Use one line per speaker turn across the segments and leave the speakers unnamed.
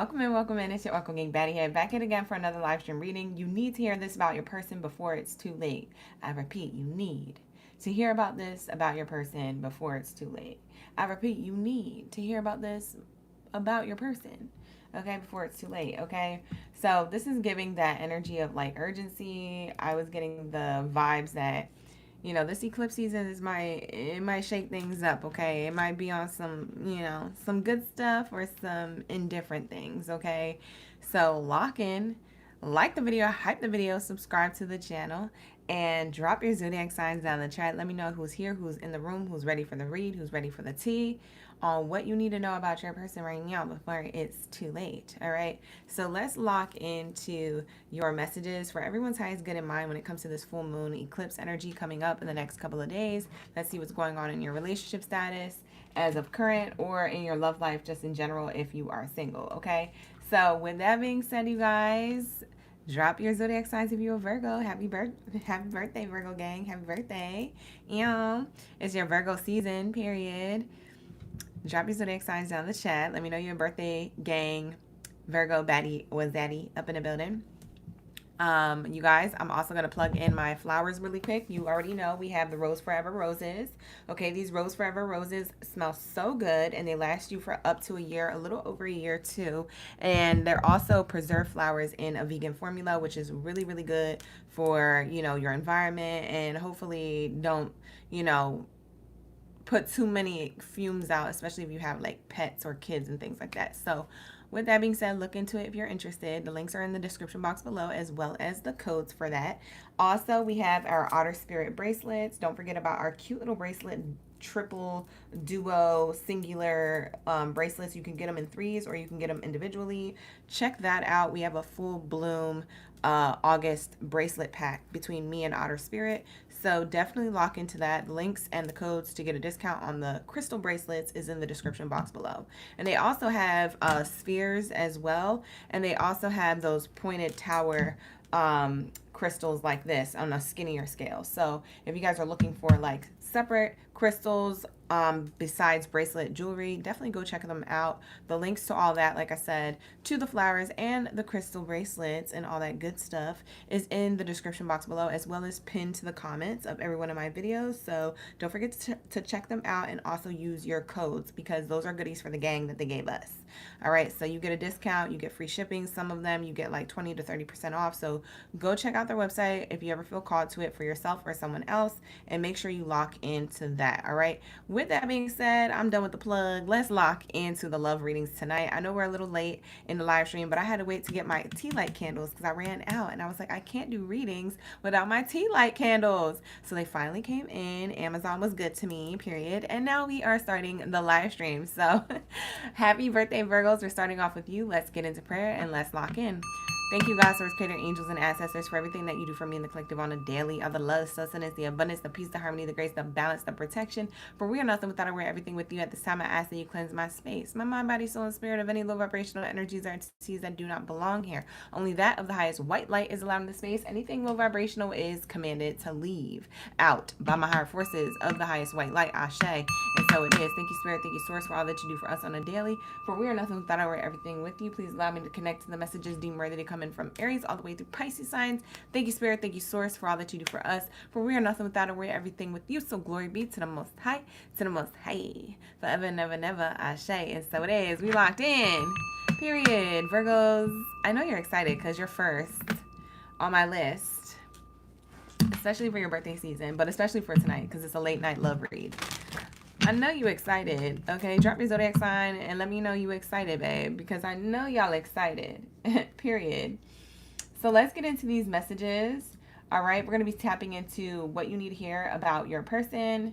Welcome in. It's your Uncle Gang Baddie here, back in again for another live stream reading. You need to hear this about your person before it's too late. I repeat, you need to hear about this about your person before it's too late. I repeat, you need to hear about this about your person, okay, before it's too late, okay? So this is giving that energy of like urgency. I was getting the vibes that this eclipse season it might shake things up, okay? It might be on some, some good stuff or some indifferent things, okay? So lock in, like the video, hype the video, subscribe to the channel, and drop your zodiac signs down in the chat. Let me know who's here, who's in the room, who's ready for the read, who's ready for the tea, on what you need to know about your person right now before it's too late. All right. So let's lock into your messages for everyone's highest good in mind when it comes to this full moon eclipse energy coming up in the next couple of days. Let's see what's going on in your relationship status as of current, or in your love life just in general if you are single. Okay. So with that being said, you guys, drop your zodiac signs if you're a Virgo. Happy birthday, Virgo gang. Happy birthday. It's your Virgo season, period. Drop your zodiac signs down in the chat. Let me know your birthday gang. Virgo, Baddie, or Zaddy up in the building. You guys, I'm also going to plug in my flowers really quick. You already know we have the Rose Forever roses. Okay, these Rose Forever roses smell so good, and they last you for up to a year, a little over a year too. And they're also preserved flowers in a vegan formula, which is really, really good for, your environment, and hopefully don't, put too many fumes out, especially if you have like pets or kids and things like that. So with that being said, look into it if you're interested. The links are in the description box below, as well as the codes for that. Also, we have our Otter Spirit bracelets. Don't forget about our cute little bracelet, triple, duo, singular bracelets. You can get them in threes or you can get them individually. Check that out. We have a full bloom August bracelet pack between me and Otter Spirit. So definitely lock into that. The links and the codes to get a discount on the crystal bracelets is in the description box below. And they also have spheres as well. And they also have those pointed tower crystals like this on a skinnier scale. So if you guys are looking for like separate crystals besides bracelet jewelry, definitely go check them out. The links to all that, like I said, to the flowers and the crystal bracelets and all that good stuff is in the description box below, as well as pinned to the comments of every one of my videos. So don't forget to check them out, and also use your codes, because those are goodies for the gang that they gave us. All right, so you get a discount, you get free shipping. Some of them you get like 20 to 30% off. So go check out their website if you ever feel called to it for yourself or someone else, and make sure you lock into that. All right, with that being said, I'm done with the plug. Let's lock into the love readings tonight. I know we're a little late in the live stream, but I had to wait to get my tea light candles because I ran out, and I was like, I can't do readings without my tea light candles. So they finally came in. Amazon was good to me, period. And now we are starting the live stream. So happy birthday, Virgos. We're starting off with you. Let's get into prayer and let's lock in. Thank you, God, source, creator, angels, and ancestors, for everything that you do for me and the collective on a daily, of the love, sustenance, the abundance, the peace, the harmony, the grace, the balance, the protection. For we are nothing without a, we're everything with you. At this time, I ask that you cleanse my space, my mind, body, soul, and spirit of any low vibrational energies or entities that do not belong here. Only that of the highest white light is allowed in the space. Anything low vibrational is commanded to leave out by my higher forces of the highest white light. Ashe. And so it is. Thank you, Spirit. Thank you, Source, for all that you do for us on a daily. For we are nothing without our everything with you. Please allow me to connect to the messages deemed worthy to come in from Aries all the way through Pisces signs. Thank you, Spirit. Thank you, Source, for all that you do for us. For we are nothing without our we're everything with you. So glory be to the Most High, to the Most High, forever and ever and ever. Ashe. And so it is. We locked in. Period. Virgos, I know you're excited because you're first on my list, especially for your birthday season, but especially for tonight because it's a late night love read. I know you excited. Okay, drop your zodiac sign and let me know you excited, babe, because I know y'all excited. Period. So let's get into these messages. All right, we're going to be tapping into what you need to hear about your person.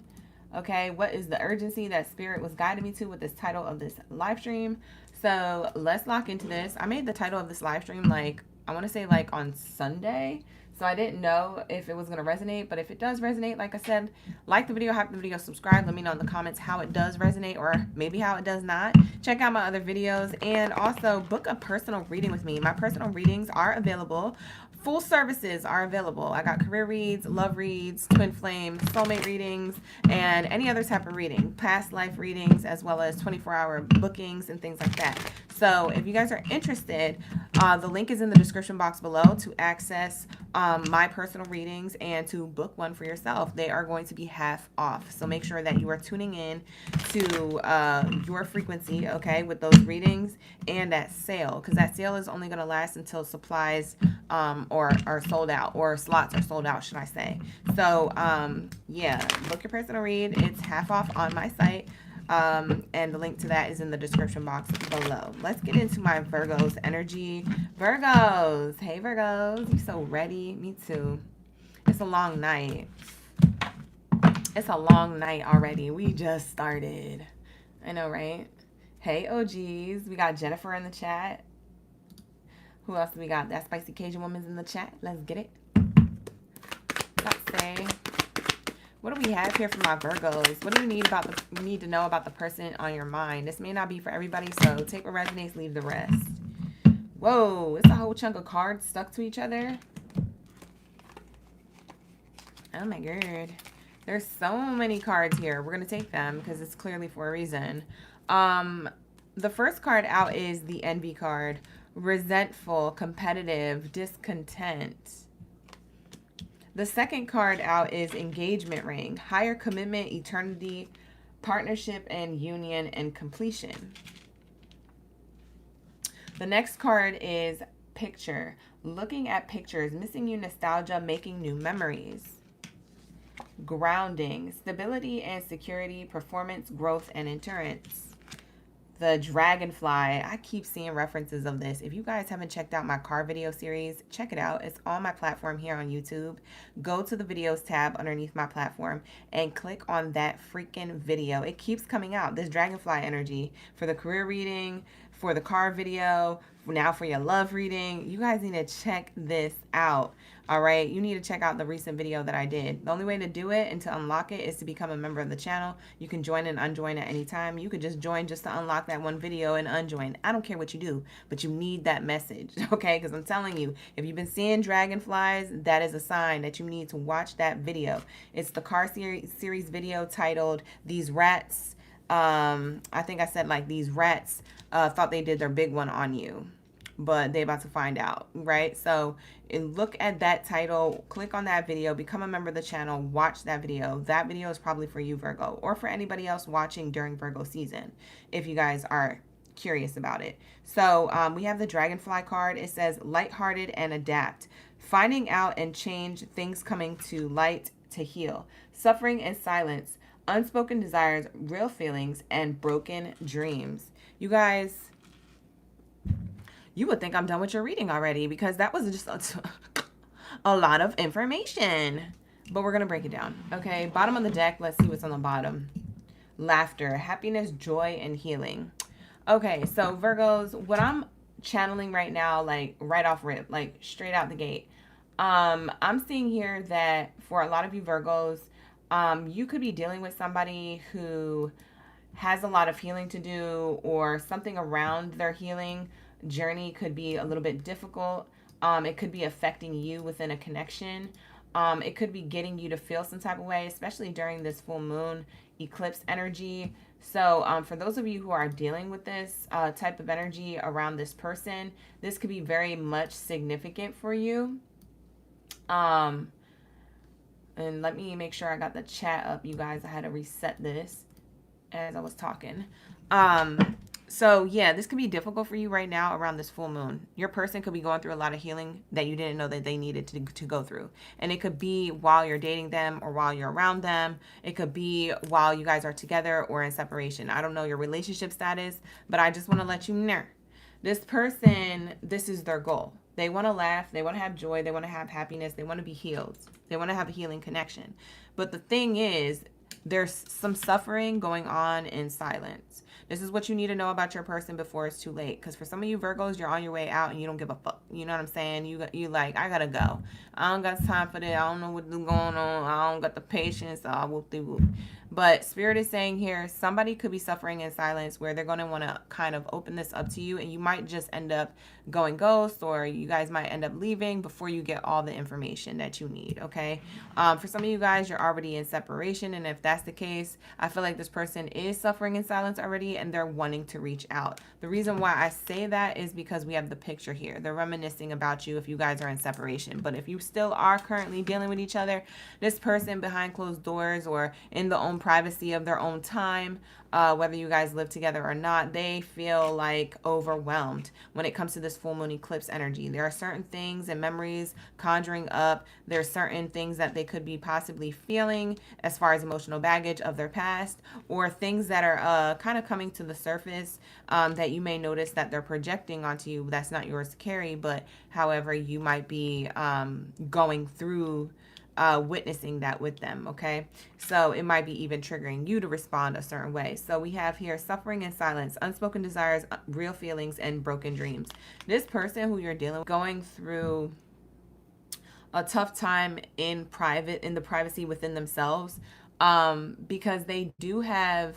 Okay, what is the urgency that Spirit was guiding me to with this title of this live stream? So let's lock into this. I made the title of this live stream like, I want to say like on Sunday. So I didn't know if it was going to resonate, but if it does resonate, like I said, like the video, hype the video, subscribe. Let me know in the comments how it does resonate or maybe how it does not. Check out my other videos and also book a personal reading with me. My personal readings are available. Full services are available. I got career reads, love reads, twin flame, soulmate readings, and any other type of reading, past life readings, as well as 24-hour bookings and things like that. So if you guys are interested, the link is in the description box below to access my personal readings and to book one for yourself. They are going to be half off. So make sure that you are tuning in to your frequency, okay, with those readings and that sale, because that sale is only going to last until supplies are sold out, or slots are sold out, should I say. So yeah, book your personal read. It's half off on my site. And the link to that is in the description box below. Let's get into my Virgos energy. Virgos, hey Virgos, you so ready? Me too. It's a long night. It's a long night already. We just started. I know, right? Hey OGs, we got Jennifer in the chat. Who else do we got? That spicy Cajun woman's in the chat. Let's get it. Let's say. What do we have here for my Virgos? What do you need to know about the person on your mind? This may not be for everybody, so take what resonates, leave the rest. Whoa, it's a whole chunk of cards stuck to each other. Oh my god. There's so many cards here. We're going to take them because it's clearly for a reason. The first card out is the Envy card. Resentful, competitive, discontent. The second card out is Engagement Ring. Higher commitment, eternity, partnership, and union and completion. The next card is Picture. Looking at pictures, missing you nostalgia, making new memories. Grounding. Stability and security, performance, growth, and endurance. The Dragonfly. I keep seeing references of this. If you guys haven't checked out my car video series, check it out. It's on my platform here on YouTube. Go to the videos tab underneath my platform and click on that freaking video. It keeps coming out. This Dragonfly energy for the career reading, for the car video, now for your love reading. You guys need to check this out. All right, you need to check out the recent video that I did. The only way to do it and to unlock it is to become a member of the channel. You can join and unjoin at any time. You could just join just to unlock that one video and unjoin. I don't care what you do, but you need that message, okay? Because I'm telling you, if you've been seeing dragonflies, that is a sign that you need to watch that video. It's the car series video titled These Rats. I think I said like these rats thought they did their big one on you, but they about to find out, right? So look at that title, click on that video, become a member of the channel, watch that video. That video is probably for you, Virgo, or for anybody else watching during Virgo season, if you guys are curious about it. So we have the Dragonfly card. It says lighthearted and adapt, finding out and change, things coming to light to heal, suffering and silence, unspoken desires, real feelings, and broken dreams. You guys, you would think I'm done with your reading already because that was just a lot of information. But we're going to break it down. Okay, bottom of the deck. Let's see what's on the bottom. Laughter, happiness, joy, and healing. Okay, so Virgos, what I'm channeling right now, like right off rip, like straight out the gate, I'm seeing here that for a lot of you Virgos, you could be dealing with somebody who has a lot of healing to do, or something around their healing journey could be a little bit difficult. It could be affecting you within a connection. It could be getting you to feel some type of way, especially during this full moon eclipse energy. So for those of you who are dealing with this type of energy around this person, this could be very much significant for you. And let me make sure I got the chat up, you guys. I had to reset this as I was talking. So yeah, this could be difficult for you right now around this full moon. Your person could be going through a lot of healing that you didn't know that they needed to go through. And it could be while you're dating them or while you're around them. It could be while you guys are together or in separation. I don't know your relationship status, but I just want to let you know. This person, this is their goal. They want to laugh. They want to have joy. They want to have happiness. They want to be healed. They want to have a healing connection. But the thing is, there's some suffering going on in silence. This is what you need to know about your person before it's too late. Because for some of you Virgos, you're on your way out and you don't give a fuck. You know what I'm saying? You like, I gotta go. I don't got time for that. I don't know what's going on. I don't got the patience. Whoop de whoop. But Spirit is saying here, somebody could be suffering in silence where they're going to want to kind of open this up to you, and you might just end up going ghost, or you guys might end up leaving before you get all the information that you need, okay? For some of you guys, you're already in separation, and if that's the case, I feel like this person is suffering in silence already, and they're wanting to reach out. The reason why I say that is because we have the picture here. They're reminiscing about you if you guys are in separation. But if you still are currently dealing with each other, this person behind closed doors or in the own privacy of their own time, whether you guys live together or not, they feel like overwhelmed when it comes to this full moon eclipse energy. There are certain things and memories conjuring up. There's certain things that they could be possibly feeling as far as emotional baggage of their past, or things that are kind of coming to the surface that you may notice that they're projecting onto you. That's not yours to carry, but however, you might be going through witnessing that with them, okay? So it might be even triggering you to respond a certain way. So we have here suffering in silence, unspoken desires, real feelings, and broken dreams. This person who you're dealing with going through a tough time in private, in the privacy within themselves, because they do have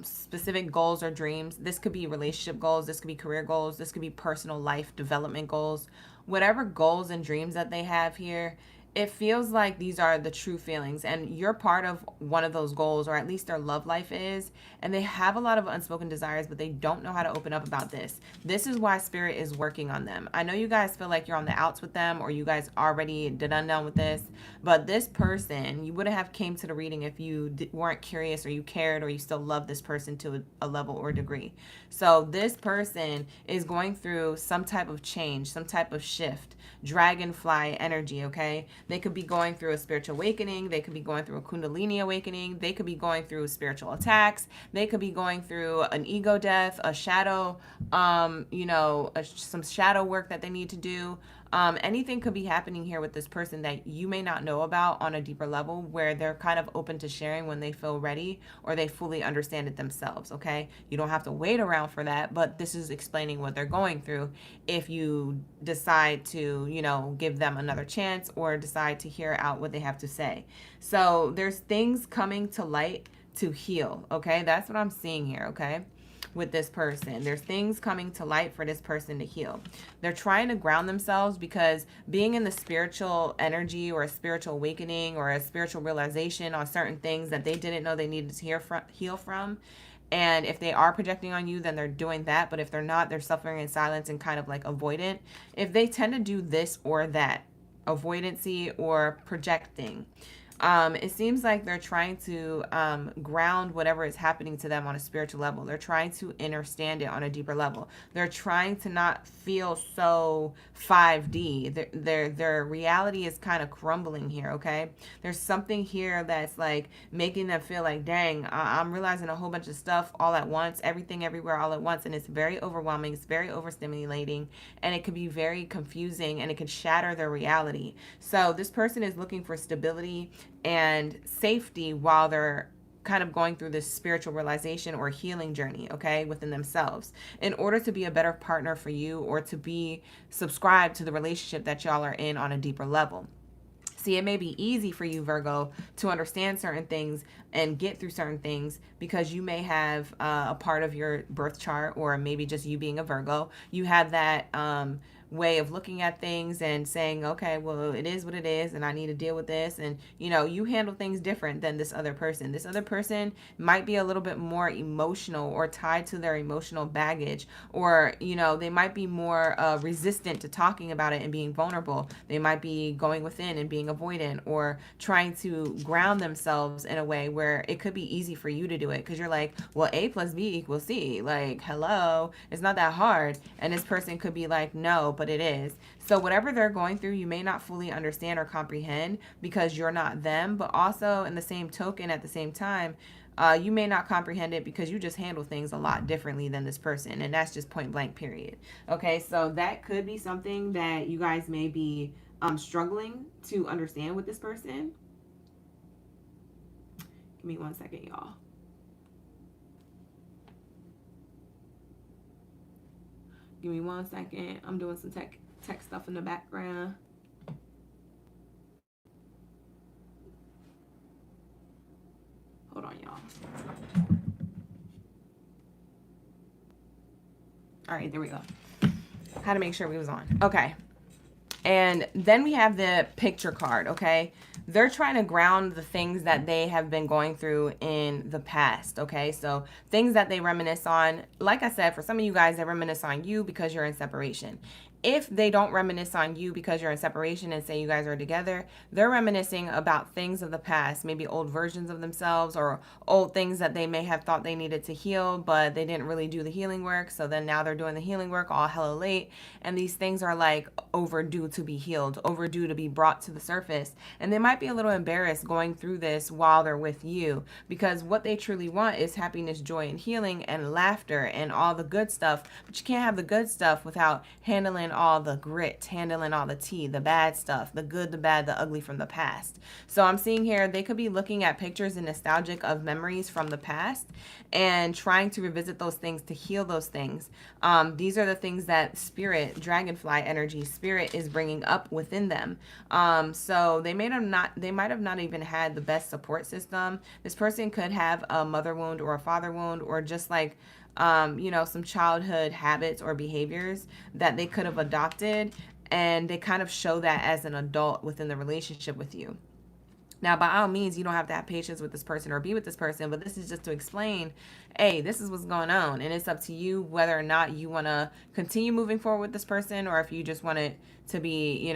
specific goals or dreams. This could be relationship goals, this could be career goals, this could be personal life development goals. Whatever goals and dreams that they have here, it feels like these are the true feelings, and you're part of one of those goals, or at least their love life is, and they have a lot of unspoken desires, but they don't know how to open up about this. This is why Spirit is working on them. I know you guys feel like you're on the outs with them, or you guys already did undone with this, but this person, you wouldn't have came to the reading if you weren't curious, or you cared, or you still love this person to a level or degree. So this person is going through some type of change, some type of shift, dragonfly energy, okay? They could be going through a spiritual awakening. They could be going through a kundalini awakening. They could be going through spiritual attacks. They could be going through an ego death, a shadow, some shadow work that they need to do. Anything could be happening here with this person that you may not know about on a deeper level, where they're kind of open to sharing when they feel ready or they fully understand it themselves, okay? You don't have to wait around for that, but this is explaining what they're going through if you decide to, give them another chance or decide to hear out what they have to say. So there's things coming to light to heal, okay? That's what I'm seeing here, okay? With this person, there's things coming to light for this person to heal. They're trying to ground themselves, because being in the spiritual energy or a spiritual awakening or a spiritual realization on certain things that they didn't know they needed to heal from. And if they are projecting on you, then they're doing that. But if they're not, they're suffering in silence and kind of like avoidant. If they tend to do this or that, avoidancy or projecting, it seems like they're trying to ground whatever is happening to them on a spiritual level. They're trying to understand it on a deeper level. They're trying to not feel so 5D. Their reality is kind of crumbling here, okay? There's something here that's like making them feel like, dang, I'm realizing a whole bunch of stuff all at once, everything everywhere all at once, and it's very overwhelming, it's very overstimulating, and it could be very confusing, and it could shatter their reality. So this person is looking for stability and safety while they're kind of going through this spiritual realization or healing journey, okay, within themselves, in order to be a better partner for you, or to be subscribed to the relationship that y'all are in on a deeper level. See, it may be easy for you, Virgo, to understand certain things and get through certain things because you may have a part of your birth chart, or maybe just you being a Virgo, you have that way of looking at things and saying, okay, well, it is what it is, and I need to deal with this. And, you handle things different than this other person. This other person might be a little bit more emotional, or tied to their emotional baggage, or, they might be more resistant to talking about it and being vulnerable. They might be going within and being avoidant, or trying to ground themselves in a way where it could be easy for you to do it, because you're like, well, A plus B equals C. Like, hello, it's not that hard. And this person could be like, no, but it is. So whatever they're going through, you may not fully understand or comprehend because you're not them, but also in the same token, at the same time, you may not comprehend it because you just handle things a lot differently than this person. And that's just point blank, period. Okay, so that could be something that you guys may be struggling to understand with this person. Give me 1 second, y'all. Give me 1 second. I'm doing some tech stuff in the background. Hold on, y'all. All right, there we go. How to make sure we was on. Okay. And then we have the picture card, okay? They're trying to ground the things that they have been going through in the past, okay? So things that they reminisce on. Like I said, for some of you guys, they reminisce on you because you're in separation. If they don't reminisce on you because you're in separation and say you guys are together, they're reminiscing about things of the past, maybe old versions of themselves or old things that they may have thought they needed to heal, but they didn't really do the healing work. So then now they're doing the healing work all hella late. And these things are like overdue to be healed, overdue to be brought to the surface. And they might be a little embarrassed going through this while they're with you, because what they truly want is happiness, joy, and healing and laughter and all the good stuff. But you can't have the good stuff without handling all the grit, handling all the tea, the bad stuff, the good, the bad, the ugly from the past. So I'm seeing here they could be looking at pictures and nostalgic of memories from the past and trying to revisit those things to heal those things. These are the things that spirit, dragonfly energy, spirit is bringing up within them. So they might have not even had the best support system. This person could have a mother wound or a father wound, or just like some childhood habits or behaviors that they could have adopted, and they kind of show that as an adult within the relationship with you. Now, by all means, you don't have to have patience with this person or be with this person, but this is just to explain, hey, this is what's going on. And it's up to you whether or not you want to continue moving forward with this person, or if you just want it to be,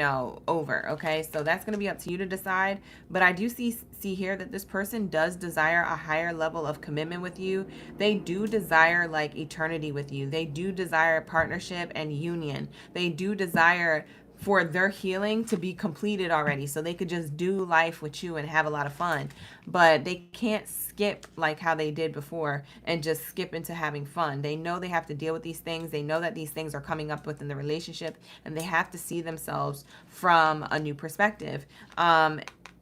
over. Okay. So that's going to be up to you to decide. But I do see here that this person does desire a higher level of commitment with you. They do desire like eternity with you. They do desire partnership and union. They do desire for their healing to be completed already, so they could just do life with you and have a lot of fun. But they can't skip like how they did before and just skip into having fun. They know they have to deal with these things. They know that these things are coming up within the relationship, and they have to see themselves from a new perspective.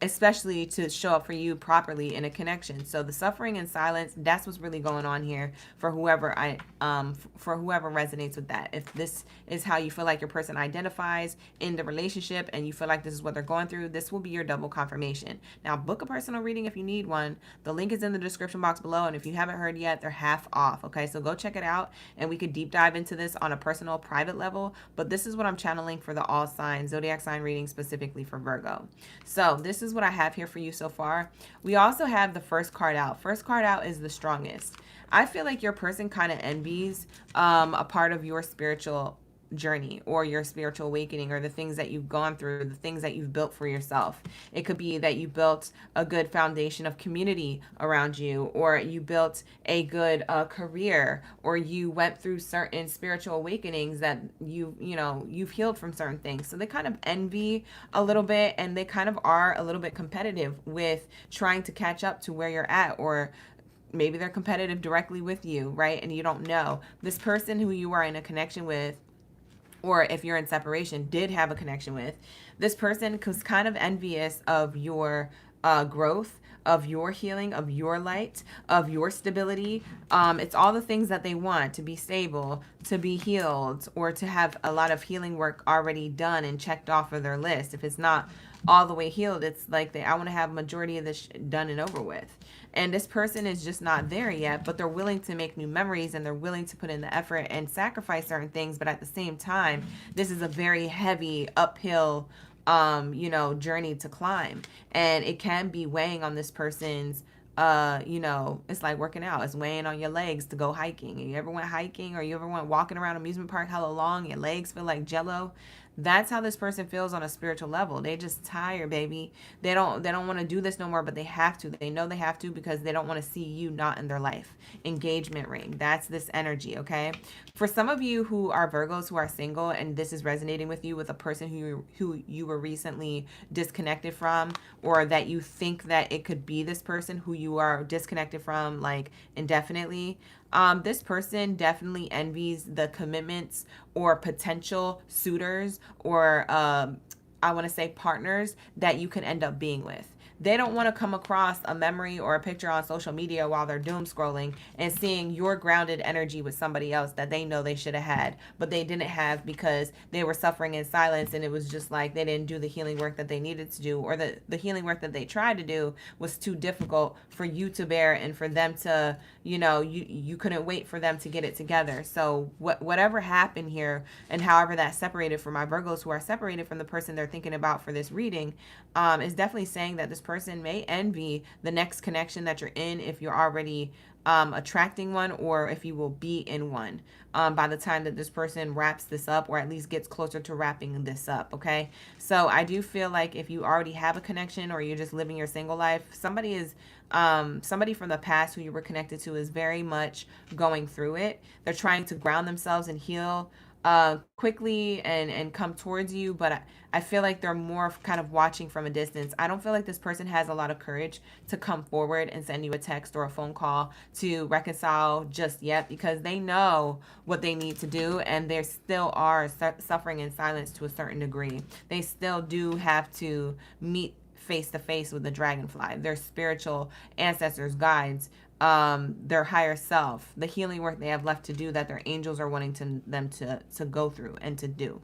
Especially to show up for you properly in a connection. So the suffering and silence, that's what's really going on here for whoever resonates with that. If this is how you feel like your person identifies in the relationship and you feel like this is what they're going through, this will be your double confirmation. Now, book a personal reading if you need one. The link is in the description box below, and if you haven't heard yet, they're half off. Okay, so go check it out, and we could deep dive into this on a personal, private level. But this is what I'm channeling for the all signs zodiac sign reading, specifically for Virgo. So this is what I have here for you so far. We also have the first card out. First card out is the strongest. I feel like your person kind of envies a part of your spiritual journey or your spiritual awakening, or the things that you've gone through, the things that you've built for yourself. It could be that you built a good foundation of community around you, or you built a good career, or you went through certain spiritual awakenings that you've healed from certain things. So they kind of envy a little bit, and they kind of are a little bit competitive with trying to catch up to where you're at, or maybe they're competitive directly with you, right? And you don't know. This person who you are in a connection with, or if you're in separation, did have a connection with, this person was kind of envious of your growth, of your healing, of your light, of your stability. It's all the things that they want: to be stable, to be healed, or to have a lot of healing work already done and checked off of their list. If it's not all the way healed, it's like I want to have majority of this done and over with. And this person is just not there yet, but they're willing to make new memories, and they're willing to put in the effort and sacrifice certain things. But at the same time, this is a very heavy uphill journey to climb, and it can be weighing on this person's it's like working out. It's weighing on your legs to go hiking. You ever went hiking, or you ever went walking around amusement park hella long, your legs feel like jello? That's how this person feels on a spiritual level. They just tired, baby. They don't want to do this no more, but they have to. They know they have to, because they don't want to see you not in their life. Engagement ring. That's this energy, okay? For some of you who are Virgos, who are single, and this is resonating with you, with a person who you were recently disconnected from, or that you think that it could be this person who you are disconnected from like indefinitely, this person definitely envies the commitments or potential suitors, or I want to say partners, that you can end up being with. they don't want to come across a memory or a picture on social media while they're doom scrolling and seeing your grounded energy with somebody else that they know they should have had, but they didn't have because they were suffering in silence, and it was just like they didn't do the healing work that they needed to do, or the healing work that they tried to do was too difficult for you to bear and for them to, you couldn't wait for them to get it together. So whatever happened here, and however that separated for my Virgos who are separated from the person they're thinking about for this reading, is definitely saying that this person may envy the next connection that you're in, if you're already attracting one, or if you will be in one by the time that this person wraps this up, or at least gets closer to wrapping this up. Okay, so I do feel like if you already have a connection, or you're just living your single life, somebody from the past who you were connected to is very much going through it. They're trying to ground themselves and heal quickly and come towards you, but I feel like they're more kind of watching from a distance. I don't feel like this person has a lot of courage to come forward and send you a text or a phone call to reconcile just yet, because they know what they need to do, and they still are suffering in silence to a certain degree. They still do have to meet face to face with the dragonfly, their spiritual ancestors, guides, their higher self, the healing work they have left to do that their angels are wanting them to go through and to do.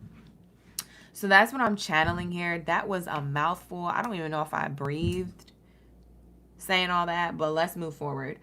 So that's what I'm channeling here. That was a mouthful. I don't even know if I breathed saying all that, but let's move forward.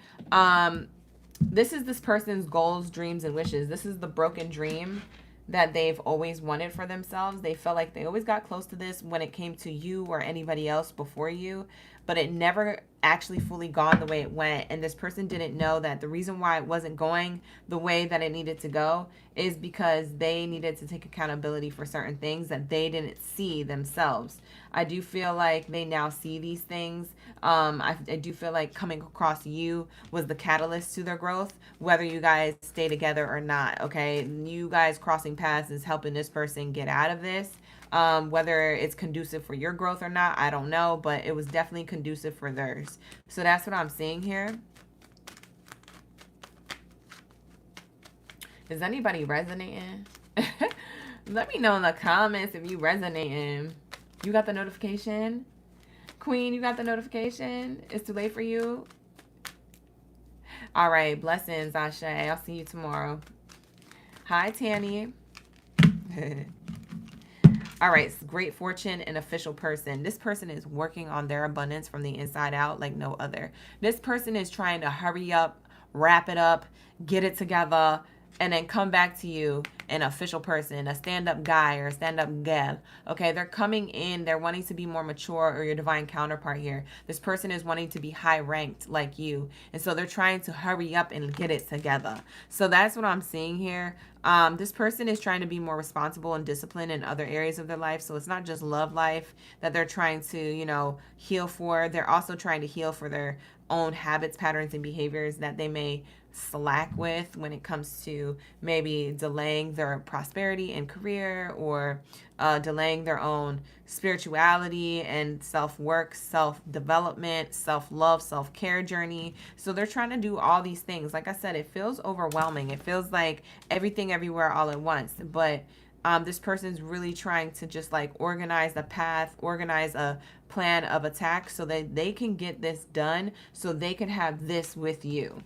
This is this person's goals, dreams, and wishes. This is the broken dream that they've always wanted for themselves. They felt like they always got close to this when it came to you or anybody else before you, but it never actually fully gone the way it went. And this person didn't know that the reason why it wasn't going the way that it needed to go is because they needed to take accountability for certain things that they didn't see themselves. I do feel like they now see these things. I do feel like coming across you was the catalyst to their growth, whether you guys stay together or not. Okay, you guys crossing paths is helping this person get out of this. Whether it's conducive for your growth or not, I don't know, but it was definitely conducive for theirs. So that's what I'm seeing here. Is anybody resonating? Let me know in the comments if you resonating. You got the notification? Queen, you got the notification? It's too late for you? All right, blessings, Ashe. I'll see you tomorrow. Hi, Tanny. All right, great fortune and official person. This person is working on their abundance from the inside out like no other. This person is trying to hurry up, wrap it up, get it together, and then come back to you an official person, a stand-up guy or a stand-up gal. Okay, they're coming in, they're wanting to be more mature, or your divine counterpart here. This person is wanting to be high-ranked like you, and so they're trying to hurry up and get it together. So that's what I'm seeing here. This person is trying to be more responsible and disciplined in other areas of their life. So it's not just love life that they're trying to, heal for. They're also trying to heal for their own habits, patterns, and behaviors that they may slack with when it comes to maybe delaying their prosperity and career, or delaying their own spirituality and self-work, self-development, self-love, self-care journey. So they're trying to do all these things. Like I said, it feels overwhelming. It feels like everything everywhere all at once. But this person's really trying to just like organize a path, organize a plan of attack so that they can get this done, so they can have this with you.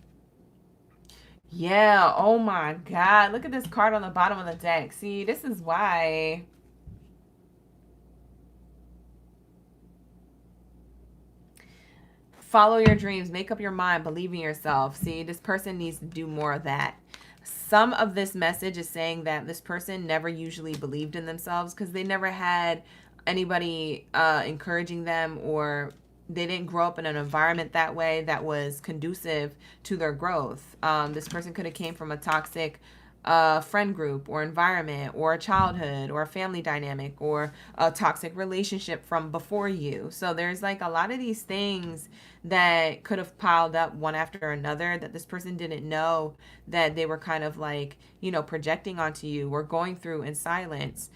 Yeah, oh my God. Look at this card on the bottom of the deck. See, this is why. Follow your dreams, make up your mind, believe in yourself. See, this person needs to do more of that. Some of this message is saying that this person never usually believed in themselves because they never had anybody encouraging them, or they didn't grow up in an environment that way that was conducive to their growth. This person could have came from a toxic friend group or environment, or a childhood or a family dynamic, or a toxic relationship from before you. So there's like a lot of these things that could have piled up one after another that this person didn't know that they were kind of like, projecting onto you or going through in silence,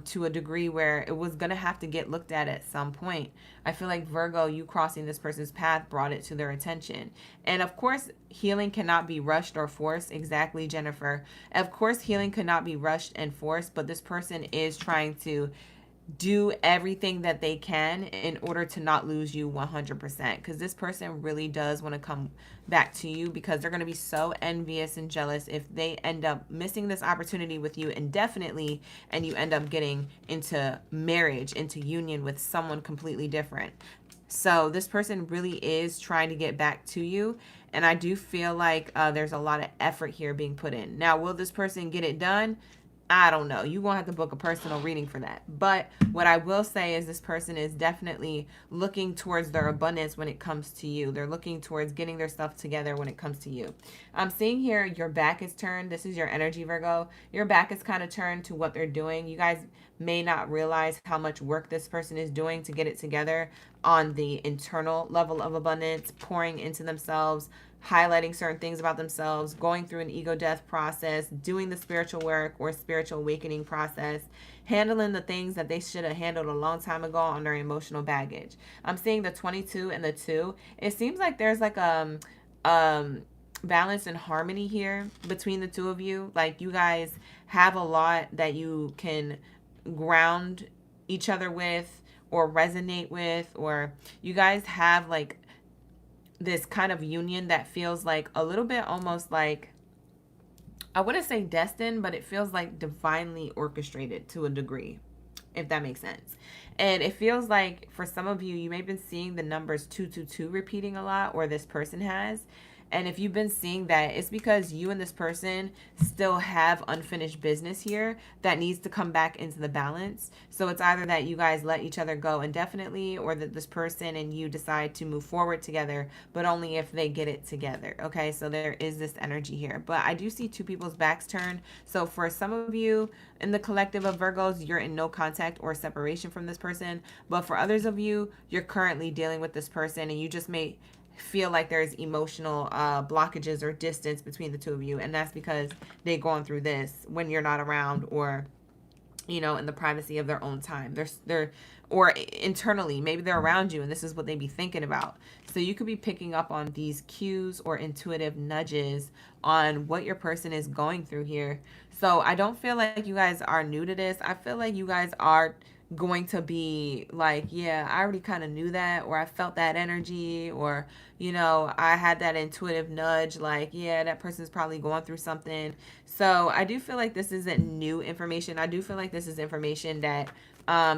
to a degree where it was going to have to get looked at some point. I feel like Virgo, you crossing this person's path brought it to their attention. And of course, healing cannot be rushed or forced. Exactly, Jennifer. Of course, healing could not be rushed and forced, but this person is trying to do everything that they can in order to not lose you 100%, because this person really does want to come back to you, because they're going to be so envious and jealous if they end up missing this opportunity with you indefinitely and you end up getting into marriage, into union with someone completely different. So this person really is trying to get back to you, and I do feel like there's a lot of effort here being put in. Now, will this person get it done? I don't know. You won't have to book a personal reading for that. But what I will say is this person is definitely looking towards their abundance when it comes to you. They're looking towards getting their stuff together when it comes to you. I'm seeing here your back is turned. This is your energy, Virgo. Your back is kind of turned to what they're doing. You guys may not realize how much work this person is doing to get it together on the internal level of abundance, pouring into themselves, highlighting certain things about themselves, going through an ego death process, doing the spiritual work or spiritual awakening process, handling the things that they should have handled a long time ago on their emotional baggage. I'm seeing the 22 and the 2. It seems like there's like balance and harmony here between the two of you. Like you guys have a lot that you can ground each other with or resonate with, or you guys have like this kind of union that feels like a little bit almost like, I wouldn't say destined, but it feels like divinely orchestrated to a degree, if that makes sense. And it feels like for some of you, you may have been seeing the numbers 222 repeating a lot, or this person has. And if you've been seeing that, it's because you and this person still have unfinished business here that needs to come back into the balance. So it's either that you guys let each other go indefinitely, or that this person and you decide to move forward together, but only if they get it together. Okay, so there is this energy here. But I do see two people's backs turned. So for some of you in the collective of Virgos, you're in no contact or separation from this person. But for others of you, you're currently dealing with this person, and you just may feel like there's emotional blockages or distance between the two of you, and that's because they're going through this when you're not around, or you know, in the privacy of their own time. They're or internally, maybe they're around you and this is what they be thinking about. So you could be picking up on these cues or intuitive nudges on what your person is going through here. So I don't feel like you guys are new to this. I feel like you guys are going to be like, yeah, I already kind of knew that, or I felt that energy, or you know, I had that intuitive nudge, like, yeah, that person's probably going through something. So I do feel like this isn't new information. I do feel like this is information that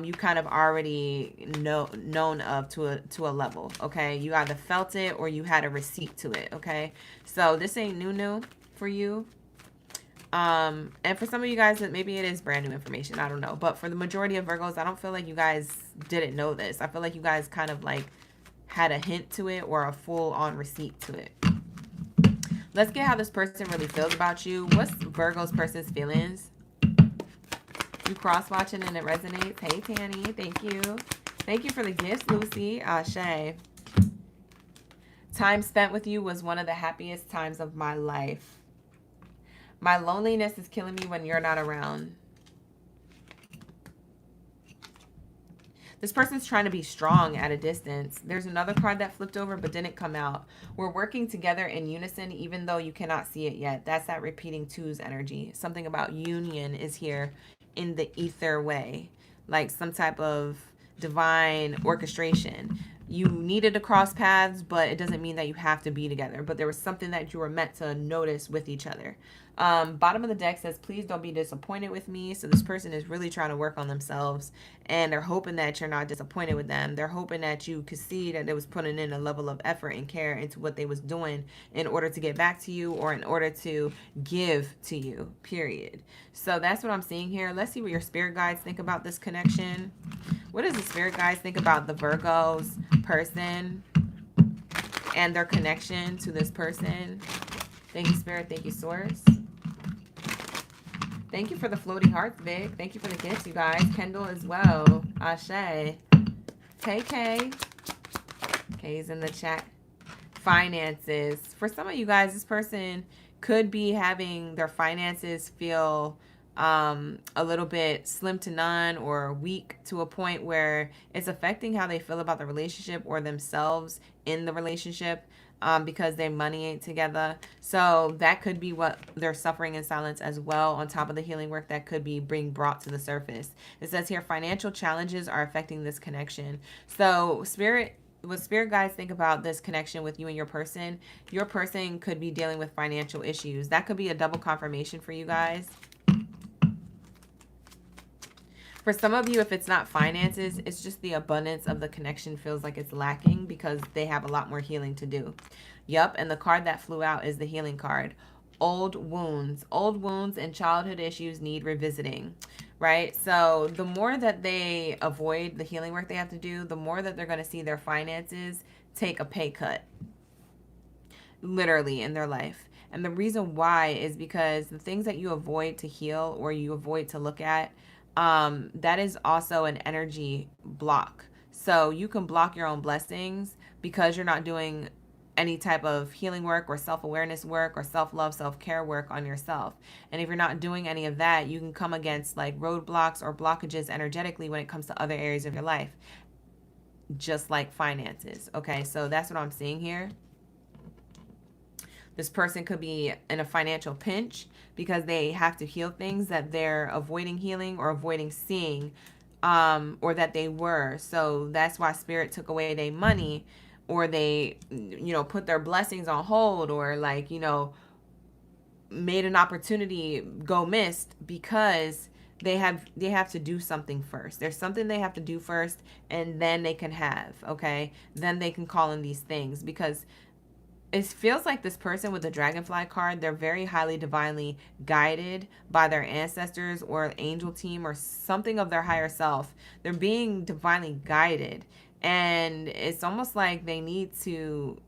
you kind of already known of to a level. Okay, you either felt it or you had a receipt to it. Okay, so this ain't new for you. And for some of you guys, that maybe it is brand new information. I don't know. But for the majority of Virgos, I don't feel like you guys didn't know this. I feel like you guys kind of like had a hint to it or a full on receipt to it. Let's get how this person really feels about you. What's Virgo's person's feelings? You cross watching and it resonates. Hey, Tanny. Thank you. Thank you for the gifts, Lucy. Ashe. Time spent with you was one of the happiest times of my life. My loneliness is killing me when you're not around. This person's trying to be strong at a distance. There's another card that flipped over but didn't come out. We're working together in unison even though you cannot see it yet. That's that repeating twos energy. Something about union is here in the ether way. Like some type of divine orchestration. You needed to cross paths, but it doesn't mean that you have to be together. But there was something that you were meant to notice with each other. Bottom of the deck says, please don't be disappointed with me. So this person is really trying to work on themselves, and they're hoping that you're not disappointed with them. They're hoping that you could see that they was putting in a level of effort and care into what they was doing in order to get back to you, or in order to give to you, period. So that's what I'm seeing here. Let's see what your spirit guides think about this connection. What does the spirit guides think about the Virgo's person and their connection to this person? Thank you, Spirit. Thank you, Source. Thank you for the floating hearts, Vic. Thank you for the gifts, you guys. Kendall as well. Ashe. Hey, Kay. Kay's in the chat. Finances. For some of you guys, this person could be having their finances feel a little bit slim to none or weak to a point where it's affecting how they feel about the relationship or themselves in the relationship. because their money ain't together. So that could be what they're suffering in silence as well, on top of the healing work that could be being brought to the surface. It says here, financial challenges are affecting this connection. So what spirit guides think about this connection with you and your person could be dealing with financial issues. That could be a double confirmation for you guys. For some of you, if it's not finances, it's just the abundance of the connection feels like it's lacking because they have a lot more healing to do. Yup, and the card that flew out is the healing card. Old wounds. Old wounds and childhood issues need revisiting, right? So the more that they avoid the healing work they have to do, the more that they're going to see their finances take a pay cut, literally, in their life. And the reason why is because the things that you avoid to heal or you avoid to look at, that is also an energy block. So you can block your own blessings because you're not doing any type of healing work or self-awareness work or self-love, self-care work on yourself. And if you're not doing any of that, you can come against like roadblocks or blockages energetically when it comes to other areas of your life, just like finances. Okay, so that's what I'm seeing here. This person could be in a financial pinch because they have to heal things that they're avoiding healing or avoiding seeing, or that they were. So that's why spirit took away their money, or they, put their blessings on hold, or like, made an opportunity go missed because they have to do something first. There's something they have to do first, and then they can have, okay? Then they can call in these things, because it feels like this person with the dragonfly card, they're very highly divinely guided by their ancestors or angel team or something of their higher self. They're being divinely guided. And it's almost like they need to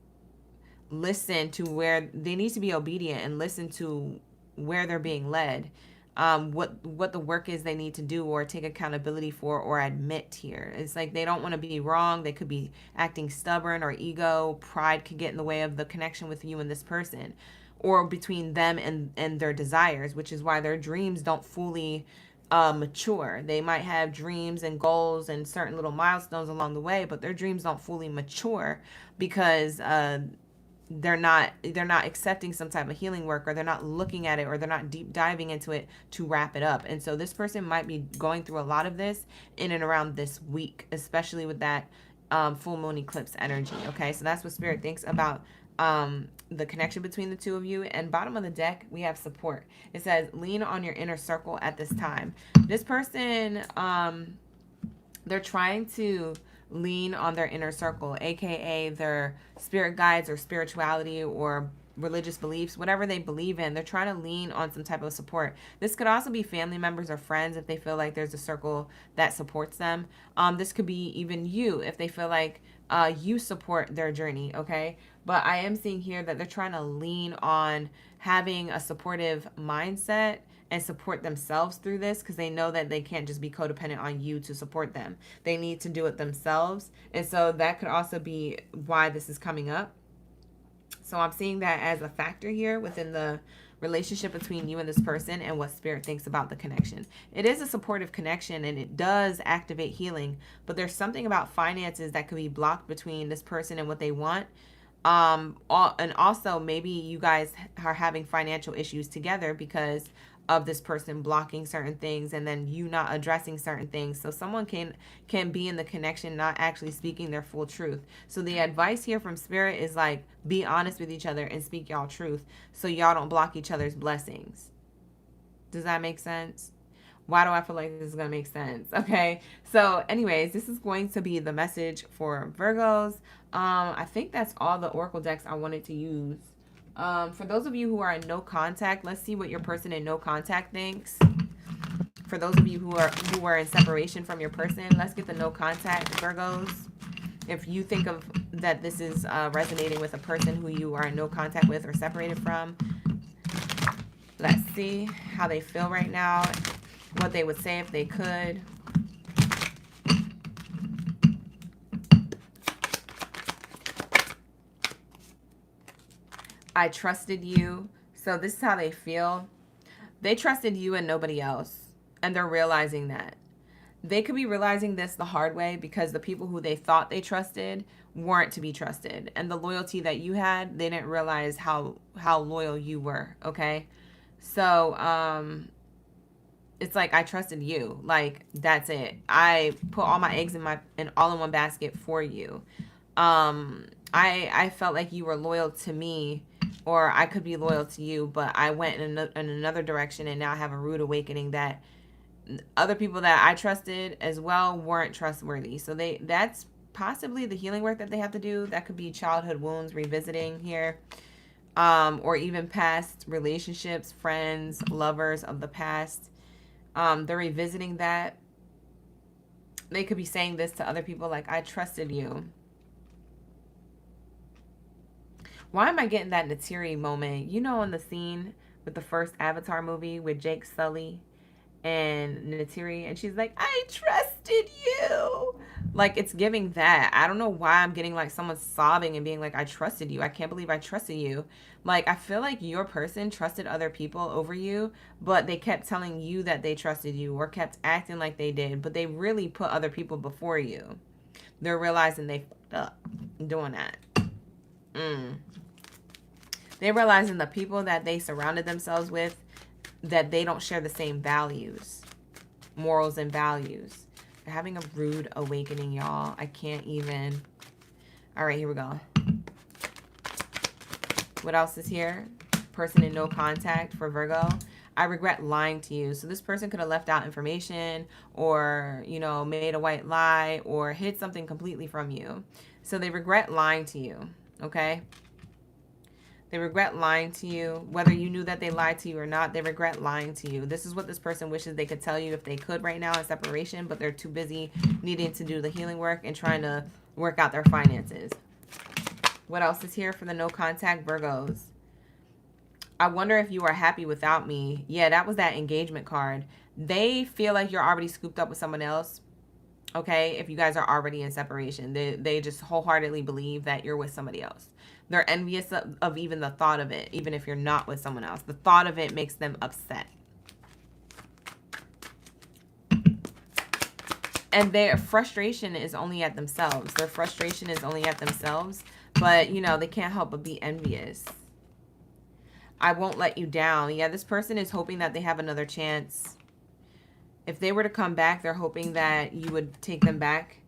listen to where they need to be obedient and listen to where they're being led. What the work is they need to do or take accountability for or admit here. It's like they don't want to be wrong. They could be acting stubborn, or ego, pride could get in the way of the connection with you and this person, or between them and their desires, which is why their dreams don't fully mature. They might have dreams and goals and certain little milestones along the way, but their dreams don't fully mature because they're not accepting some type of healing work, or they're not looking at it, or they're not deep diving into it to wrap it up. And so this person might be going through a lot of this in and around this week, especially with that full moon eclipse energy. Okay, so that's what spirit thinks about the connection between the two of you. And bottom of the deck, we have support. It says lean on your inner circle at this time. This person, they're trying to lean on their inner circle, aka their spirit guides or spirituality or religious beliefs, whatever they believe in. They're trying to lean on some type of support. This could also be family members or friends if they feel like there's a circle that supports them. This could be even you if they feel like you support their journey, okay? But I am seeing here that they're trying to lean on having a supportive mindset and support themselves through this, because they know that they can't just be codependent on you to support them. They need to do it themselves. And so that could also be why this is coming up. So I'm seeing that as a factor here within the relationship between you and this person and what spirit thinks about the connection. It is a supportive connection and it does activate healing, but there's something about finances that could be blocked between this person and what they want. And also maybe you guys are having financial issues together because of this person blocking certain things and then you not addressing certain things. So someone can be in the connection not actually speaking their full truth. So the advice here from spirit is like, be honest with each other and speak y'all truth so y'all don't block each other's blessings. Does that make sense? Why do I feel like this is going to make sense? Okay. So anyways, this is going to be the message for Virgos. I think that's all the oracle decks I wanted to use. For those of you who are in no contact, let's see what your person in no contact thinks. For those of you who are in separation from your person, let's get the no contact Virgos. If you think of that this is resonating with a person who you are in no contact with or separated from, let's see how they feel right now, what they would say if they could. I trusted you. So this is how they feel. They trusted you and nobody else. And they're realizing that. They could be realizing this the hard way because the people who they thought they trusted weren't to be trusted. And the loyalty that you had, they didn't realize how loyal you were, okay? So, it's like I trusted you. Like, that's it. I put all my eggs in all in one basket for you. I felt like you were loyal to me, or I could be loyal to you, but I went in another direction, and now I have a rude awakening that other people that I trusted as well weren't trustworthy. So that's possibly the healing work that they have to do. That could be childhood wounds revisiting here, or even past relationships, friends, lovers of the past. They're revisiting that. They could be saying this to other people, like, I trusted you. Why am I getting that Natiri moment? You know, in the scene with the first Avatar movie with Jake Sully and Natiri, and she's like, I trusted you. Like, it's giving that. I don't know why I'm getting like someone sobbing and being like, I trusted you. I can't believe I trusted you. Like, I feel like your person trusted other people over you, but they kept telling you that they trusted you, or kept acting like they did, but they really put other people before you. They're realizing they fucked up doing that. They're realizing the people that they surrounded themselves with, that they don't share the same values, morals and values. They're having a rude awakening, y'all. I can't even. All right, here we go. What else is here? Person in no contact for Virgo. I regret lying to you. So this person could have left out information, or, you know, made a white lie, or hid something completely from you. So they regret lying to you, okay? They regret lying to you. Whether you knew that they lied to you or not, they regret lying to you. This is what this person wishes they could tell you if they could right now in separation, but they're too busy needing to do the healing work and trying to work out their finances. What else is here for the no contact Virgos? I wonder if you are happy without me. Yeah, that was that engagement card. They feel like you're already scooped up with someone else. Okay, if you guys are already in separation, they just wholeheartedly believe that you're with somebody else. They're envious of even the thought of it, even if you're not with someone else. The thought of it makes them upset. And their frustration is only at themselves. Their frustration is only at themselves. But, you know, they can't help but be envious. I won't let you down. Yeah, this person is hoping that they have another chance. If they were to come back, they're hoping that you would take them back.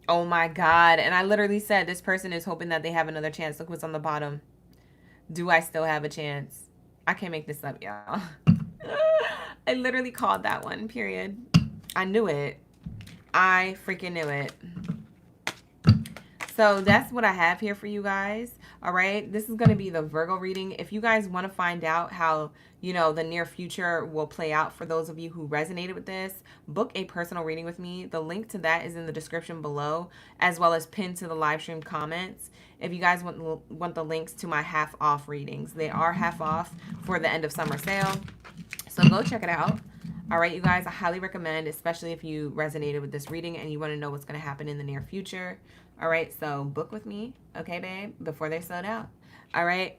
Oh my God. And I literally said this person is hoping that they have another chance. Look what's on the bottom. Do I still have a chance? I can't make this up, y'all. I literally called that one, period. I knew it. I freaking knew it. So that's what I have here for you guys. All right. This is going to be the Virgo reading. If you guys want to find out how, you know, the near future will play out for those of you who resonated with this, book a personal reading with me. The link to that is in the description below, as well as pinned to the live stream comments. If you guys want the links to my half off readings, they are half off for the end of summer sale. So go check it out. All right, you guys, I highly recommend, especially if you resonated with this reading and you want to know what's going to happen in the near future. All right, so book with me, okay, babe, before they sold out. All right,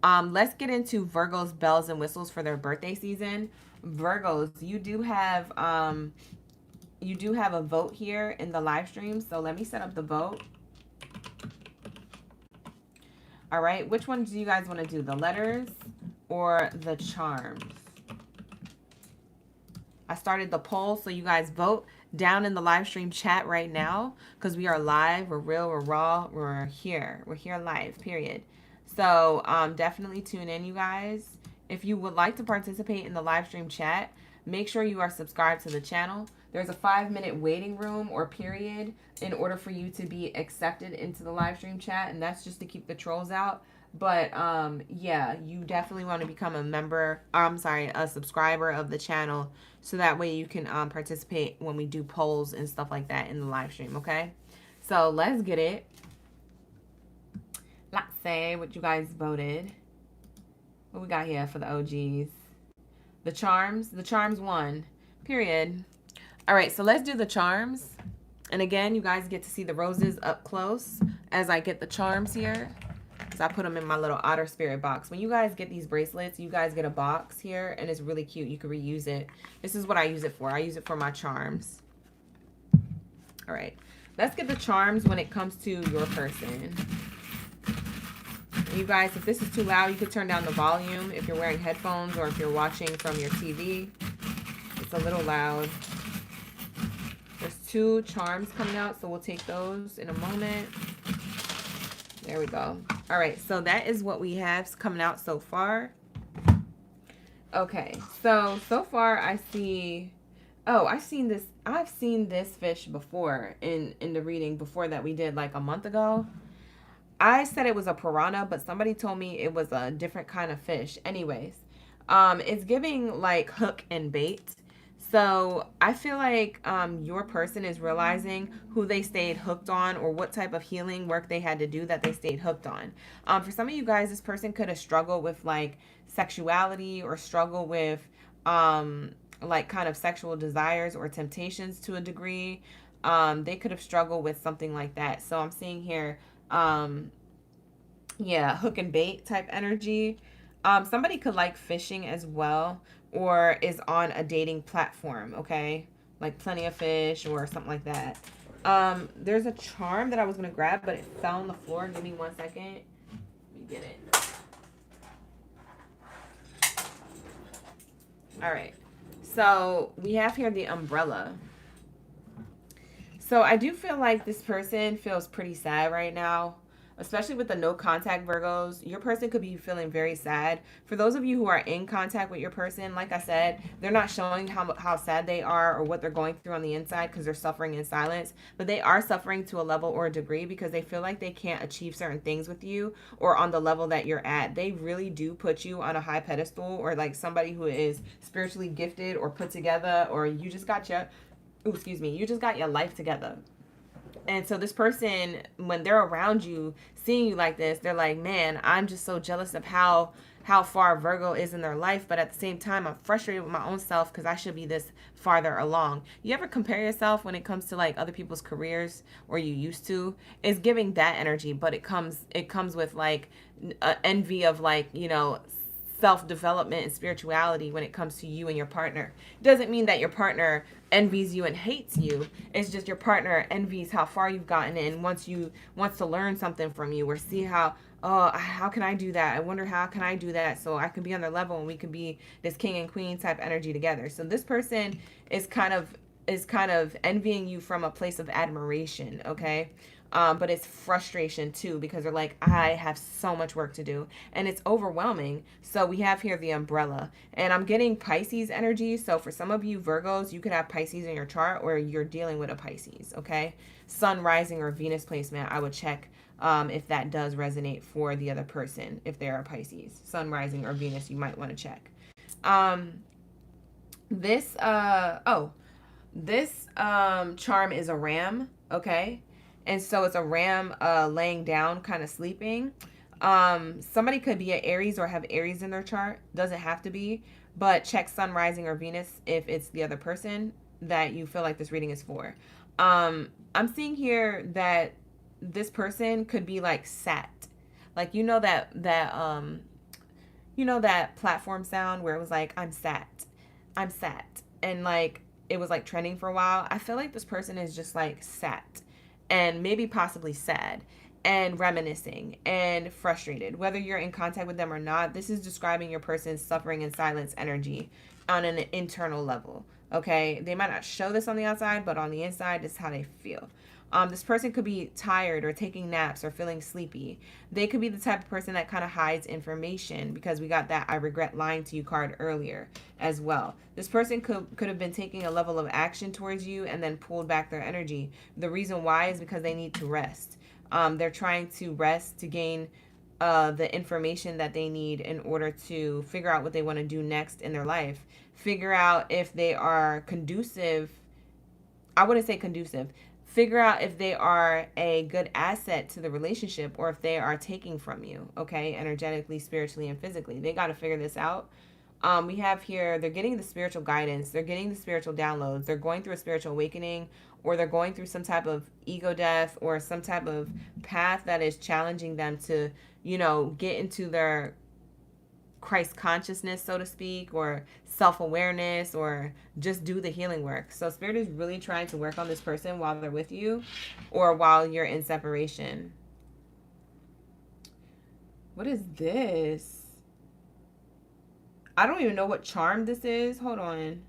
let's get into Virgo's bells and whistles for their birthday season. Virgos, you do have a vote here in the live stream, so let me set up the vote. All right, which one do you guys want to do, the letters or the charms? I started the poll, so you guys vote down in the live stream chat right now, because we are live, we're real, we're raw, we're here live, period. So definitely tune in, you guys. If you would like to participate in the live stream chat, make sure you are subscribed to the channel. There's a 5-minute waiting room or period in order for you to be accepted into the live stream chat, and that's just to keep the trolls out. But yeah, you definitely want to become a subscriber of the channel, so that way you can participate when we do polls and stuff like that in the live stream, okay? So let's get it. Let's say what you guys voted. What we got here for the OGs? The charms won, period. All right, so let's do the charms. And again, you guys get to see the roses up close as I get the charms here. So I put them in my little otter spirit box. When you guys get these bracelets, you guys get a box here, and it's really cute. You can reuse it. This is what I use it for. I use it for my charms. All right. Let's get the charms when it comes to your person. You guys, if this is too loud, you could turn down the volume if you're wearing headphones or if you're watching from your TV. It's a little loud. There's 2 charms coming out, so we'll take those in a moment. There we go. All right, so that is what we have coming out so far. Okay, so far I see... Oh, I've seen this fish before in the reading before that we did like a month ago. I said it was a piranha, but somebody told me it was a different kind of fish. Anyways, it's giving like hook and bait. So I feel like your person is realizing who they stayed hooked on or what type of healing work they had to do that they stayed hooked on. For some of you guys, this person could have struggled with like sexuality or struggle with like kind of sexual desires or temptations to a degree. They could have struggled with something like that. So I'm seeing here, yeah, hook and bait type energy. Somebody could like fishing as well, or is on a dating platform, okay? Like Plenty of Fish or something like that. There's a charm that I was going to grab, but it fell on the floor. Give me 1 second. Let me get it. All right. So we have here the umbrella. So I do feel like this person feels pretty sad right now, especially with the no contact Virgos. Your person could be feeling very sad. For those of you who are in contact with your person, like I said, they're not showing how sad they are or what they're going through on the inside because they're suffering in silence. But they are suffering to a level or a degree because they feel like they can't achieve certain things with you or on the level that you're at. They really do put you on a high pedestal, or like somebody who is spiritually gifted or put together, or you just got your, you just got your life together. And so this person, when they're around you, seeing you like this, they're like, man, I'm just so jealous of how far Virgo is in their life. But at the same time, I'm frustrated with my own self because I should be this farther along. You ever compare yourself when it comes to like other people's careers, or you used to? It's giving that energy, but it comes with like envy of like, you know, self-development and spirituality when it comes to you and your partner. It doesn't mean that your partner envies you and hates you. It's just your partner envies how far you've gotten and wants to learn something from you, or see how can I do that? I wonder how can I do that so I can be on their level and we can be this king and queen type energy together. So this person is kind of envying you from a place of admiration, okay? But it's frustration too, because they're like, I have so much work to do and it's overwhelming. So we have here the umbrella, and I'm getting Pisces energy. So for some of you Virgos, you could have Pisces in your chart, or you're dealing with a Pisces, okay? Sun, rising, or Venus placement, I would check if that does resonate for the other person. If they're a Pisces, Sun, rising, or Venus, you might want to check. This charm is a ram, okay? And so it's a ram laying down, kind of sleeping. Somebody could be an Aries or have Aries in their chart. Doesn't have to be. But check Sun, rising, or Venus if it's the other person that you feel like this reading is for. I'm seeing here that this person could be like sat. Like, you know that platform sound where it was like, I'm sat. And like, it was like trending for a while. I feel like this person is just like sat. And maybe possibly sad and reminiscing and frustrated. Whether you're in contact with them or not, this is describing your person's suffering in silence energy on an internal level, okay? They might not show this on the outside, but on the inside, this is how they feel. This person could be tired or taking naps or feeling sleepy. They could be the type of person that kind of hides information, because we got that I regret lying to you card earlier as well. This person could have been taking a level of action towards you and then pulled back their energy. The reason why is because they need to rest. They're trying to rest to gain the information that they need in order to figure out what they want to do next in their life. Figure out if they are conducive. I wouldn't say conducive. Figure out if they are a good asset to the relationship, or if they are taking from you, okay? Energetically, spiritually, and physically. They got to figure this out. We have here, they're getting the spiritual guidance. They're getting the spiritual downloads. They're going through a spiritual awakening, or they're going through some type of ego death or some type of path that is challenging them to, you know, get into their Christ consciousness, so to speak, or self-awareness, or just do the healing work. So Spirit is really trying to work on this person while they're with you or while you're in separation. What is this? I don't even know what charm this is. Hold on.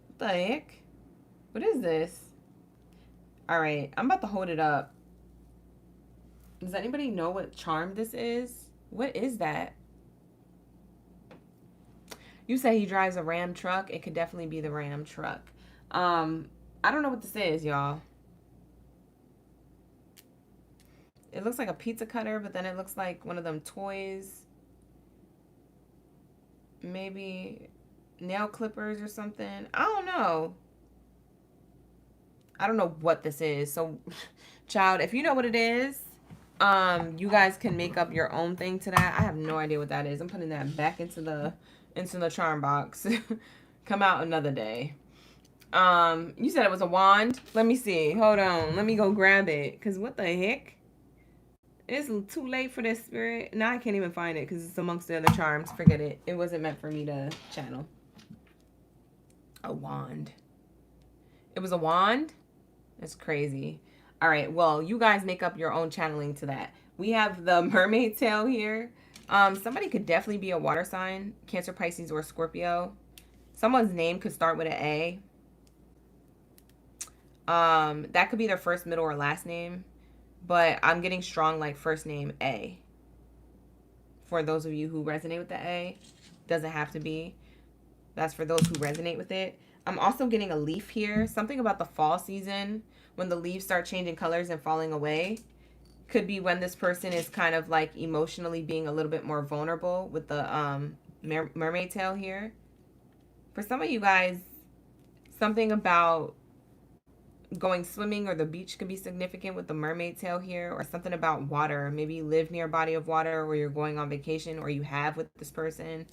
What the heck? What is this? All right, I'm about to hold it up. Does anybody know what charm this is? What is that? You say he drives a Ram truck. It could definitely be the Ram truck. I don't know what this is, y'all. It looks like a pizza cutter, but then it looks like one of them toys. Maybe nail clippers or something. I don't know. I don't know what this is. So, child, if you know what it is, you guys can make up your own thing to that. I have no idea what that is. I'm putting that back into the charm box. Come out another day. You said it was a wand. Let me see. Hold on. Let me go grab it. Because what the heck? It's too late for this, Spirit. Now I can't even find it because it's amongst the other charms. Forget it. It wasn't meant for me to channel. A wand. It was a wand? That's crazy. All right. Well, you guys make up your own channeling to that. We have the mermaid tail here. Somebody could definitely be a water sign. Cancer, Pisces, or Scorpio. Someone's name could start with an A. That could be their first, middle, or last name. But I'm getting strong like first name A. For those of you who resonate with the A. Doesn't have to be. That's for those who resonate with it. I'm also getting a leaf here. Something about the fall season. When the leaves start changing colors and falling away. Could be when this person is kind of like emotionally being a little bit more vulnerable with the mermaid tail here. For some of you guys, something about going swimming or the beach could be significant with the mermaid tail here, or something about water. Maybe you live near a body of water, or you're going on vacation, or you have with this person.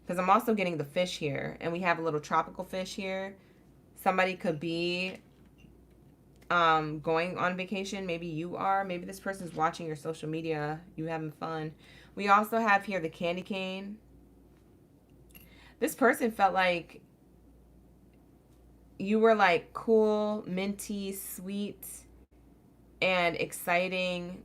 Because I'm also getting the fish here, and we have a little tropical fish here. Somebody could be going on vacation. Maybe you are. Maybe this person's watching your social media. You having fun. We also have here the candy cane. This person felt like you were like cool, minty, sweet, and exciting,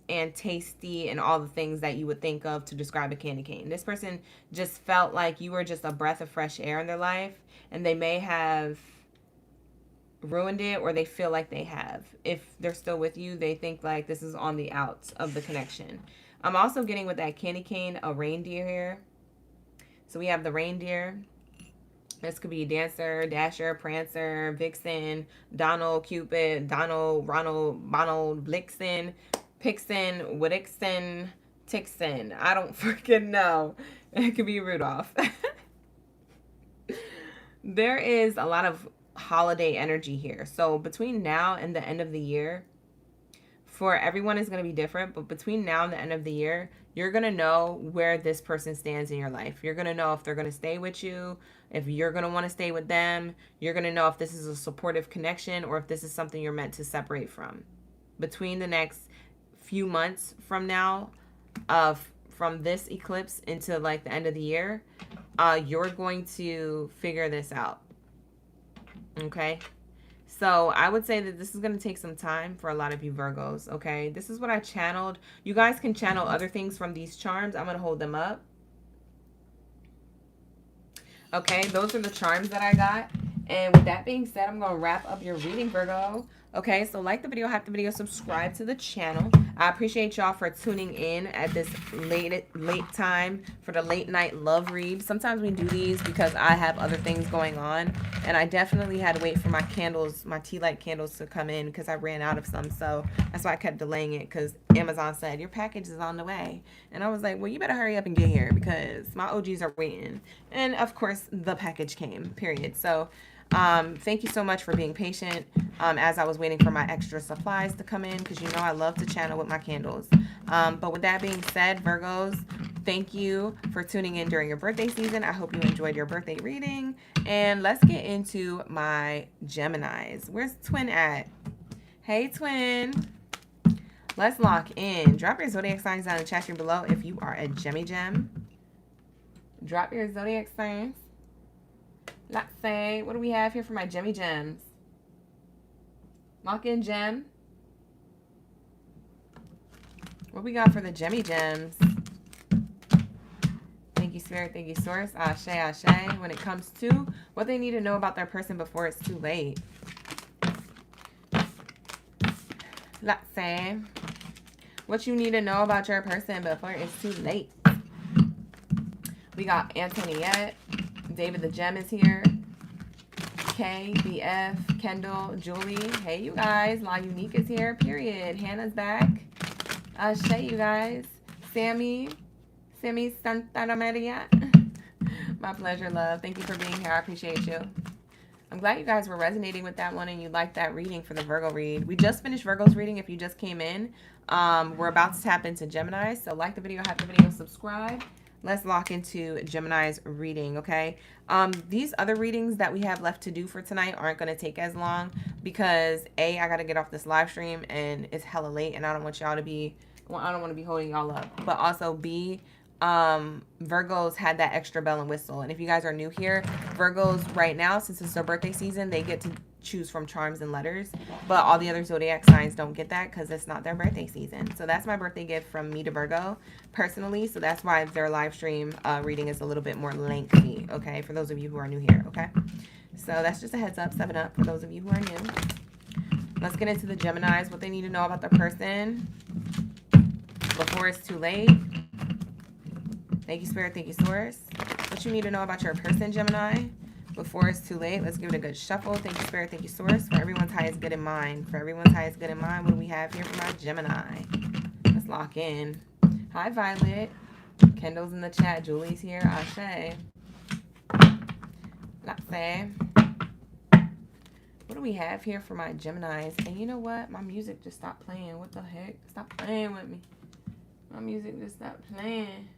and tasty, and all the things that you would think of to describe a candy cane. This person just felt like you were just a breath of fresh air in their life, and they may have ruined it, or they feel like they have. If they're still with you, they think like this is on the outs of the connection. I'm also getting with that candy cane a reindeer here. So we have the reindeer. This could be Dancer, Dasher, Prancer, Vixen, Donald, Cupid, Donald, Ronald, Bonald, Blixen, Pixen, Whitixen, Tixen. I don't freaking know. It could be Rudolph. There is a lot of holiday energy here. So between now and the end of the year, for everyone is going to be different, but between now and the end of the year, you're going to know where this person stands in your life. You're going to know if they're going to stay with you, if you're going to want to stay with them. You're going to know if this is a supportive connection or if this is something you're meant to separate from. Between the next few months from now, from this eclipse into like the end of the year, you're going to figure this out. Okay? So I would say that this is going to take some time for a lot of you Virgos, okay? This is what I channeled. You guys can channel other things from these charms. I'm going to hold them up. Okay, those are the charms that I got. And with that being said, I'm going to wrap up your reading, Virgo. Okay, so like the video, hype the video, subscribe to the channel. I appreciate y'all for tuning in at this late time for the late night love read. Sometimes we do these because I have other things going on, and I definitely had to wait for my candles, my tea light candles to come in because I ran out of some. So that's why I kept delaying it, because Amazon said your package is on the way, and I was like, well, you better hurry up and get here because my OGs are waiting. And of course the package came, period. So Thank you so much for being patient as I was waiting for my extra supplies to come in, because you know I love to channel with my candles. But with that being said, Virgos, thank you for tuning in during your birthday season. I hope you enjoyed your birthday reading. And let's get into my Geminis. Where's Twin at? Hey, Twin. Let's lock in. Drop your zodiac signs down in the chat stream below if you are a Gemmy Gem. Drop your zodiac signs. Let's say, what do we have here for my Gemmy Gems? Lock in, Gem. What we got for the Gemmy Gems? Thank you, Spirit. Thank you, Source. Ashe, ashe. When it comes to what they need to know about their person before it's too late. Let's say what you need to know about your person before it's too late. We got Antoniette. David the Gem is here. K, BF, Kendall, Julie. Hey, you guys. La Unique is here. Period. Hannah's back. Shay, you guys. Sammy Santa Maria. My pleasure, love. Thank you for being here. I appreciate you. I'm glad you guys were resonating with that one and you liked that reading for the Virgo read. We just finished Virgo's reading if you just came in. We're about to tap into Gemini, so like the video, hype the video, subscribe. Let's lock into Gemini's reading, okay? These other readings that we have left to do for tonight aren't going to take as long because A, I got to get off this live stream and it's hella late and I don't want y'all to be, well, I don't want to be holding y'all up. But also B, Virgos had that extra bell and whistle. And if you guys are new here, Virgos right now, since it's their birthday season, they get to choose from charms and letters. But all the other zodiac signs don't get that because it's not their birthday season. So that's my birthday gift from me to Virgo personally. So that's why their live stream reading is a little bit more lengthy, okay, for those of you who are new here, okay? So that's just a heads up, 7 up for those of you who are new. Let's get into the Geminis, what they need to know about their person before it's too late. Thank you, Spirit. Thank you, Source. What you need to know about your person, Gemini, before it's too late. Let's give it a good shuffle. Thank you, Spirit. Thank you, Source. For everyone's highest good in mind. For everyone's highest good in mind, what do we have here for my Gemini? Let's lock in. Hi, Violet. Kendall's in the chat. Julie's here. Ashe. Let's say. What do we have here for my Geminis? And you know what? My music just stopped playing. What the heck? Stop playing with me. My music just stopped playing.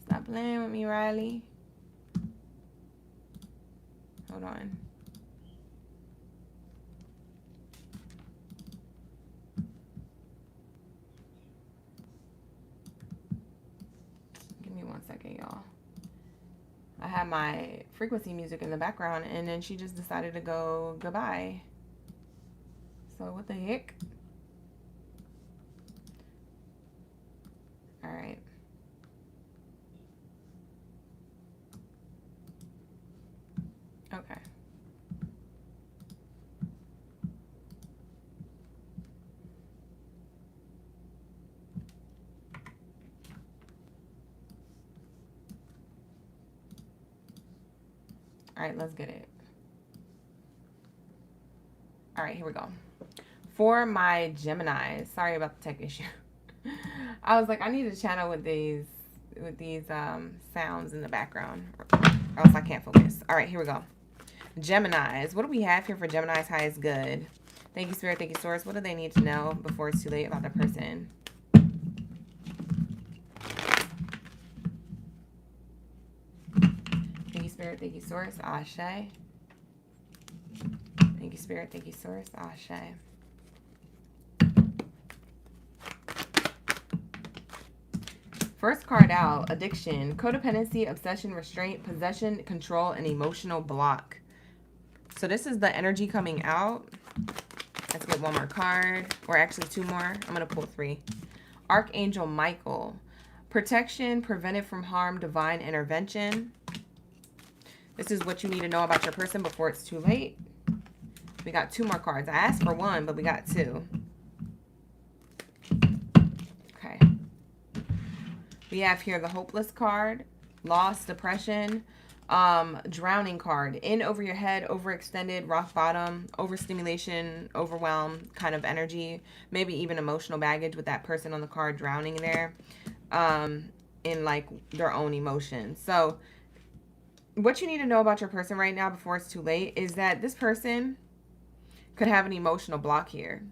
Stop playing with me, Riley. Hold on. Give me 1 second, y'all. I had my frequency music in the background, and then she just decided to go goodbye. So what the heck? All right. Okay. All right, let's get it. All right, here we go. For my Geminis, sorry about the tech issue. I was like, I need to channel with these sounds in the background, or else I can't focus. All right, here we go. Geminis, what do we have here for Gemini's highest good? Thank you, Spirit. Thank you, Source. What do they need to know before it's too late about their person? Thank you, Spirit. Thank you, Source. Ashe. Thank you, Spirit. Thank you, Source. Ashe. First card out, addiction, codependency, obsession, restraint, possession, control, and emotional block. So this is the energy coming out. Let's get one more card, or actually 2 more. I'm going to pull 3. Archangel Michael, protection, prevented from harm, divine intervention. This is what you need to know about your person before it's too late. We got 2 more cards. I asked for 1, but we got 2. Okay. We have here the hopeless card, loss, depression, drowning card, in over your head, overextended, rock bottom, overstimulation, overwhelm kind of energy, maybe even emotional baggage with that person on the card drowning there in like their own emotions. So what you need to know about your person right now before it's too late is that this person could have an emotional block here.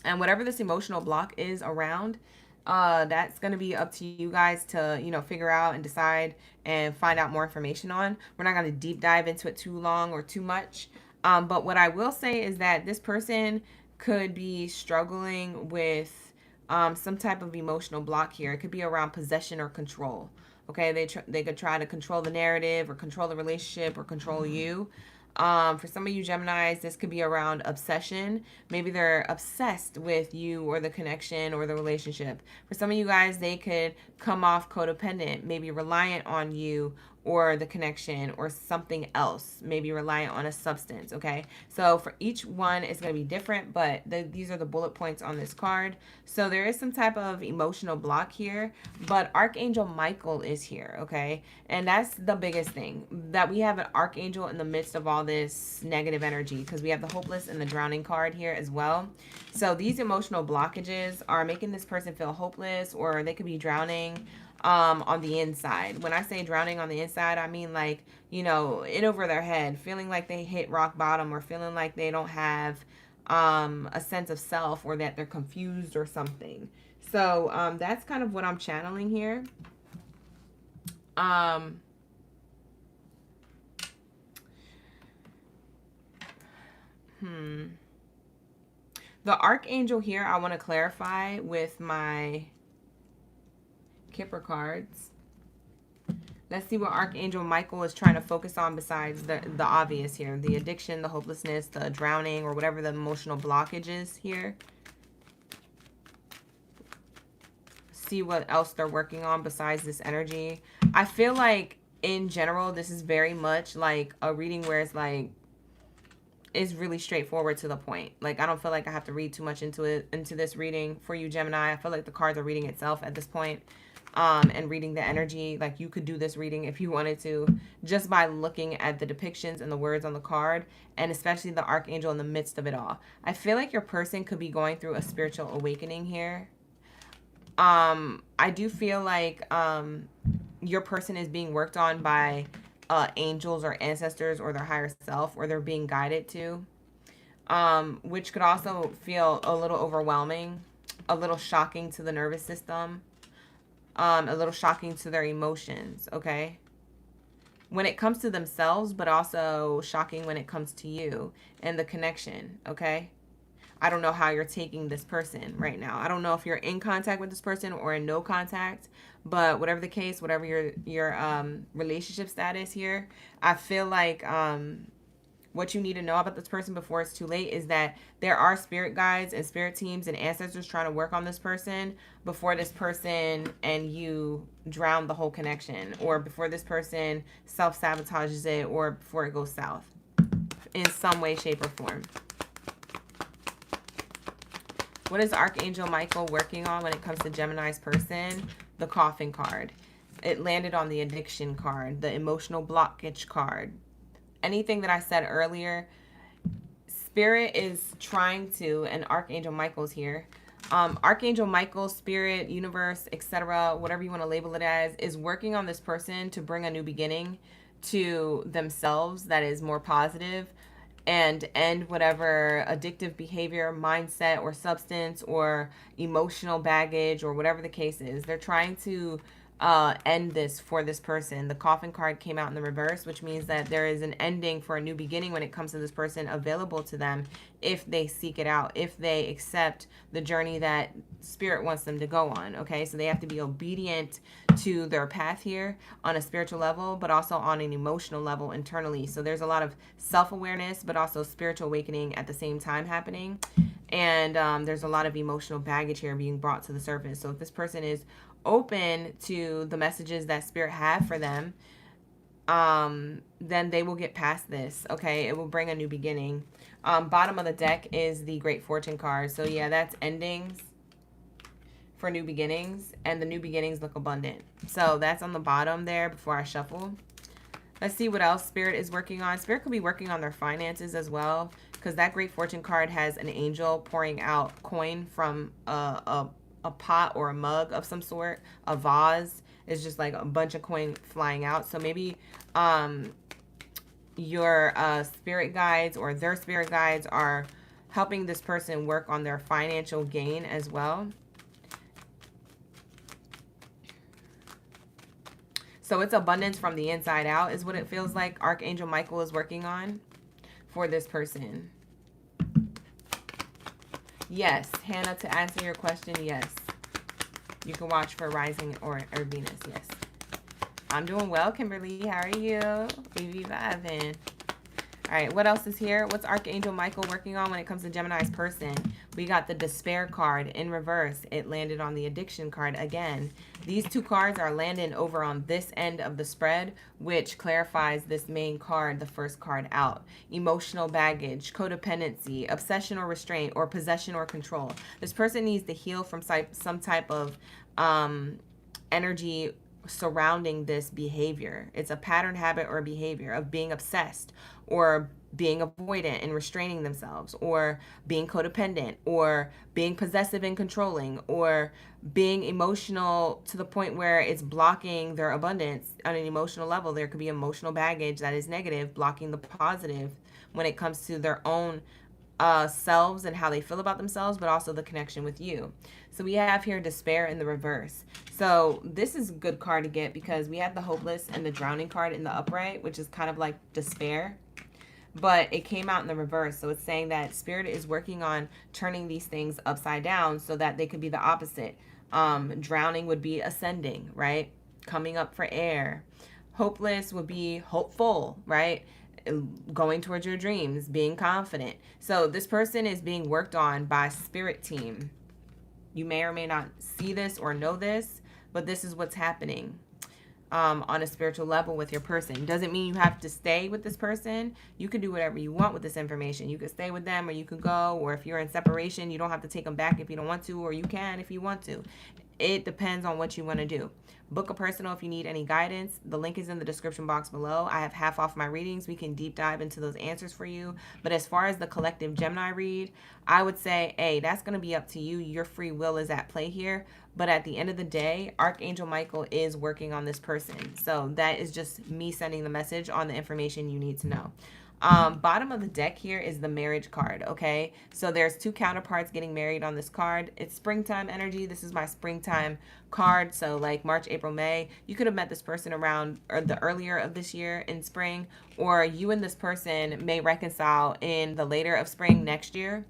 And whatever this emotional block is around, that's going to be up to you guys to, you know, figure out and decide and find out more information on. We're not going to deep dive into it too long or too much. But what I will say is that this person could be struggling with some type of emotional block here. It could be around possession or control. Okay, they could try to control the narrative or control the relationship or control you. For some of you Geminis, this could be around obsession. Maybe they're obsessed with you or the connection or the relationship. For some of you guys, they could come off codependent, maybe reliant on you or the connection or something else, maybe reliant on a substance. Okay, so for each one it's going to be different, but these are the bullet points on this card. So there is some type of emotional block here, but Archangel Michael is here. Okay, and that's the biggest thing, that we have an archangel in the midst of all this negative energy, because we have the hopeless and the drowning card here as well. So these emotional blockages are making this person feel hopeless, or they could be drowning on the inside. When I say drowning on the inside, I mean like, you know, in over their head, feeling like they hit rock bottom, or feeling like they don't have a sense of self, or that they're confused or something. So that's kind of what I'm channeling here. The archangel here, I want to clarify with my Kipper cards. Let's see what Archangel Michael is trying to focus on besides the obvious here. The addiction, the hopelessness, the drowning, or whatever the emotional blockage is here. See what else they're working on besides this energy. I feel like in general, this is very much like a reading where it's like, is really straightforward to the point. Like, I don't feel like I have to read too much into this reading for you, Gemini. I feel like the cards are reading itself at this point. And reading the energy. Like, you could do this reading if you wanted to, just by looking at the depictions and the words on the card, and especially the archangel in the midst of it all. I feel like your person could be going through a spiritual awakening here. I do feel like your person is being worked on by angels or ancestors or their higher self, or they're being guided to, which could also feel a little overwhelming, a little shocking to the nervous system, a little shocking to their emotions. Okay, when it comes to themselves, but also shocking when it comes to you and the connection. Okay, I don't know how you're taking this person right now. I don't know if you're in contact with this person or in no contact, but whatever the case, whatever your relationship status here, I feel like what you need to know about this person before it's too late is that there are spirit guides and spirit teams and ancestors trying to work on this person before this person and you drown the whole connection, or before this person self-sabotages it, or before it goes south in some way, shape, or form. What is Archangel Michael working on when it comes to Gemini's person? The coffin card. It landed on the addiction card, the emotional blockage card. Anything that I said earlier, Spirit is trying to, and Archangel Michael's here. Archangel Michael, Spirit, Universe, etc., whatever you want to label it as, is working on this person to bring a new beginning to themselves that is more positive, and end whatever addictive behavior, mindset, or substance, or emotional baggage, or whatever the case is. They're trying to end this for this person. The coffin card came out in the reverse, which means that there is an ending for a new beginning when it comes to this person available to them if they seek it out, if they accept the journey that Spirit wants them to go on. Okay, so they have to be obedient to their path here on a spiritual level, but also on an emotional level internally. So there's a lot of self-awareness, but also spiritual awakening at the same time happening. And there's a lot of emotional baggage here being brought to the surface. So if this person is open to the messages that Spirit have for them, then they will get past this. Okay, it will bring a new beginning. Bottom of the deck is the Great Fortune card. So yeah, that's endings for new beginnings, and the new beginnings look abundant. So that's on the bottom there before I shuffle. Let's see what else Spirit is working on. Spirit could be working on their finances as well, because that Great Fortune card has an angel pouring out coin from a pot or a mug of some sort, a vase. It's just like a bunch of coin flying out. So maybe your spirit guides or their spirit guides are helping this person work on their financial gain as well. So it's abundance from the inside out is what it feels like Archangel Michael is working on for this person. Yes, Hannah, to answer your question, yes. You can watch for Rising or Venus, yes. I'm doing well, Kimberly. How are you? We be vibing. All right, what else is here? What's Archangel Michael working on when it comes to Gemini's person? We got the Despair card in reverse. It landed on the Addiction card again. These two cards are landing over on this end of the spread, which clarifies this main card, the first card out. Emotional baggage, codependency, obsession or restraint, or possession or control. This person needs to heal from some type of energy surrounding this behavior. It's a pattern, habit, or behavior of being obsessed or being avoidant and restraining themselves, or being codependent, or being possessive and controlling, or being emotional to the point where it's blocking their abundance on an emotional level. There could be emotional baggage that is negative, blocking the positive when it comes to their own selves and how they feel about themselves, but also the connection with you. So we have here Despair in the reverse. So this is a good card to get because we have the Hopeless and the Drowning card in the upright, which is kind of like despair, but it came out in the reverse. So it's saying that Spirit is working on turning these things upside down so that they could be the opposite. Drowning would be ascending, right? Coming up for air. Hopeless would be hopeful, right? Going towards your dreams, being confident. So this person is being worked on by Spirit team. You may or may not see this or know this, but this is what's happening on a spiritual level with your person. Doesn't mean you have to stay with this person. You can do whatever you want with this information. You could stay with them, or you could go, or if you're in separation, you don't have to take them back if you don't want to, or you can if you want to. It depends on what you want to do. Book a personal if you need any guidance. The link is in the description box below. I have half off my readings. We can deep dive into those answers for you. But as far as the collective Gemini read, I would say, hey, that's going to be up to you. Your free will is at play here. But at the end of the day, Archangel Michael is working on this person. So that is just me sending the message on the information you need to know. Bottom of the deck here is the Marriage card, okay? So there's two counterparts getting married on this card. It's springtime energy. This is my springtime card. So like March, April, May. You could have met this person around or the earlier of this year in spring, or you and this person may reconcile in the later of spring next year,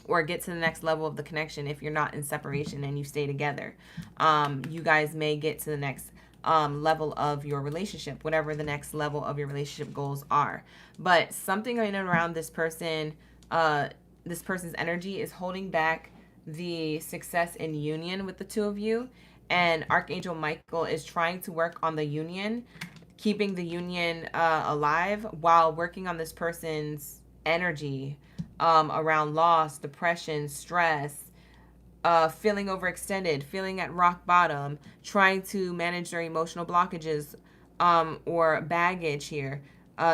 or get to the next level of the connection if you're not in separation and you stay together. You guys may get to the next level of your relationship, whatever the next level of your relationship goals are. But something in and around this person, this person's energy is holding back the success in union with the two of you. And Archangel Michael is trying to work on the union, keeping the union alive while working on this person's energy around loss, depression, stress, feeling overextended, feeling at rock bottom, trying to manage their emotional blockages or baggage here,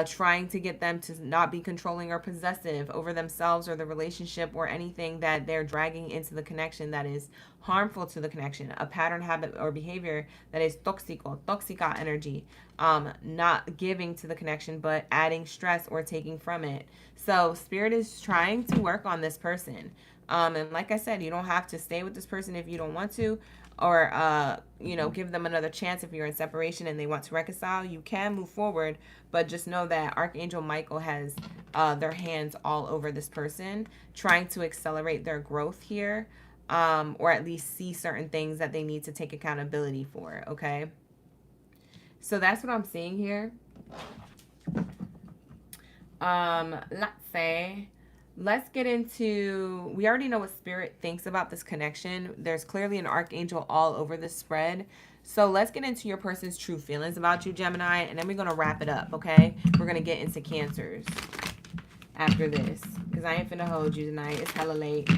trying to get them to not be controlling or possessive over themselves or the relationship or anything that they're dragging into the connection that is harmful to the connection, a pattern, habit, or behavior that is toxica energy, not giving to the connection but adding stress or taking from it. So Spirit is trying to work on this person. And like I said, you don't have to stay with this person if you don't want to, or, you know, give them another chance if you're in separation and they want to reconcile. You can move forward, but just know that Archangel Michael has their hands all over this person, trying to accelerate their growth here, or at least see certain things that they need to take accountability for, okay? So that's what I'm seeing here. Let's get into, we already know what Spirit thinks about this connection. There's clearly an archangel all over this spread. So let's get into your person's true feelings about you, Gemini, and then we're going to wrap it up, okay? We're going to get into Cancers after this, because I ain't finna hold you tonight. It's hella late.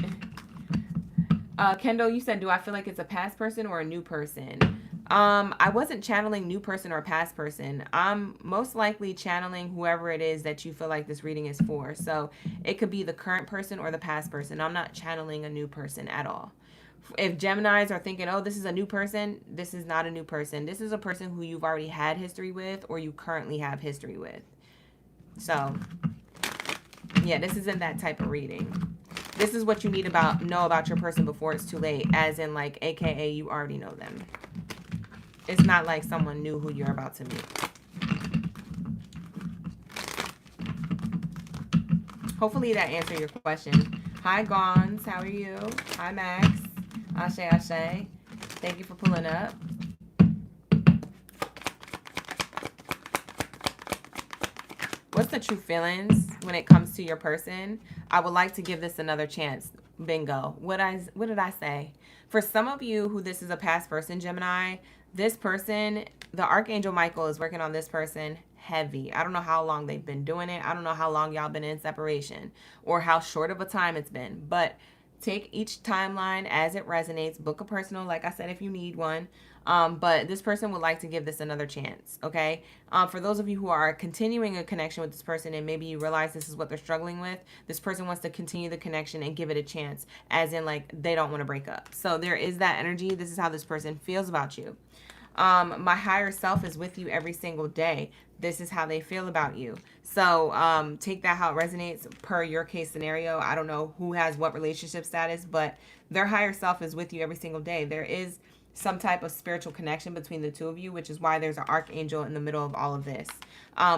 Kendall, you said, do I feel like it's a past person or a new person? I wasn't channeling new person or past person. I'm most likely channeling whoever it is that you feel like this reading is for. So it could be the current person or the past person. I'm not channeling a new person at all. If Geminis are thinking, oh, this is a new person, this is not a new person. This is a person who you've already had history with or you currently have history with. So, yeah, this isn't that type of reading. This is what you need to know about your person before it's too late, as in, like, AKA you already know them. It's not like someone new who you're about to meet. Hopefully that answered your question. Hi, Gons. How are you? Hi, Max. Ashe, Ashe. Thank you for pulling up. What's the true feelings when it comes to your person? I would like to give this another chance. Bingo. What did I say? For some of you who this is a past person, Gemini, this person, the Archangel Michael is working on this person heavy. I don't know how long they've been doing it. I don't know how long y'all been in separation or how short of a time it's been. But take each timeline as it resonates. Book a personal, like I said, if you need one. But this person would like to give this another chance, okay? For those of you who are continuing a connection with this person and maybe you realize this is what they're struggling with, this person wants to continue the connection and give it a chance, as in, like, they don't want to break up. So there is that energy. This is how this person feels about you. My higher self is with you every single day. This is how they feel about you. So take that how it resonates per your case scenario. I don't know who has what relationship status, but their higher self is with you every single day. There is some type of spiritual connection between the two of you, which is why there's an archangel in the middle of all of this.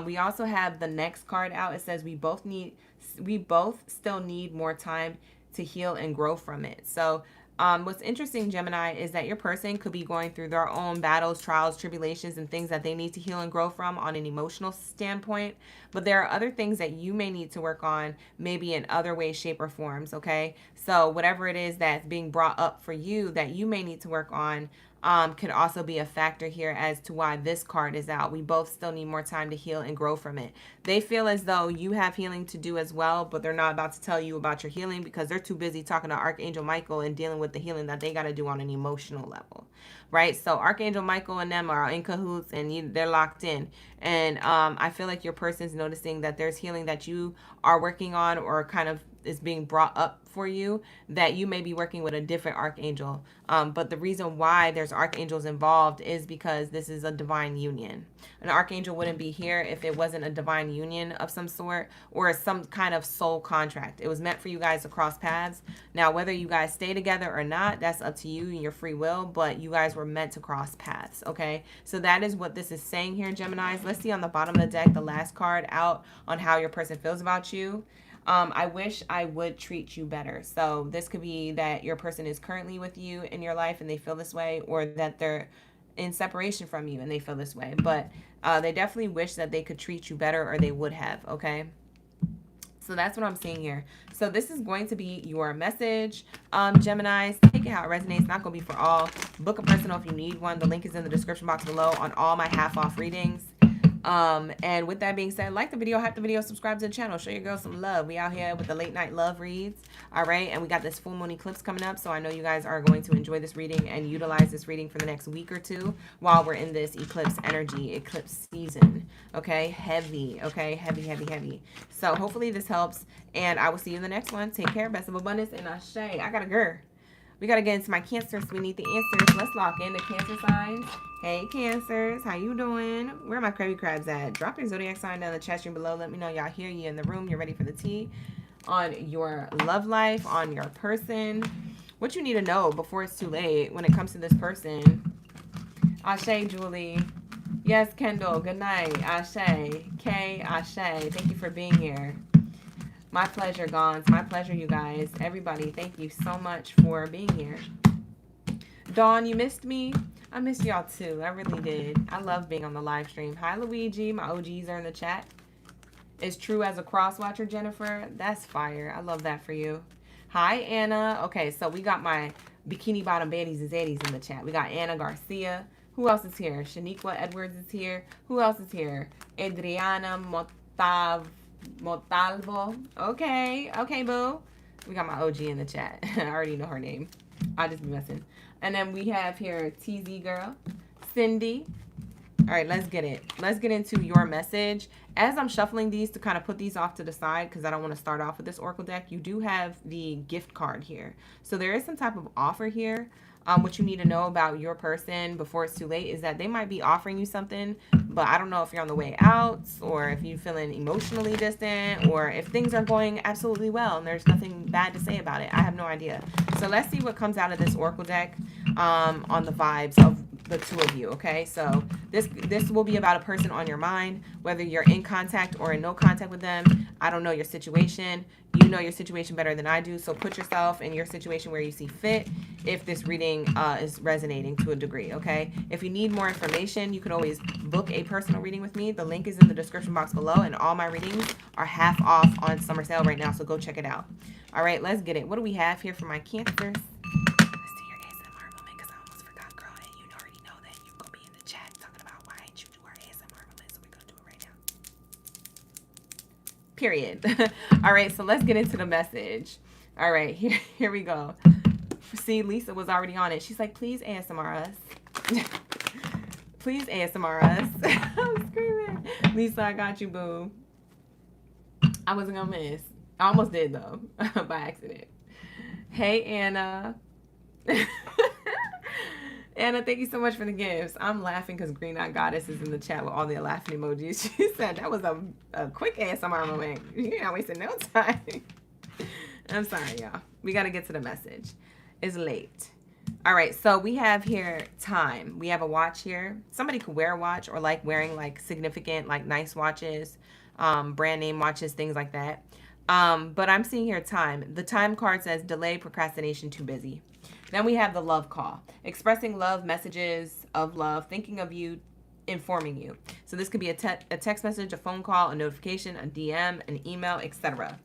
We also have the next card out. It says we both still need more time to heal and grow from it. So what's interesting, Gemini, is that your person could be going through their own battles, trials, tribulations, and things that they need to heal and grow from on an emotional standpoint. But there are other things that you may need to work on, maybe in other ways, shape, or forms, okay? So whatever it is that's being brought up for you that you may need to work on, could also be a factor here as to why this card is out. We both still need more time to heal and grow from it. They feel as though you have healing to do as well, but they're not about to tell you about your healing because they're too busy talking to Archangel Michael and dealing with the healing that they got to do on an emotional level, right? So Archangel Michael and them are in cahoots and they're locked in. And I feel like your person's noticing that there's healing that you are working on or kind of is being brought up for you that you may be working with a different archangel. But the reason why there's archangels involved is because this is a divine union. An archangel wouldn't be here if it wasn't a divine union of some sort or some kind of soul contract. It was meant for you guys to cross paths. Now, whether you guys stay together or not, that's up to you and your free will, but you guys were meant to cross paths, okay? So that is what this is saying here, Geminis. Let's see on the bottom of the deck, the last card out on how your person feels about you. I wish I would treat you better. So this could be that your person is currently with you in your life and they feel this way, or that they're in separation from you and they feel this way. But they definitely wish that they could treat you better, or they would have, okay? So that's what I'm seeing here. So this is going to be your message, Geminis. Take it how it resonates. Not going to be for all. Book a personal if you need one. The link is in the description box below on all my half-off readings. And with that being said, like the video, hype the video, subscribe to the channel, show your girls some love. We out here with the late night love reads. All right. And we got this full moon eclipse coming up. So I know you guys are going to enjoy this reading and utilize this reading for the next week or two while we're in this eclipse energy, eclipse season. Okay. Heavy. Okay. Heavy, heavy, heavy. So hopefully this helps, and I will see you in the next one. Take care. Best of abundance. And Ashe. I got a girl. We got to get into my Cancers. We need the answers. Let's lock in the Cancer signs. Hey, Cancers. How you doing? Where are my Krabby Crabs at? Drop your zodiac sign down in the chat stream below. Let me know y'all hear you in the room. You're ready for the tea on your love life, on your person. What you need to know before it's too late when it comes to this person. Ashe, Julie. Yes, Kendall. Good night. Ashe. Kay, Ashe. Thank you for being here. My pleasure, Gons. My pleasure, you guys. Everybody, thank you so much for being here. Dawn, you missed me? I missed y'all too. I really did. I love being on the live stream. Hi, Luigi. My OGs are in the chat. Is true as a cross watcher, Jennifer? That's fire. I love that for you. Hi, Anna. Okay, so we got my bikini bottom baddies and zaddies in the chat. We got Anna Garcia. Who else is here? Shaniqua Edwards is here. Who else is here? Adriana Motalvo. Okay. Okay, boo. We got my OG in the chat. I already know her name. I just be messing. And then we have here TZ Girl. Cindy. All right, let's get it. Let's get into your message. As I'm shuffling these to kind of put these off to the side because I don't want to start off with this oracle deck, you do have the gift card here. So there is some type of offer here. What you need to know about your person before it's too late is that they might be offering you something, but I don't know if you're on the way out or if you're feeling emotionally distant or if things are going absolutely well and there's nothing bad to say about it. I have no idea. So let's see what comes out of this oracle deck on the vibes of the two of you. Okay, so this will be about a person on your mind, whether you're in contact or in no contact with them. I don't know your situation. You know your situation better than I do, so put yourself in your situation where you see fit if this reading is resonating to a degree. Okay, if you need more information, you can always book a personal reading with me. The link is in the description box below, and all my readings are half off on summer sale right now, so go check it out. All right, let's get it. What do we have here for my Cancers? Period. All right, so let's get into the message. All right, here we go. See, Lisa was already on it. She's like, please ASMR us. Please ASMR us. I'm screaming. Lisa, I got you, boo. I wasn't gonna miss. I almost did though, by accident. Hey, Anna. Anna, thank you so much for the gifts. I'm laughing because Green Eye Goddess is in the chat with all the laughing emojis. She said that was a quick ASMR moment. You're not wasting no time. I'm sorry, y'all. We got to get to the message. It's late. All right, so we have here time. We have a watch here. Somebody could wear a watch or like wearing like significant, like nice watches, brand name watches, things like that. But I'm seeing here time. The time card says delay, procrastination, too busy. Then we have the love call, expressing love, messages of love, thinking of you, informing you. So this could be a text message, a phone call, a notification, a DM, an email, etc.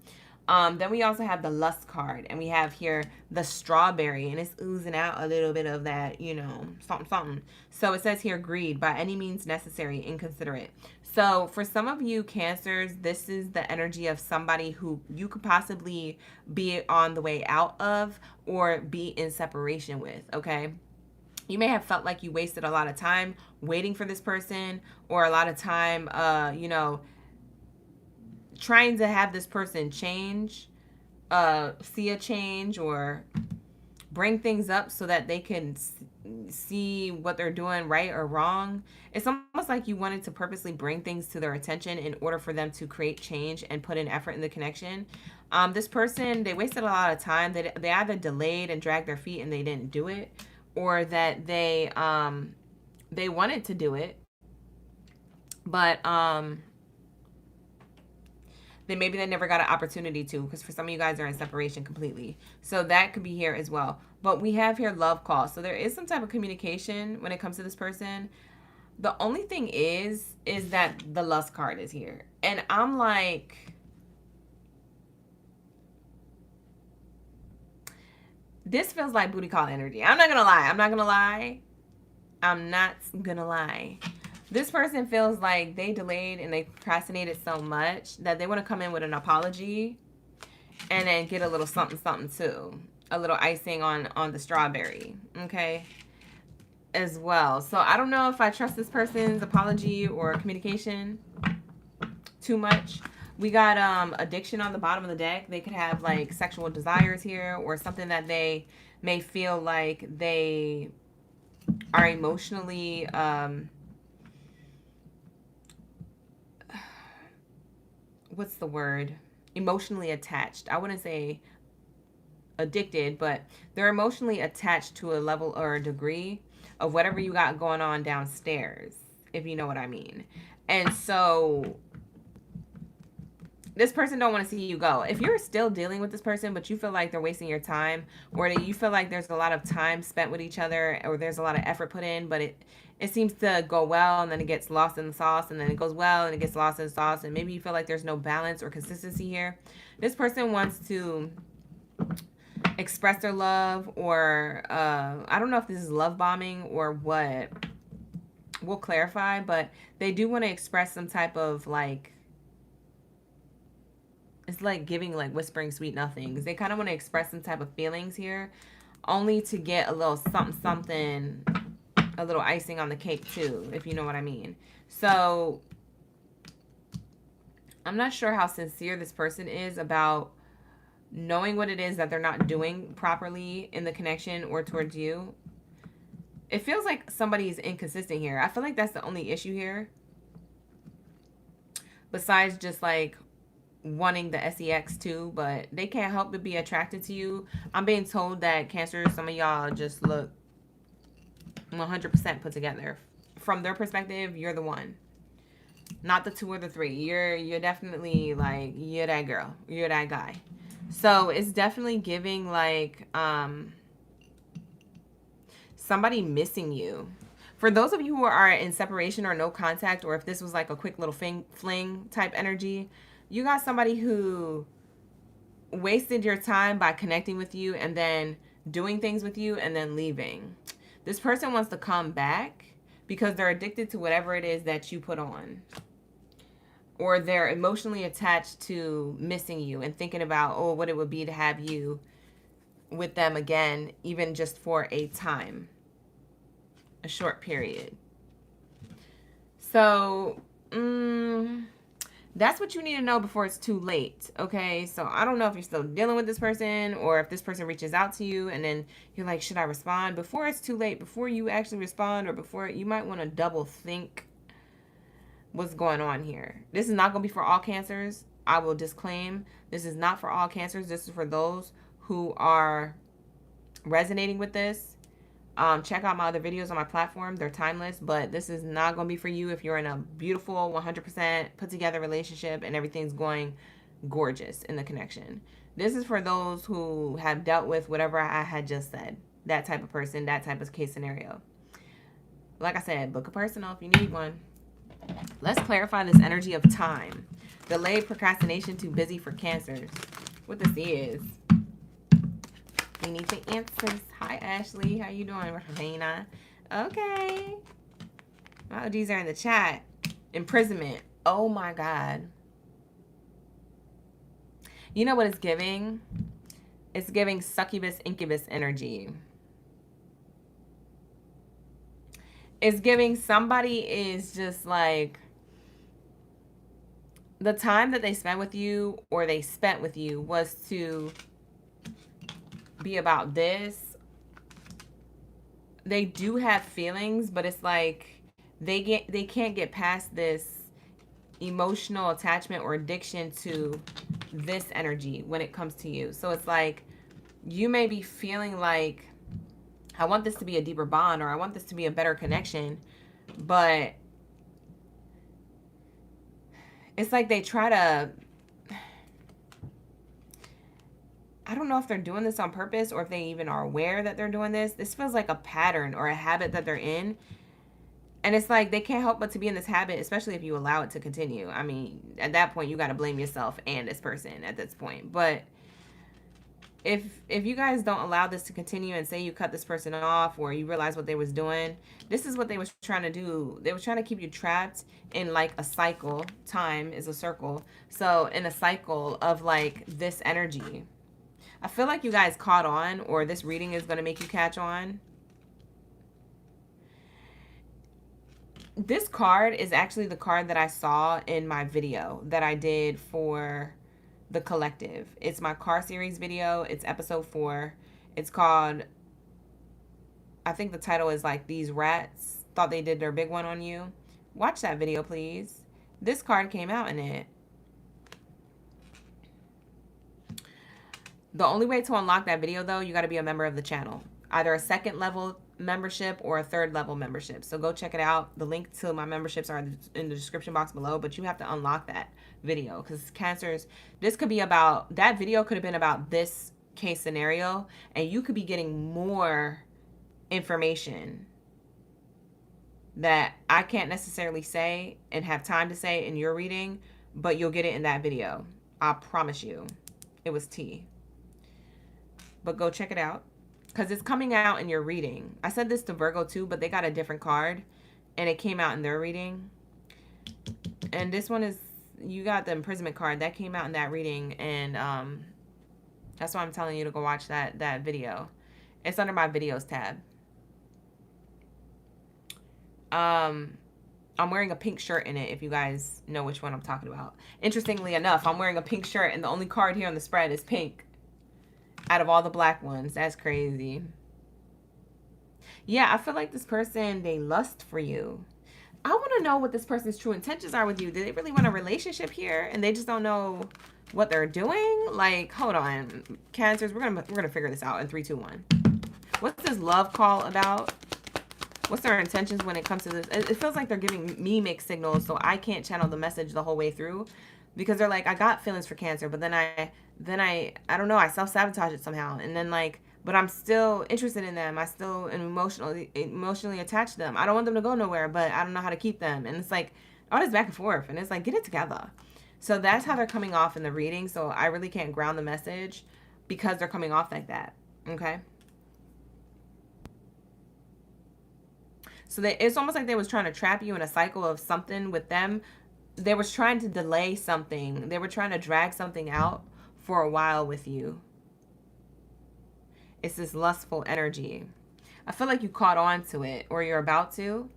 Then we also have the lust card, and we have here the strawberry, and it's oozing out a little bit of that, you know, something, something. So it says here, greed, by any means necessary, inconsiderate. So for some of you Cancers, this is the energy of somebody who you could possibly be on the way out of or be in separation with, okay? You may have felt like you wasted a lot of time waiting for this person or a lot of time, you know, trying to have this person change, see a change or bring things up so that they can see what they're doing right or wrong. It's almost like you wanted to purposely bring things to their attention in order for them to create change and put in effort in the connection. This person, they wasted a lot of time. They either delayed and dragged their feet and they didn't do it, or that they wanted to do it, but maybe they never got an opportunity to, because for some of you guys are in separation completely. So that could be here as well. But we have here love call. So there is some type of communication when it comes to this person. The only thing is that the lust card is here. And I'm like, this feels like booty call energy. I'm not going to lie. This person feels like they delayed and they procrastinated so much that they want to come in with an apology and then get a little something, something too. A little icing on the strawberry, okay, as well. So I don't know if I trust this person's apology or communication too much. We got addiction on the bottom of the deck. They could have like sexual desires here or something that they may feel like they are emotionally what's the word? Emotionally attached. I wouldn't say addicted, but they're emotionally attached to a level or a degree of whatever you got going on downstairs, if you know what I mean. And so this person don't want to see you go. If you're still dealing with this person, but you feel like they're wasting your time, or that you feel like there's a lot of time spent with each other, or there's a lot of effort put in, but it seems to go well and then it gets lost in the sauce, and then it goes well and it gets lost in the sauce, and maybe you feel like there's no balance or consistency here. This person wants to express their love, or I don't know if this is love bombing or what. We'll clarify, but they do want to express some type of like, it's like giving, like whispering sweet nothings. They kind of want to express some type of feelings here, only to get a little something, something a little icing on the cake too, if you know what I mean. So I'm not sure how sincere this person is about knowing what it is that they're not doing properly in the connection or towards you. It feels like somebody's inconsistent here. I feel like that's the only issue here. Besides just like wanting the sex too, but they can't help but be attracted to you. I'm being told that Cancer, some of y'all just look 100% put together. From their perspective, you're the one. Not the 2 or the 3. You're definitely like, you're that girl. You're that guy. So it's definitely giving like somebody missing you. For those of you who are in separation or no contact, or if this was like a quick little fling type energy, you got somebody who wasted your time by connecting with you and then doing things with you and then leaving. This person wants to come back because they're addicted to whatever it is that you put on. Or they're emotionally attached to missing you and thinking about, oh, what it would be to have you with them again, even just for a time. A short period. So, that's what you need to know before it's too late, okay? So I don't know if you're still dealing with this person or if this person reaches out to you and then you're like, should I respond? Before it's too late, before you actually respond, or before, you might want to double think what's going on here. This is not going to be for all Cancers. I will disclaim, this is not for all Cancers. This is for those who are resonating with this. Check out my other videos on my platform. They're timeless, but this is not going to be for you if you're in a beautiful 100% put together relationship and everything's going gorgeous in the connection. This is for those who have dealt with whatever I had just said. That type of person, that type of case scenario. Like I said, book a personal if you need one. Let's clarify this energy of time. Delayed, procrastination, too busy for Cancers. What this is. We need the answers. Hi, Ashley. How you doing, Rahina? Okay. My OGs are in the chat. Imprisonment. Oh, my God. You know what it's giving? It's giving succubus, incubus energy. It's giving somebody is just like, the time that they spent with you or they spent with you was to be about this. They do have feelings, but it's like they can't get past this emotional attachment or addiction to this energy when it comes to you. So it's like you may be feeling like, I want this to be a deeper bond, or I want this to be a better connection, but it's like they try to, I don't know if they're doing this on purpose or if they even are aware that they're doing this. This feels like a pattern or a habit that they're in. And it's like they can't help but to be in this habit, especially if you allow it to continue. I mean, at that point, you got to blame yourself and this person at this point. But if you guys don't allow this to continue and say you cut this person off or you realize what they was doing, this is what they was trying to do. They was trying to keep you trapped in like a cycle. Time is a circle. So in a cycle of like this energy. I feel like you guys caught on, or this reading is going to make you catch on. This card is actually the card that I saw in my video that I did for the collective. It's my car series video. It's episode 4. It's called, I think the title is like, These Rats Thought They Did Their Big One on You. Watch that video, please. This card came out in it. The only way to unlock that video, though, you got to be a member of the channel. Either a 2nd level membership or a 3rd level membership. So go check it out. The link to my memberships are in the description box below, but you have to unlock that video because Cancers, this could be about, that video could have been about this case scenario, and you could be getting more information that I can't necessarily say and have time to say in your reading, but you'll get it in that video. I promise you. It was tea. But go check it out because it's coming out in your reading. I said this to Virgo too, but they got a different card and it came out in their reading. And this one is, you got the imprisonment card that came out in that reading, and that's why I'm telling you to go watch that video. It's under my videos tab. I'm wearing a pink shirt in it, if you guys know which one I'm talking about. Interestingly enough, I'm wearing a pink shirt, and the only card here on the spread is pink out of all the black ones. That's crazy. Yeah, I feel like this person, they lust for you. I want to know what this person's true intentions are with you. Do they really want a relationship here, and they just don't know what they're doing? Like, hold on, Cancers, we're gonna figure this out in 3, 2, 1. What's this love call about? What's their intentions when it comes to this? It feels like they're giving me mixed signals, so I can't channel the message the whole way through, because they're like, I got feelings for Cancer, but then I don't know, I self-sabotage it somehow, and then like, but I'm still interested in them. I still am emotionally attached to them. I don't want them to go nowhere, but I don't know how to keep them. And it's like all this back and forth, and it's like, get it together. So that's how they're coming off in the reading. So I really can't ground the message because they're coming off like that. Okay. So it's almost like they was trying to trap you in a cycle of something with them. They was trying to delay something. They were trying to drag something out for a while with you. It's this lustful energy. I feel like you caught on to it, or you're about to.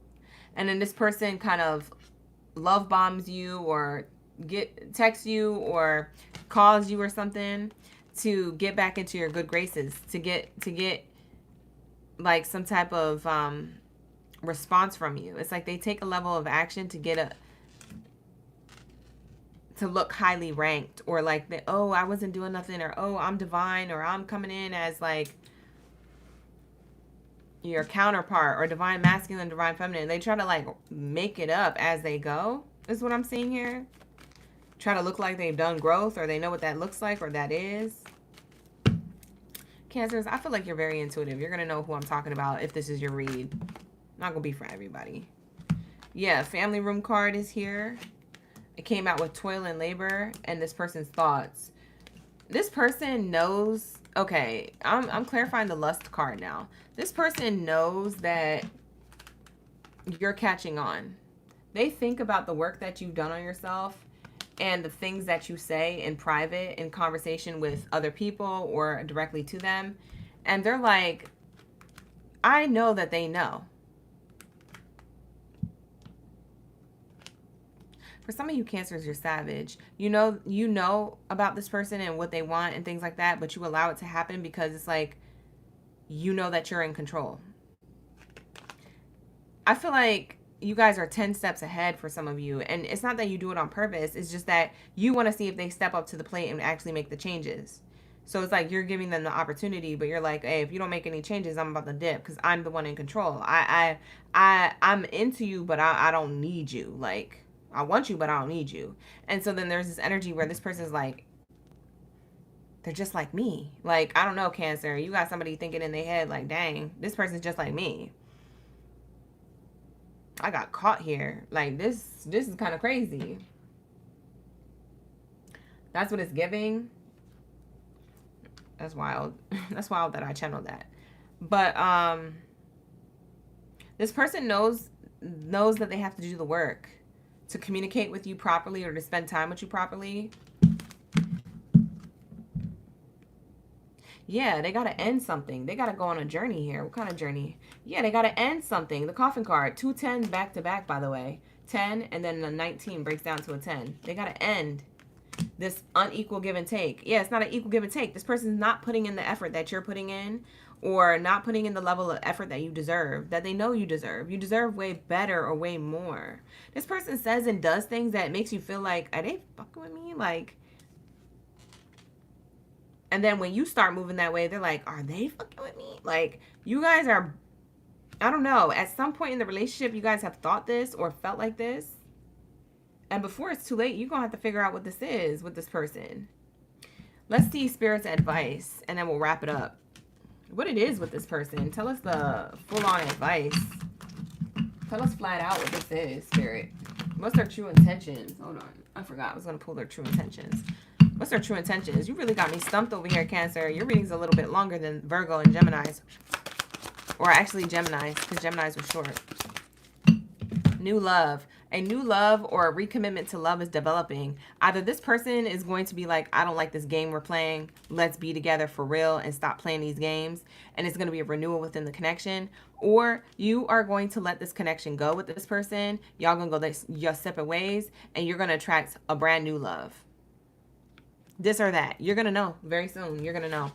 And then this person kind of love bombs you, or texts you, or calls you or something to get back into your good graces, to get like some type of response from you. It's like they take a level of action to look highly ranked, or like, oh, I wasn't doing nothing, or oh, I'm divine, or I'm coming in as like your counterpart, or divine masculine, divine feminine. They try to like make it up as they go, is what I'm seeing here. Try to look like they've done growth, or they know what that looks like, or that is. Cancers, I feel like you're very intuitive. You're going to know who I'm talking about if this is your read. Not going to be for everybody. Yeah, family room card is here. It came out with toil and labor and this person's thoughts. This person knows, okay, I'm clarifying the lust card now. This person knows that you're catching on. They think about the work that you've done on yourself and the things that you say in private, in conversation with other people or directly to them. And they're like, I know that they know. For some of you Cancers, you're savage. You know about this person and what they want and things like that, but you allow it to happen because it's like, you know that you're in control. I feel like you guys are 10 steps ahead for some of you. And it's not that you do it on purpose. It's just that you want to see if they step up to the plate and actually make the changes. So it's like you're giving them the opportunity, but you're like, hey, if you don't make any changes, I'm about to dip because I'm the one in control. I'm into you, but I don't need you. Like, I want you, but I don't need you. And so then there's this energy where this person's like, they're just like me. Like, I don't know, Cancer. You got somebody thinking in their head like, dang, this person's just like me. I got caught here. Like, this is kind of crazy. That's what it's giving. That's wild. That's wild that I channeled that. But this person knows that they have to do the work to communicate with you properly or to spend time with you properly. Yeah, they got to end something. They got to go on a journey here. What kind of journey? Yeah, they got to end something. The coffin card. 2 10s back to back, by the way. 10 and then the 19 breaks down to a 10. They got to end this unequal give and take. Yeah, it's not an equal give and take. This person's not putting in the effort that you're putting in, or not putting in the level of effort that you deserve, that they know you deserve. You deserve way better or way more. This person says and does things that makes you feel like, are they fucking with me? Like, and then when you start moving that way, they're like, are they fucking with me? Like, you guys are, I don't know, at some point in the relationship, you guys have thought this or felt like this. And before it's too late, you're going to have to figure out what this is with this person. Let's see Spirit's advice, and then we'll wrap it up. What it is with this person. Tell us the full-on advice. Tell us flat out what this is, Spirit. What's their true intentions? Hold on. I forgot. I was going to pull their true intentions. What's their true intentions? You really got me stumped over here, Cancer. Your reading's a little bit longer than Virgo and Gemini's. Or actually Gemini's, because Gemini's was short. New love. A new love or a recommitment to love is developing. Either this person is going to be like, I don't like this game we're playing. Let's be together for real and stop playing these games. And it's going to be a renewal within the connection. Or you are going to let this connection go with this person. Y'all going to go your separate ways. And you're going to attract a brand new love. This or that. You're going to know very soon. You're going to know.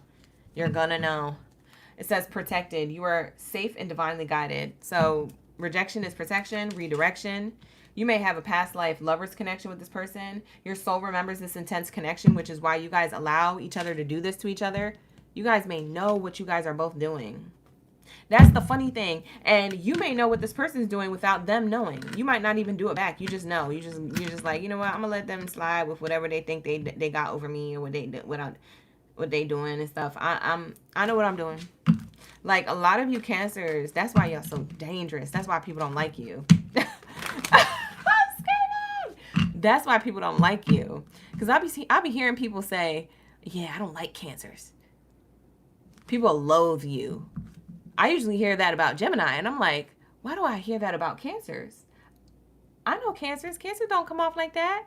You're going to know. It says protected. You are safe and divinely guided. So rejection is protection, redirection. You may have a past life lover's connection with this person. Your soul remembers this intense connection, which is why you guys allow each other to do this to each other. You guys may know what you guys are both doing. That's the funny thing. And you may know what this person's doing without them knowing. You might not even do it back. You just know. You're just like, you know what? I'm gonna let them slide with whatever they think they got over me or what they doing and stuff. I know what I'm doing. Like a lot of you Cancers, that's why y'all so dangerous. That's why people don't like you. That's why people don't like you. Because I be hearing people say, yeah, I don't like Cancers. People loathe you. I usually hear that about Gemini. And I'm like, why do I hear that about Cancers? I know Cancers. Cancers don't come off like that.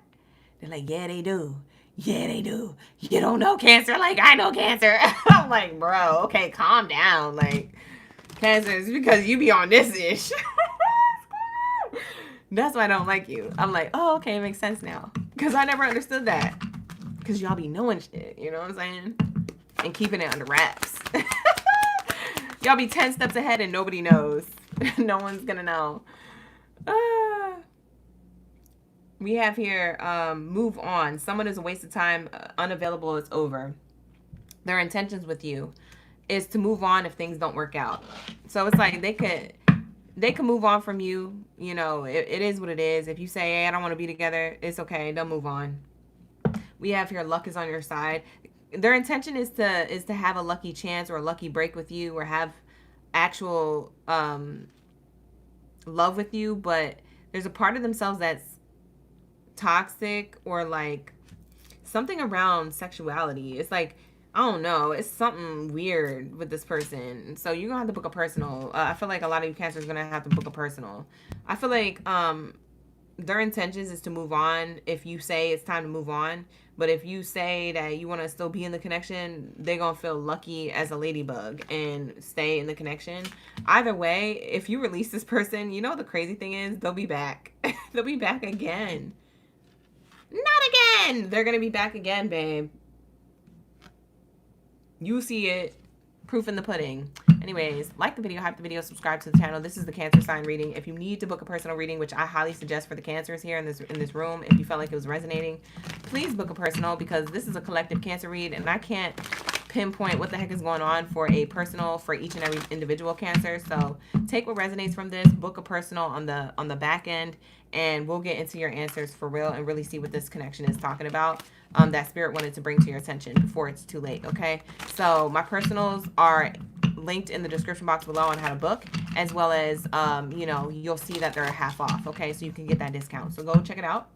They're like, yeah, they do. Yeah, they do. You don't know Cancer like I know Cancer. I'm like, bro, okay, calm down. Like, Cancers, because you be on this ish. That's why I don't like you. I'm like, oh, okay, it makes sense now. Because I never understood that. Because y'all be knowing shit, you know what I'm saying? And keeping it under wraps. Y'all be 10 steps ahead and nobody knows. No one's gonna know. We have here, move on. Someone is a waste of time. Unavailable, it's over. Their intentions with you is to move on if things don't work out. So it's like they could move on from you. You know, it is what it is. If you say, hey, I don't want to be together, it's okay. They'll move on. We have here, luck is on your side. Their intention is to have a lucky chance or a lucky break with you or have actual love with you. But there's a part of themselves that's toxic or like something around sexuality. It's like, I don't know. It's something weird with this person. So you're going to have to book a personal. I feel like a lot of you Cancers are going to have to book a personal. I feel like their intentions is to move on if you say it's time to move on. But if you say that you want to still be in the connection, they're going to feel lucky as a ladybug and stay in the connection. Either way, if you release this person, you know the crazy thing is they'll be back. They'll be back again. Not again. They're going to be back again, babe. You see it. Proof in the pudding. Anyways, like the video, hype the video, subscribe to the channel. This is the Cancer sign reading. If you need to book a personal reading, which I highly suggest for the Cancers here in this room, if you felt like it was resonating, please book a personal because this is a collective Cancer read and I can't pinpoint what the heck is going on for a personal for each and every individual Cancer. So take what resonates from this, book a personal on the back end, and we'll get into your answers for real and really see what this connection is talking about. That spirit wanted to bring to your attention before it's too late. Okay, so my personals are linked in the description box below on how to book, as well as you know, you'll see that they're half off. Okay, so you can get that discount, so go check it out.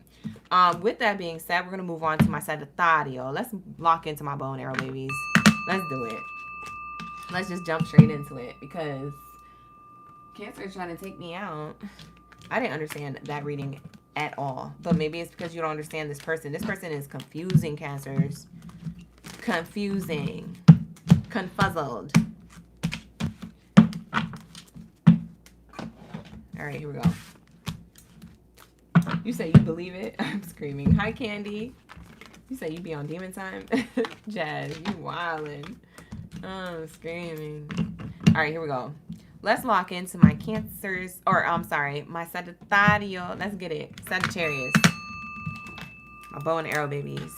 With that being said, we're gonna move on to my Sagittario. Let's lock into my bow and arrow, babies. Let's do it. Let's just jump straight into it because Cancer is trying to take me out. I didn't understand that reading at all, but maybe it's because you don't understand this person. This person is confusing, Cancers. Confusing. Confuzzled. All right, here we go. You say you believe it? I'm screaming. Hi, Candy. You say you be on demon time? Jazz, you wildin'. I'm screaming. All right, here we go. Let's lock into my Cancers, or I'm sorry, my Sagittario. Let's get it. Sagittarius. My bow and arrow babies.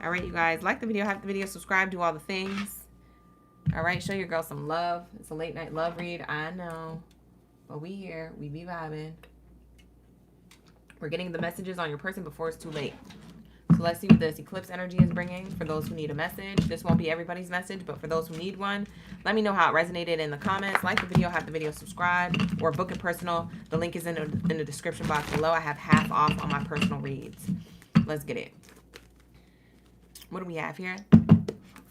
All right, you guys. Like the video, hype the video, subscribe, do all the things. All right, show your girl some love. It's a late night love read. I know. But we here. We be vibing. We're getting the messages on your person before it's too late. So let's see what this eclipse energy is bringing for those who need a message. This won't be everybody's message, but for those who need one, let me know how it resonated in the comments. Like the video, have the video, subscribe, or book it personal. The link is in the description box below. I have half off on my personal reads. Let's get it. What do we have here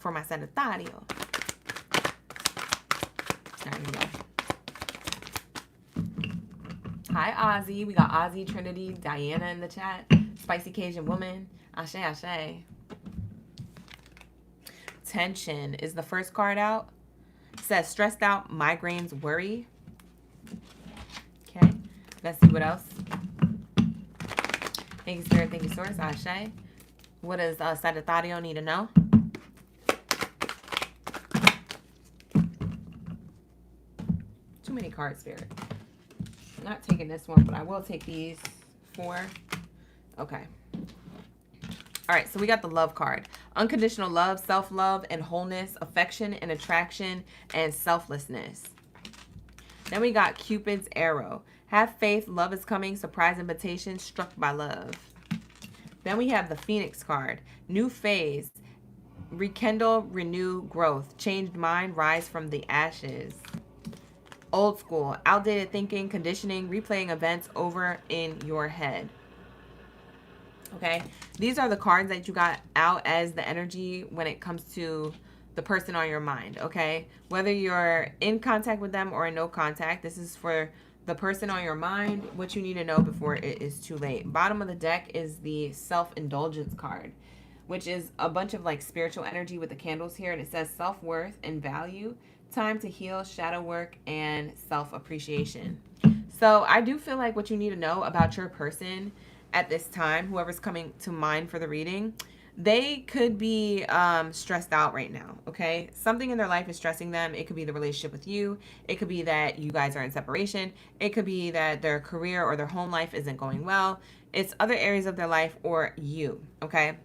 for my Sagittario? All right, here we go. Hi, Ozzy. We got Ozzy, Trinity, Diana in the chat. Spicy Cajun Woman. Ashe, ashe. Tension is the first card out. It says stressed out, migraines, worry. Okay. Let's see what else. Thank you, Spirit. Thank you, Source. Ashe. What does Sagittario need to know? Too many cards, Spirit. I'm not taking this one, but I will take these 4. Okay. All right, so we got the love card. Unconditional love, self-love, and wholeness, affection and attraction, and selflessness. Then we got Cupid's arrow. Have faith, love is coming, surprise invitation, struck by love. Then we have the Phoenix card. New phase, rekindle, renew, growth, changed mind, rise from the ashes. Old school, outdated thinking, conditioning, replaying events over in your head. Okay, these are the cards that you got out as the energy when it comes to the person on your mind. Okay, whether you're in contact with them or in no contact, this is for the person on your mind, what you need to know before it is too late. Bottom of the deck is the self-indulgence card, which is a bunch of like spiritual energy with the candles here, and it says self-worth and value, time to heal, shadow work, and self-appreciation. So I do feel like what you need to know about your person at this time, whoever's coming to mind for the reading, they could be stressed out right now, okay? Something in their life is stressing them. It could be the relationship with you. It could be that you guys are in separation. It could be that their career or their home life isn't going well. It's other areas of their life or you, okay?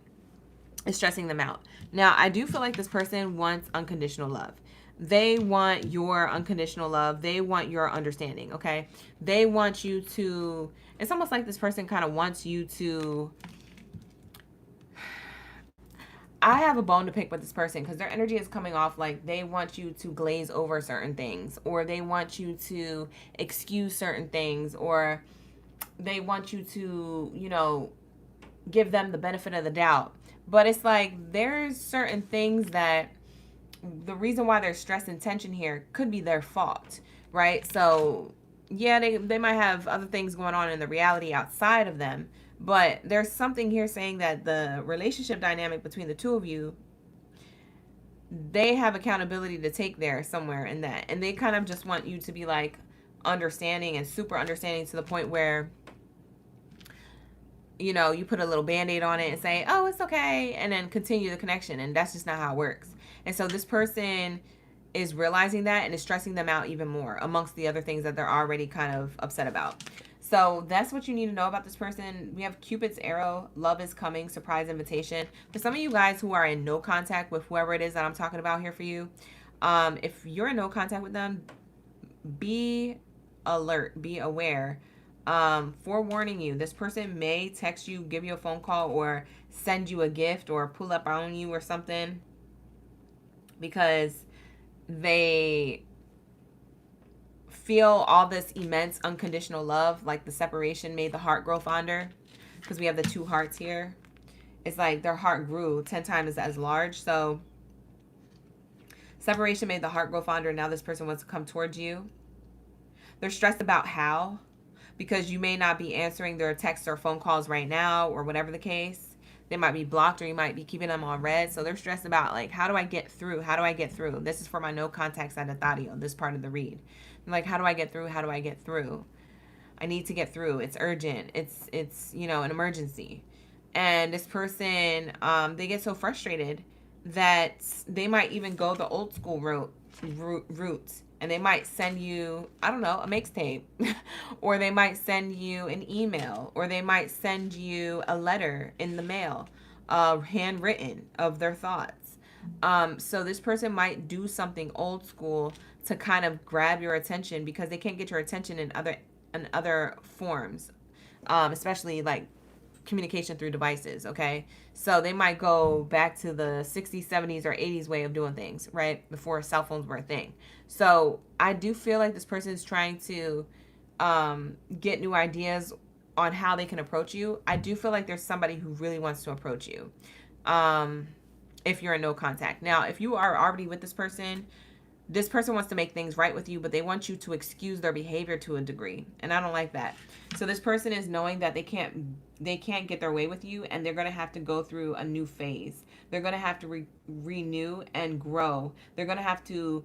It's stressing them out. Now, I do feel like this person wants unconditional love. They want your unconditional love. They want your understanding, okay? They want you to, it's almost like this person kind of wants you to, I have a bone to pick with this person because their energy is coming off like they want you to glaze over certain things, or they want you to excuse certain things, or they want you to, you know, give them the benefit of the doubt. But it's like there's certain things that the reason why there's stress and tension here could be their fault, right? So yeah, they might have other things going on in the reality outside of them, but there's something here saying that the relationship dynamic between the two of you, they have accountability to take there somewhere in that, and they kind of just want you to be like understanding and super understanding to the point where, you know, you put a little band-aid on it and say, oh, it's okay, and then continue the connection, and that's just not how it works. And so this person is realizing that and is stressing them out even more amongst the other things that they're already kind of upset about. So that's what you need to know about this person. We have Cupid's arrow, love is coming, surprise invitation. For some of you guys who are in no contact with whoever it is that I'm talking about here for you, if you're in no contact with them, be alert, be aware. Forewarning you, this person may text you, give you a phone call, or send you a gift, or pull up on you or something, because they feel all this immense unconditional love, like the separation made the heart grow fonder, because we have the 2 hearts here. It's like their heart grew 10 times as large. So separation made the heart grow fonder, and now this person wants to come towards you. They're stressed about how, because you may not be answering their texts or phone calls right now, or whatever the case. They might be blocked, or you might be keeping them on red. So they're stressed about, like, how do I get through? How do I get through? This is for my no contact Sagittario, this part of the read. Like, how do I get through? How do I get through? I need to get through. It's urgent. It's you know, an emergency. And this person, they get so frustrated that they might even go the old school route, and they might send you, I don't know, a mixtape, or they might send you an email, or they might send you a letter in the mail, handwritten, of their thoughts. So this person might do something old school to kind of grab your attention, because they can't get your attention in other forms, especially like communication through devices, okay? So they might go back to the 60s, 70s, or 80s way of doing things, right? Before cell phones were a thing. So I do feel like this person is trying to get new ideas on how they can approach you. I do feel like there's somebody who really wants to approach you if you're in no contact. Now, if you are already with this person, this person wants to make things right with you, but they want you to excuse their behavior to a degree, and I don't like that. So this person is knowing that they can't get their way with you, and they're going to have to go through a new phase. They're going to have to renew and grow. They're going to have to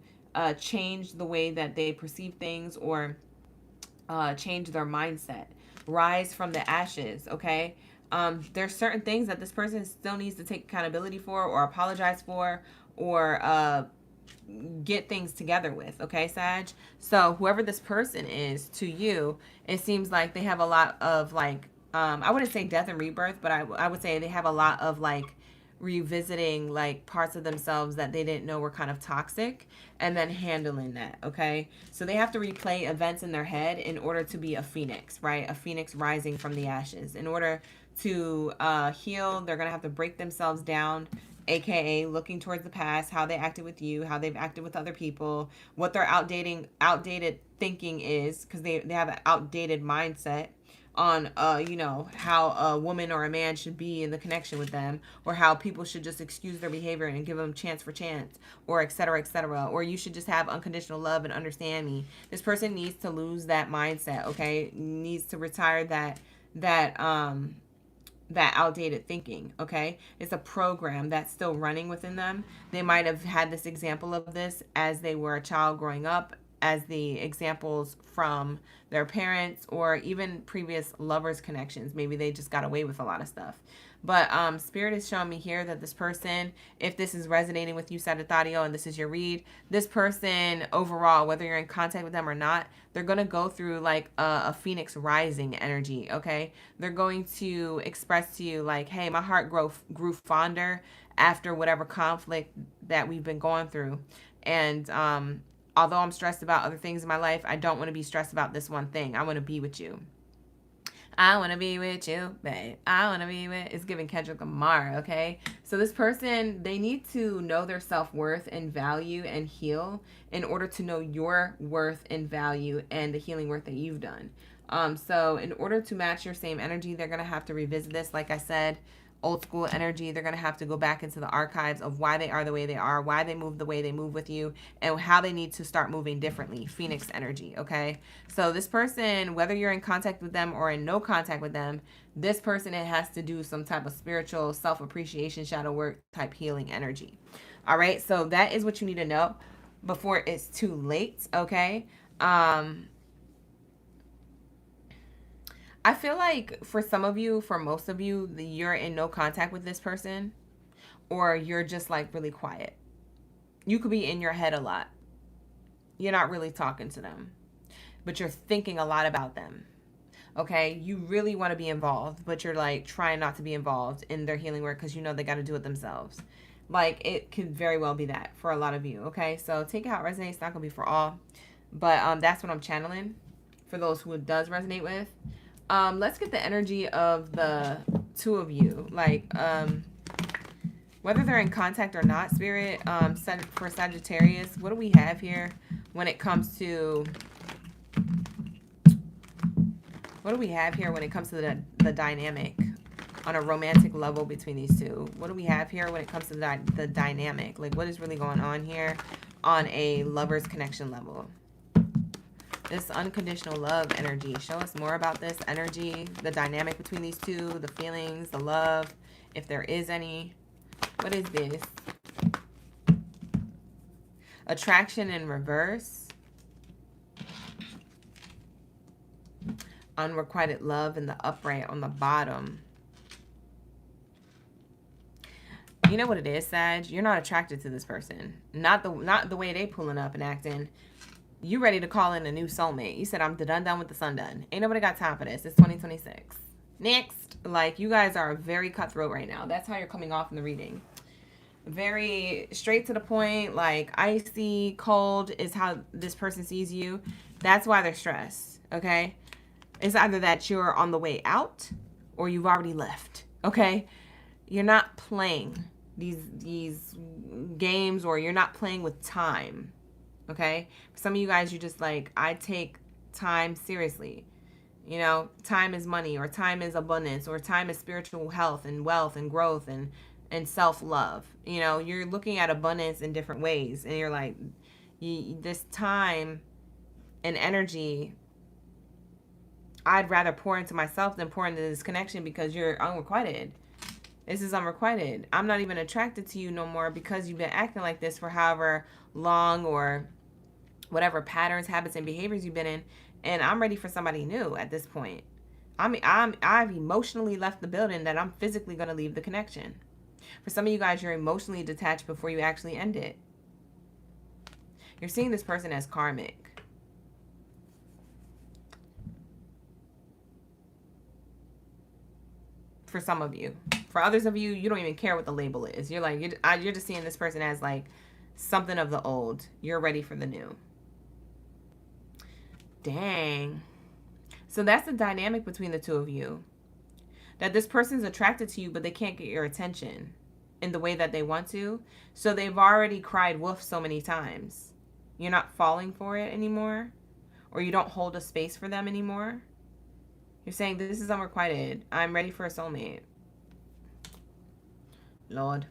change the way that they perceive things, or change their mindset, rise from the ashes. Okay. There's certain things that this person still needs to take accountability for, or apologize for, or get things together with. Okay, Sag? So whoever this person is to you, it seems like they have a lot of like, I wouldn't say death and rebirth, but I would say they have a lot of like revisiting like parts of themselves that they didn't know were kind of toxic, and then handling that. Okay, so they have to replay events in their head in order to be a phoenix, right? A phoenix rising from the ashes. In order to heal, they're gonna have to break themselves down, aka looking towards the past, how they acted with you, how they've acted with other people, what their outdated thinking is, because they have an outdated mindset on how a woman or a man should be in the connection with them, or how people should just excuse their behavior and give them chance for chance, or etc., or you should just have unconditional love and understand me. This person needs to lose that mindset. Okay, needs to retire that outdated thinking. Okay, it's a program that's still running within them. They might have had this example of this as they were a child growing up, as the examples from their parents, or even previous lovers connections. Maybe they just got away with a lot of stuff. But Spirit is showing me here that this person, if this is resonating with you, Sagittario, and this is your read, this person overall, whether you're in contact with them or not, they're going to go through like a phoenix rising energy. Okay, they're going to express to you like, hey, my heart grew fonder after whatever conflict that we've been going through, and although I'm stressed about other things in my life, I don't want to be stressed about this one thing. I want to be with you. I want to be with you, babe. I want to be with... It's giving Kendrick Lamar, okay? So this person, they need to know their self-worth and value and heal in order to know your worth and value and the healing work that you've done. So in order to match your same energy, they're going to have to revisit this. Like I said, old school energy. They're going to have to go back into the archives of why they are the way they are, why they move the way they move with you, and how they need to start moving differently. Phoenix energy, okay? So this person, whether you're in contact with them or in no contact with them, this person, it has to do some type of spiritual self-appreciation, shadow work type healing energy. All right, so that is what you need to know before it's too late, okay? I feel like for some of you, for most of you, you're in no contact with this person, or you're just like really quiet. You could be in your head a lot. You're not really talking to them, but you're thinking a lot about them. Okay, you really want to be involved, but you're like trying not to be involved in their healing work because you know they got to do it themselves. Like, it could very well be that for a lot of you. Okay, so take it how it resonates. It's not gonna be for all, but that's what I'm channeling for those who it does resonate with. Let's get the energy of the two of you, like whether they're in contact or not, Spirit. For Sagittarius, what do we have here when it comes to the dynamic on a romantic level between these two? What do we have here when it comes to the dynamic? Like, what is really going on here on a lover's connection level? This unconditional love energy. Show us more about this energy, the dynamic between these two, the feelings, the love, if there is any. What is this? Attraction in reverse. Unrequited love in the upright on the bottom. You know what it is, Sag? You're not attracted to this person. Not the way they pulling up and acting. You ready to call in a new soulmate. You said, I'm done with the sun done. Ain't nobody got time for this. It's 2026. Next. Like, you guys are very cutthroat right now. That's how you're coming off in the reading. Very straight to the point. Like, icy, cold is how this person sees you. That's why they're stressed. Okay? It's either that you're on the way out or you've already left. Okay? You're not playing these games, or you're not playing with time. Okay, for some of you guys, you just like, I take time seriously. You know, time is money, or time is abundance, or time is spiritual health and wealth and growth and self-love. You know, you're looking at abundance in different ways, and you're like, This time and energy, I'd rather pour into myself than pour into this connection because you're unrequited. This is unrequited. I'm not even attracted to you no more because you've been acting like this for however long, or whatever patterns, habits, and behaviors you've been in. And I'm ready for somebody new at this point. I've emotionally left the building that I'm physically going to leave the connection. For some of you guys, you're emotionally detached before you actually end it. You're seeing this person as karmic. For some of you. For others of you, you don't even care what the label is. You're like, you're just seeing this person as like something of the old. You're ready for the new. Dang. So that's the dynamic between the two of you. That this person's attracted to you, but they can't get your attention in the way that they want to. So they've already cried wolf so many times. You're not falling for it anymore. Or you don't hold a space for them anymore. You're saying, this is unrequited. I'm ready for a soulmate. Lord.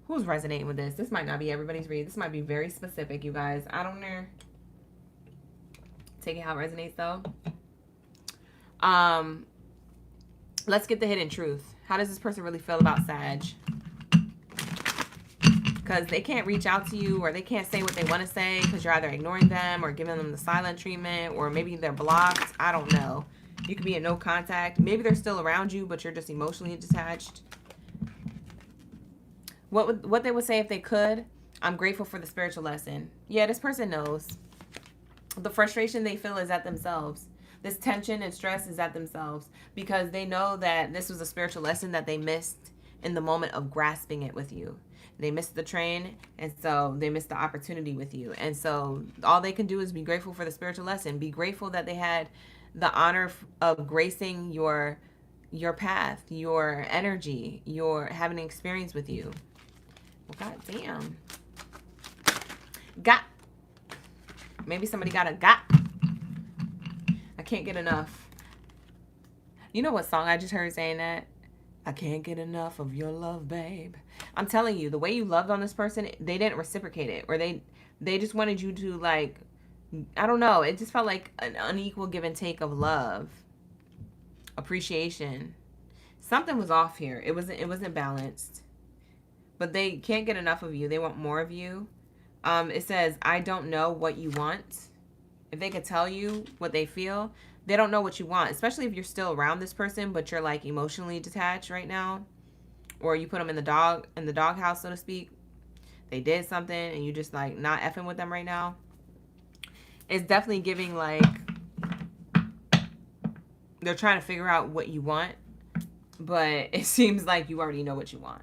Who's resonating with this? This might not be everybody's read. This might be very specific, you guys. I don't know. Take it how it resonates, though. Let's get the hidden truth. How does this person really feel about Sag? Because they can't reach out to you, or they can't say what they want to say because you're either ignoring them or giving them the silent treatment, or maybe they're blocked. I don't know. You could be in no contact. Maybe they're still around you, but you're just emotionally detached. What they would say if they could, I'm grateful for the spiritual lesson. Yeah, this person knows. The frustration they feel is at themselves. This tension and stress is at themselves because they know that this was a spiritual lesson that they missed in the moment of grasping it with you. They missed the train, and so they missed the opportunity with you. And so all they can do is be grateful for the spiritual lesson. Be grateful that they had the honor of gracing your path, your energy, your having an experience with you. Well, God damn. Got. Maybe somebody got a got. I can't get enough. You know what song I just heard saying that? I can't get enough of your love, babe. I'm telling you, the way you loved on this person, they didn't reciprocate it. Or they just wanted you to, like, I don't know. It just felt like an unequal give and take of love. Appreciation. Something was off here. It wasn't balanced. But they can't get enough of you. They want more of you. It says, I don't know what you want. If they could tell you what they feel, they don't know what you want. Especially if you're still around this person, but you're like emotionally detached right now. Or you put them in the doghouse, so to speak. They did something and you just like not effing with them right now. It's definitely giving like they're trying to figure out what you want. But it seems like you already know what you want.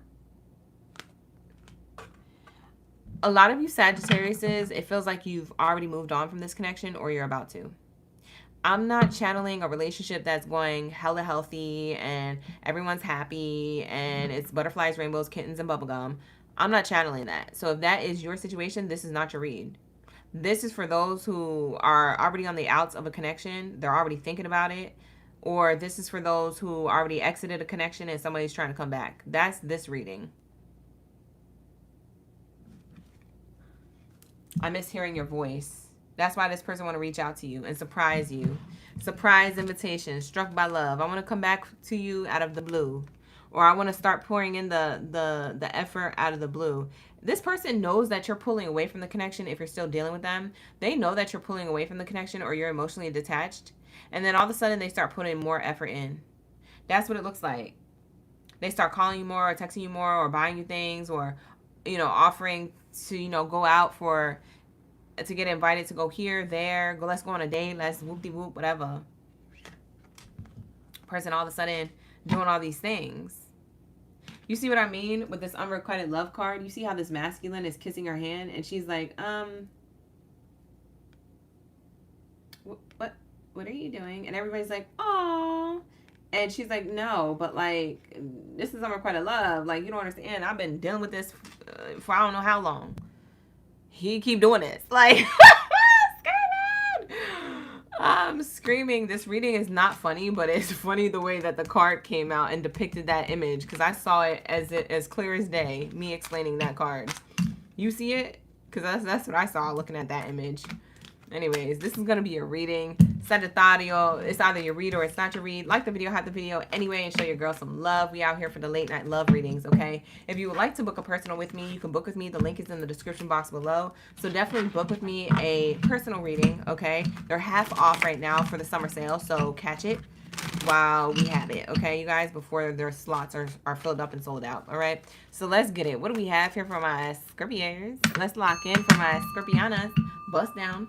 A lot of you Sagittariuses, it feels like you've already moved on from this connection or you're about to. I'm not channeling a relationship that's going hella healthy and everyone's happy and it's butterflies, rainbows, kittens, and bubblegum. I'm not channeling that. So if that is your situation, this is not your read. This is for those who are already on the outs of a connection. They're already thinking about it. Or this is for those who already exited a connection and somebody's trying to come back. That's this reading. I miss hearing your voice. That's why this person want to reach out to you and surprise you. Surprise invitation, struck by love. I want to come back to you out of the blue. Or I want to start pouring in the effort out of the blue. This person knows that you're pulling away from the connection if you're still dealing with them. They know that you're pulling away from the connection or you're emotionally detached. And then all of a sudden they start putting more effort in. That's what it looks like. They start calling you more or texting you more or buying you things or, you know, offering to, you know, go out to get invited to go here, there, go, let's go on a date, let's whoop-de-whoop, whatever. Person all of a sudden doing all these things. You see what I mean with this unrequited love card? You see how this masculine is kissing her hand and she's like, what are you doing? And everybody's like, oh. And she's like, no, but like, this is unrequited love. Like, you don't understand. I've been dealing with this for I don't know how long. He keep doing this. Like, screaming. I'm screaming. This reading is not funny, but it's funny the way that the card came out and depicted that image. Because I saw it as clear as day. Me explaining that card. You see it? because that's what I saw looking at that image. Anyways, this is going to be a reading. Sagittario, it's either your read or it's not your read. Like the video, have the video anyway, and show your girl some love. We out here for the late night love readings, okay? If you would like to book a personal with me, you can book with me. The link is in the description box below. So definitely book with me a personal reading, okay? They're half off right now for the summer sale, so catch it while we have it, okay, you guys, before their slots are filled up and sold out. All right, so let's get it. What do we have here for my Scorpios? Let's lock in for my Scorpianas. Bust down.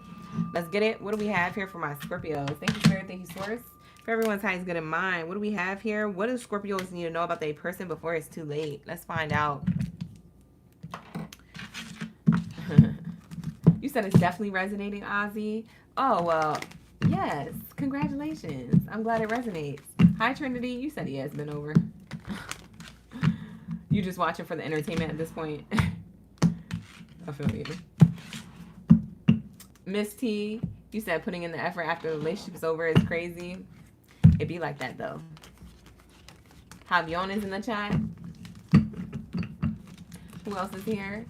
Let's get it. What do we have here for my Scorpios? Thank you, Spirit. Thank you, Source. For everyone's highest good in mind. What do we have here? What do Scorpios need to know about their person before it's too late? Let's find out. You said it's definitely resonating, Ozzy. Oh, well, yes. Congratulations. I'm glad it resonates. Hi, Trinity. You said he has been over. You just watching for the entertainment at this point. I feel you. Miss T, you said putting in the effort after the relationship is over is crazy. It be like that, though. Javion is in the chat. Who else is here?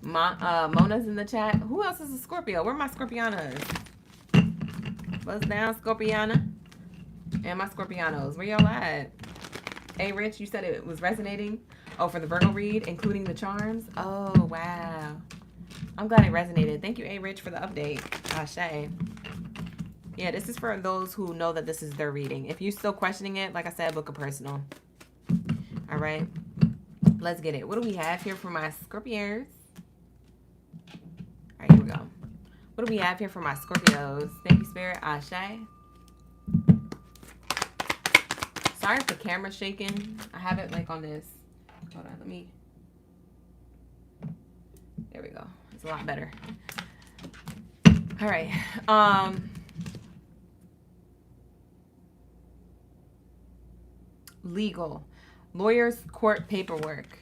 Mona's in the chat. Who else is a Scorpio? Where are my Scorpianas? Buzz down, Scorpiana. And my Scorpianos. Where y'all at? Hey, Rich, you said it was resonating. Oh, for the Virgo read, including the charms. Oh, wow. I'm glad it resonated. Thank you, A Rich, for the update. Ashe. Yeah, this is for those who know that this is their reading. If you're still questioning it, like I said, book a personal. All right. Let's get it. What do we have here for my Scorpios? All right, here we go. What do we have here for my Scorpios? Thank you, Spirit. Ashe. Sorry if the camera's shaking. I have it like on this. Hold on, let me. There we go. It's a lot better. All right. Legal. Lawyers, court paperwork.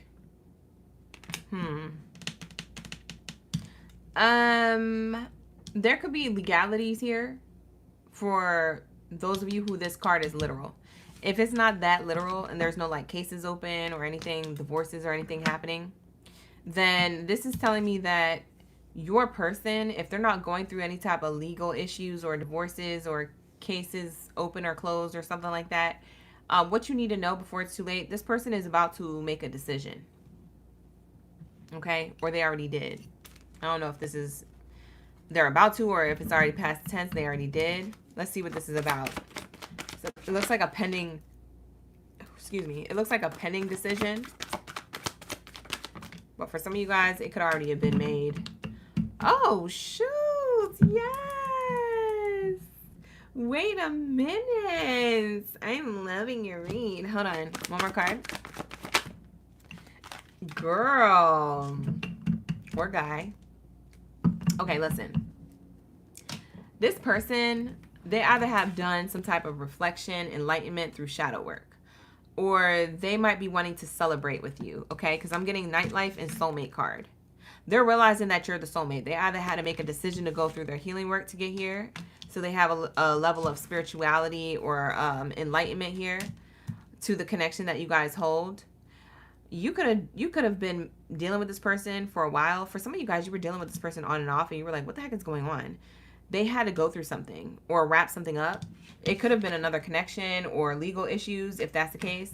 There could be legalities here for those of you who this card is literal. If it's not that literal and there's no like cases open or anything, divorces or anything happening, then this is telling me that your person, if they're not going through any type of legal issues or divorces or cases open or closed or something like that, what you need to know before it's too late, this person is about to make a decision. Okay? Or they already did. I don't know if this is they're about to, or if it's already past tense, they already did. Let's see what this is about. So it looks like a pending, excuse me, it looks like a pending decision. But for some of you guys, it could already have been made. Oh, shoot. Yes. Wait a minute. I'm loving your read. Hold on. One more card. Girl. Or guy. Okay, listen. This person, they either have done some type of reflection, enlightenment through shadow work, or they might be wanting to celebrate with you, okay? Because I'm getting nightlife and soulmate card. They're realizing that you're the soulmate. They either had to make a decision to go through their healing work to get here, so they have a level of spirituality or enlightenment here to the connection that you guys hold. You could have been dealing with this person for a while. For some of you guys, you were dealing with this person on and off, and you were like, what the heck is going on? They had to go through something or wrap something up. It could have been another connection or legal issues, if that's the case.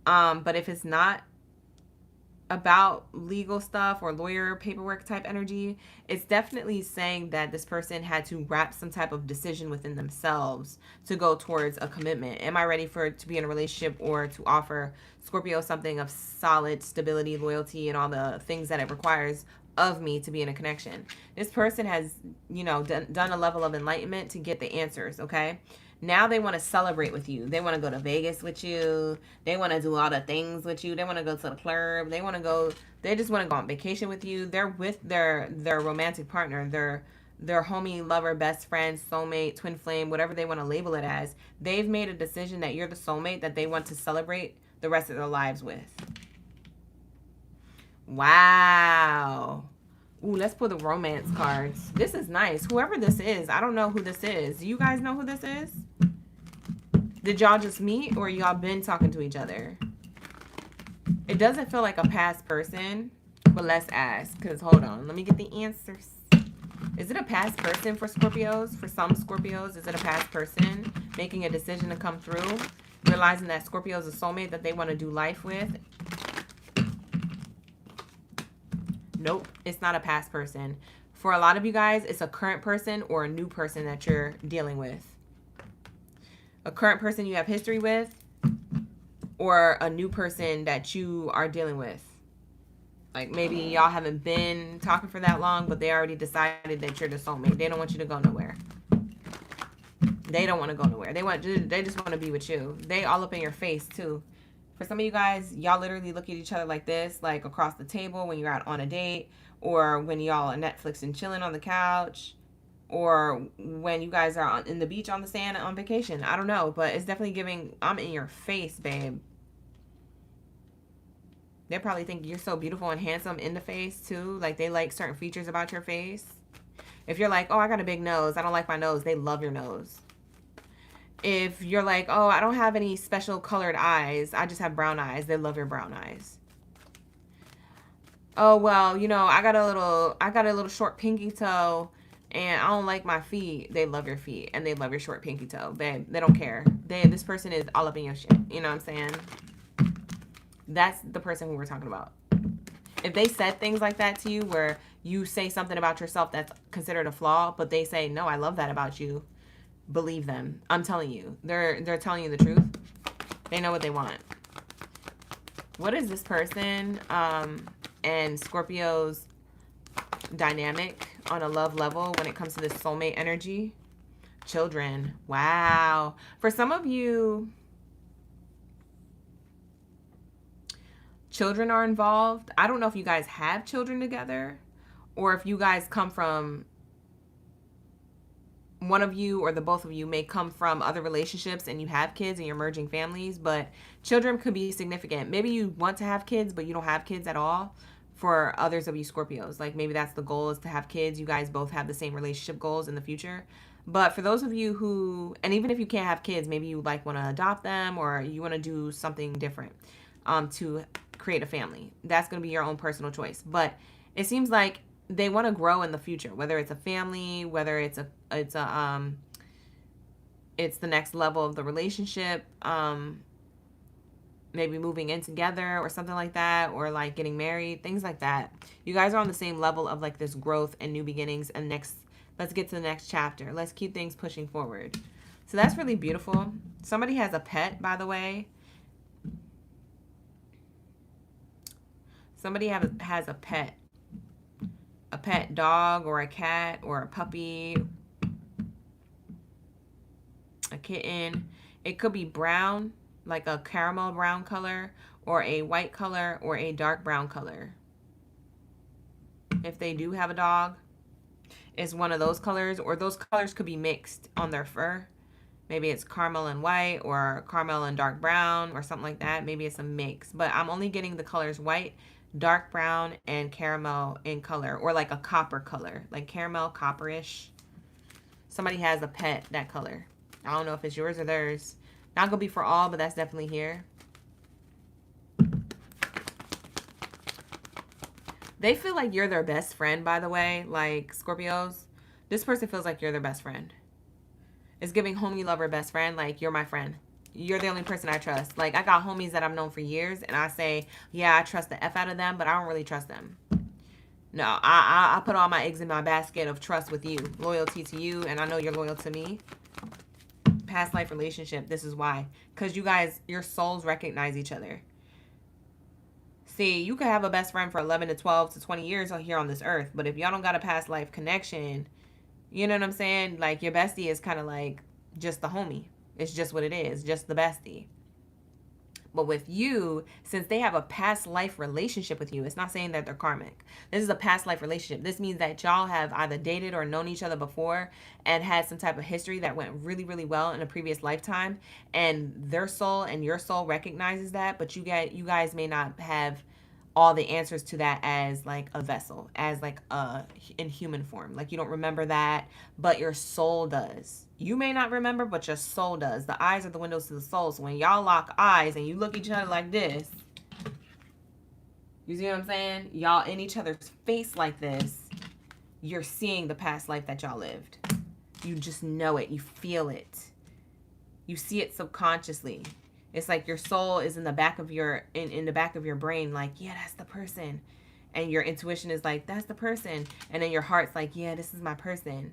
But if it's not about legal stuff or lawyer paperwork type energy, it's definitely saying that this person had to wrap some type of decision within themselves to go towards a commitment. Am I ready for it to be in a relationship or to offer Scorpio something of solid stability, loyalty, and all the things that it requires of me to be in a connection? This person has, you know, done a level of enlightenment to get the answers, okay? Now they want to celebrate with you. They want to go to Vegas with you. They want to do all the things with you. They want to go to the club. They just want to go on vacation with you. They're with their romantic partner, their homie, lover, best friend, soulmate, twin flame, whatever they want to label it as. They've made a decision that you're the soulmate that they want to celebrate the rest of their lives with. Wow. Ooh, let's pull the romance cards. This is nice. Whoever this is, I don't know who this is. Do you guys know who this is? Did y'all just meet or y'all been talking to each other? It doesn't feel like a past person. But let's ask, because hold on. Let me get the answers. Is it a past person for Scorpios? For some Scorpios, is it a past person making a decision to come through? Realizing that Scorpio is a soulmate that they want to do life with? Nope, it's not a past person. For a lot of you guys, it's a current person or a new person that you're dealing with. A current person you have history with, or a new person that you are dealing with. Like maybe y'all haven't been talking for that long, but they already decided that you're the soulmate. They don't want you to go nowhere. They don't want to go nowhere. They just want to be with you. They all up in your face too. For some of you guys, y'all literally look at each other like this, like across the table when you're out on a date, or when y'all are Netflix and chilling on the couch, or when you guys are in the beach on the sand on vacation. I don't know, but it's definitely giving, I'm in your face, babe. They probably think you're so beautiful and handsome in the face too. Like they like certain features about your face. If you're like, oh, I got a big nose, I don't like my nose, they love your nose. If you're like, oh, I don't have any special colored eyes, I just have brown eyes, they love your brown eyes. Oh, well, you know, I got a little short pinky toe and I don't like my feet. They love your feet and they love your short pinky toe. They don't care. This person is all up in your shit. You know what I'm saying? That's the person who we're talking about. If they said things like that to you where you say something about yourself that's considered a flaw, but they say, no, I love that about you, believe them. I'm telling you. They're telling you the truth. They know what they want. What is this person and Scorpio's dynamic on a love level when it comes to this soulmate energy? Children. Wow. For some of you, children are involved. I don't know if you guys have children together or if you guys come from, one of you or the both of you may come from other relationships and you have kids and you're merging families, but children could be significant. Maybe you want to have kids, but you don't have kids at all. For others of you Scorpios, like maybe that's the goal, is to have kids. You guys both have the same relationship goals in the future. But for those of you who, and even if you can't have kids, maybe you like want to adopt them or you want to do something different to create a family. That's going to be your own personal choice. But it seems like they want to grow in the future, whether it's a family, whether it's the next level of the relationship, maybe moving in together or something like that, or like getting married, things like that. You guys are on the same level of like this growth and new beginnings and let's get to the next chapter. Let's keep things pushing forward. So that's really beautiful. Somebody has a pet, by the way. Somebody has a pet dog or a cat or a puppy, a kitten. It could be brown, like a caramel brown color, or a white color, or a dark brown color. If they do have a dog, it's one of those colors, or those colors could be mixed on their fur. Maybe it's caramel and white, or caramel and dark brown, or something like that. Maybe it's a mix, but I'm only getting the colors white, dark brown, and caramel in color, or like a copper color, like caramel, copperish. Somebody has a pet that color. I don't know if it's yours or theirs. Not gonna be for all, but that's definitely here. They feel like you're their best friend, by the way, like Scorpios. This person feels like you're their best friend. It's giving homie lover best friend, like you're my friend. You're the only person I trust. Like I got homies that I've known for years and I say, yeah, I trust the F out of them, but I don't really trust them. No, I put all my eggs in my basket of trust with you, loyalty to you, and I know you're loyal to me. Past life relationship, this is why. Because you guys, your souls recognize each other. See, you could have a best friend for 11 to 12 to 20 years here on this earth, but if y'all don't got a past life connection, you know what I'm saying? Like your bestie is kind of like just the homie. It's just what it is, just the bestie. But with you, since they have a past life relationship with you, it's not saying that they're karmic. This is a past life relationship. This means that y'all have either dated or known each other before and had some type of history that went really, really well in a previous lifetime. And their soul and your soul recognizes that, but you guys may not have all the answers to that as like a vessel, as like in human form. Like you don't remember that, but your soul does. You may not remember, but your soul does. The eyes are the windows to the soul. So when y'all lock eyes and you look at each other like this, You see what I'm saying? Y'all in each other's face like this. You're seeing the past life that y'all lived. You just know it. You feel it. You see it subconsciously. It's like your soul is in the back of your in the back of your brain, like, yeah, that's the person. And your intuition is like, that's the person. And then your heart's like, yeah, this is my person.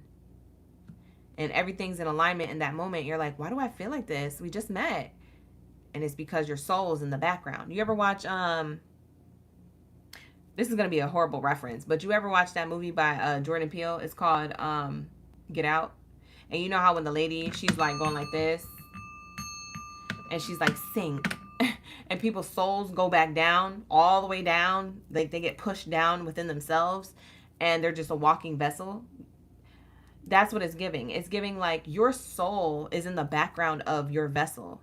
And everything's in alignment in that moment. You're like, why do I feel like this? We just met. And it's because your soul is in the background. You ever watch this is gonna be a horrible reference, but you ever watch that movie by Jordan Peele? It's called Get Out. And you know how when the lady, she's like going like this, and she's like, sink. And people's souls go back down, all the way down. Like they get pushed down within themselves, and they're just a walking vessel. That's what it's giving. It's giving like your soul is in the background of your vessel.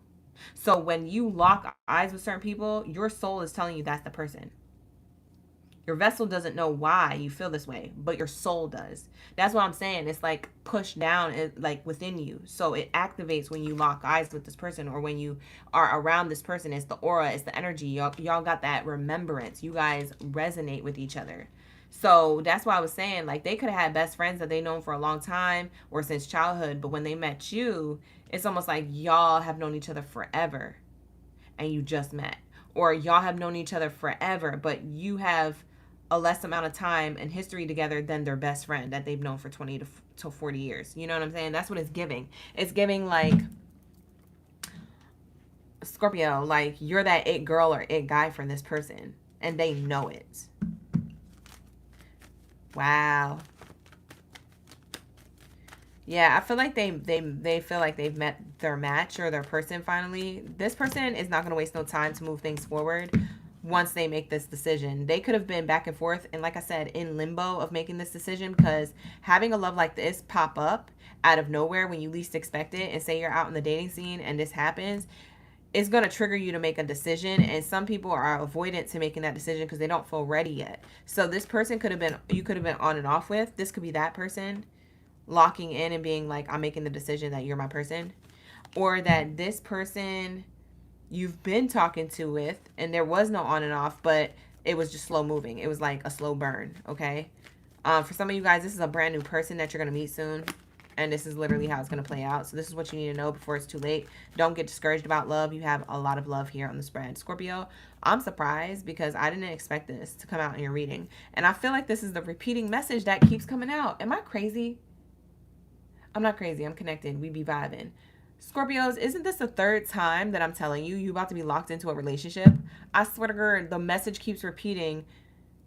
So when you lock eyes with certain people, your soul is telling you that's the person. Your vessel doesn't know why you feel this way, but your soul does. That's what I'm saying. It's like pushed down, like within you. So it activates when you lock eyes with this person, or when you are around this person. It's the aura, it's the energy. Y'all got that remembrance. You guys resonate with each other. So that's why I was saying, like, they could have had best friends that they known for a long time or since childhood, but when they met you, it's almost like y'all have known each other forever and you just met. Or y'all have known each other forever, but you have a less amount of time and history together than their best friend that they've known for 20 to 40 years. You know what I'm saying? That's what it's giving. It's giving like Scorpio, like you're that it girl or it guy for this person, and they know it. Wow. Yeah, I feel like they feel like they've met their match or their person finally. This person is not going to waste no time to move things forward once they make this decision. They could have been back and forth and, like I said, in limbo of making this decision, because having a love like this pop up out of nowhere when you least expect it, and say you're out in the dating scene and this happens, it's going to trigger you to make a decision. And some people are avoidant to making that decision because they don't feel ready yet. So this person could have been, you could have been on and off with. This could be that person locking in and being like, I'm making the decision that you're my person. Or that this person you've been talking to with, and there was no on and off, but it was just slow moving. It was like a slow burn, okay? For some of you guys, this is a brand new person that you're going to meet soon. And this is literally how it's going to play out. So this is what you need to know before it's too late. Don't get discouraged about love. You have a lot of love here on the spread. Scorpio, I'm surprised because I didn't expect this to come out in your reading. And I feel like this is the repeating message that keeps coming out. Am I crazy? I'm not crazy. I'm connected. We be vibing. Scorpios, isn't this the third time that I'm telling you you about to be locked into a relationship? I swear to God, the message keeps repeating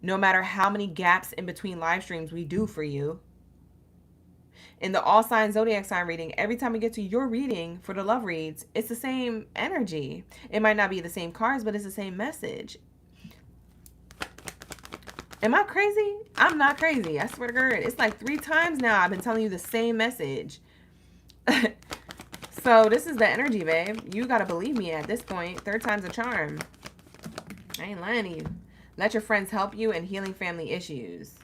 no matter how many gaps in between live streams we do for you. In the all sign zodiac sign reading, every time we get to your reading for the love reads, it's the same energy. It might not be the same cards, but it's the same message. Am I crazy? I'm not crazy. I swear to God. It's like 3 times now I've been telling you the same message. So this is the energy, babe. You got to believe me at this point. 3rd time's a charm. I ain't lying to you. Let your friends help you in healing family issues.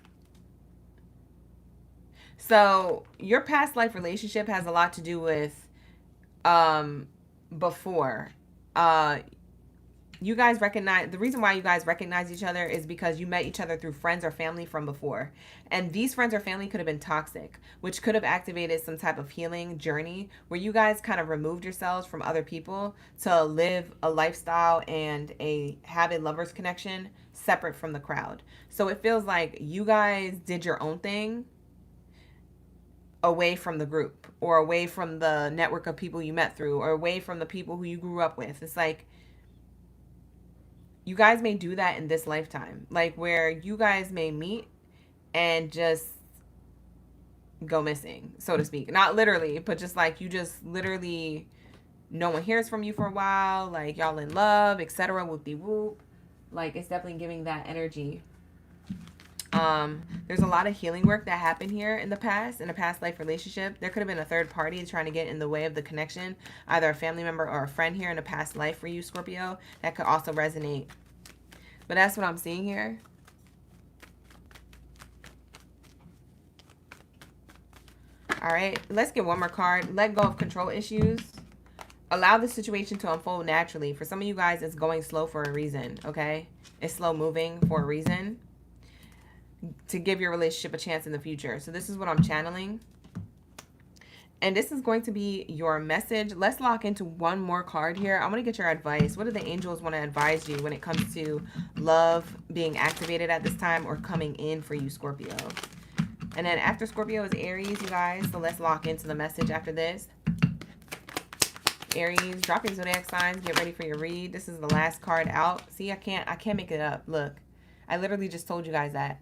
So your past life relationship has a lot to do with before. You guys recognize, the reason why you guys recognize each other is because you met each other through friends or family from before. And these friends or family could have been toxic, which could have activated some type of healing journey where you guys kind of removed yourselves from other people to live a lifestyle and have a lover's connection separate from the crowd. So it feels like you guys did your own thing away from the group, or away from the network of people you met through, or away from the people who you grew up with. It's like you guys may do that in this lifetime, like where you guys may meet and just go missing, so to speak. Not literally, but just like you just literally, no one hears from you for a while, like y'all in love, etc. Whoop-de-whoop. Like it's definitely giving that energy. There's a lot of healing work that happened here in a past life relationship. There could have been a third party trying to get in the way of the connection, either a family member or a friend here in a past life for you, Scorpio. That could also resonate. But that's what I'm seeing here. All right, let's get one more card. Let go of control issues. Allow the situation to unfold naturally. For some of you guys, it's going slow for a reason, okay? It's slow moving for a reason, to give your relationship a chance in the future. So this is what I'm channeling. And this is going to be your message. Let's lock into one more card here. I want to get your advice. What do the angels want to advise you when it comes to love being activated at this time or coming in for you, Scorpio? And then after Scorpio is Aries, you guys. So let's lock into the message after this. Aries, drop your zodiac signs. Get ready for your read. This is the last card out. See, I can't make it up. Look, I literally just told you guys that.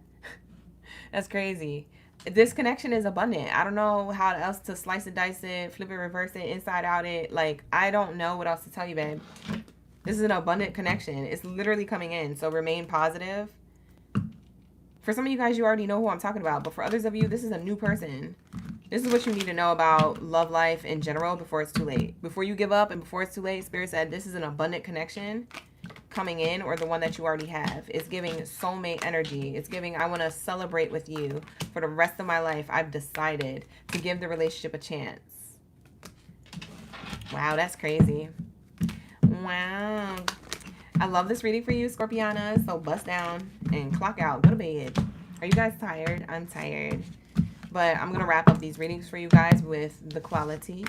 That's crazy. This connection is abundant. I don't know how else to slice it, dice it, flip it, reverse it, inside out it. Like, I don't know what else to tell you, babe. This is an abundant connection. It's literally coming in. So remain positive. For some of you guys, you already know who I'm talking about. But for others of you, this is a new person. This is what you need to know about love life in general before it's too late. Before you give up and before it's too late, Spirit said this is an abundant connection coming in, or the one that you already have. It's giving soulmate energy. It's giving, I want to celebrate with you for the rest of my life. I've decided to give the relationship a chance. Wow, that's crazy. Wow. I love this reading for you, Scorpiana. So bust down and clock out. Go to bed. Are you guys tired? I'm tired. But I'm going to wrap up these readings for you guys with the quality.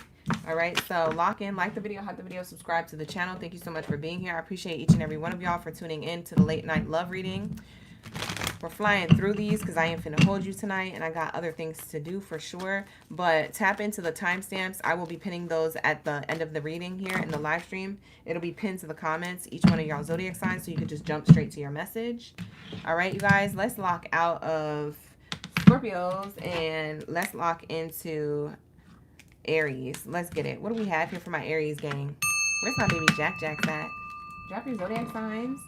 All right, so lock in, like the video, hug the video, subscribe to the channel. Thank you so much for being here. I appreciate each and every one of y'all for tuning in to the late night love reading. We're flying through these because I ain't finna hold you tonight, and I got other things to do for sure. But tap into the timestamps. I will be pinning those at the end of the reading here in the live stream. It'll be pinned to the comments, each one of y'all zodiac signs, so you can just jump straight to your message. All right, you guys, let's lock out of Scorpios and let's lock into Aries. Let's get it. What do we have here for my Aries gang? Where's my baby Jack at? Drop your zodiac signs.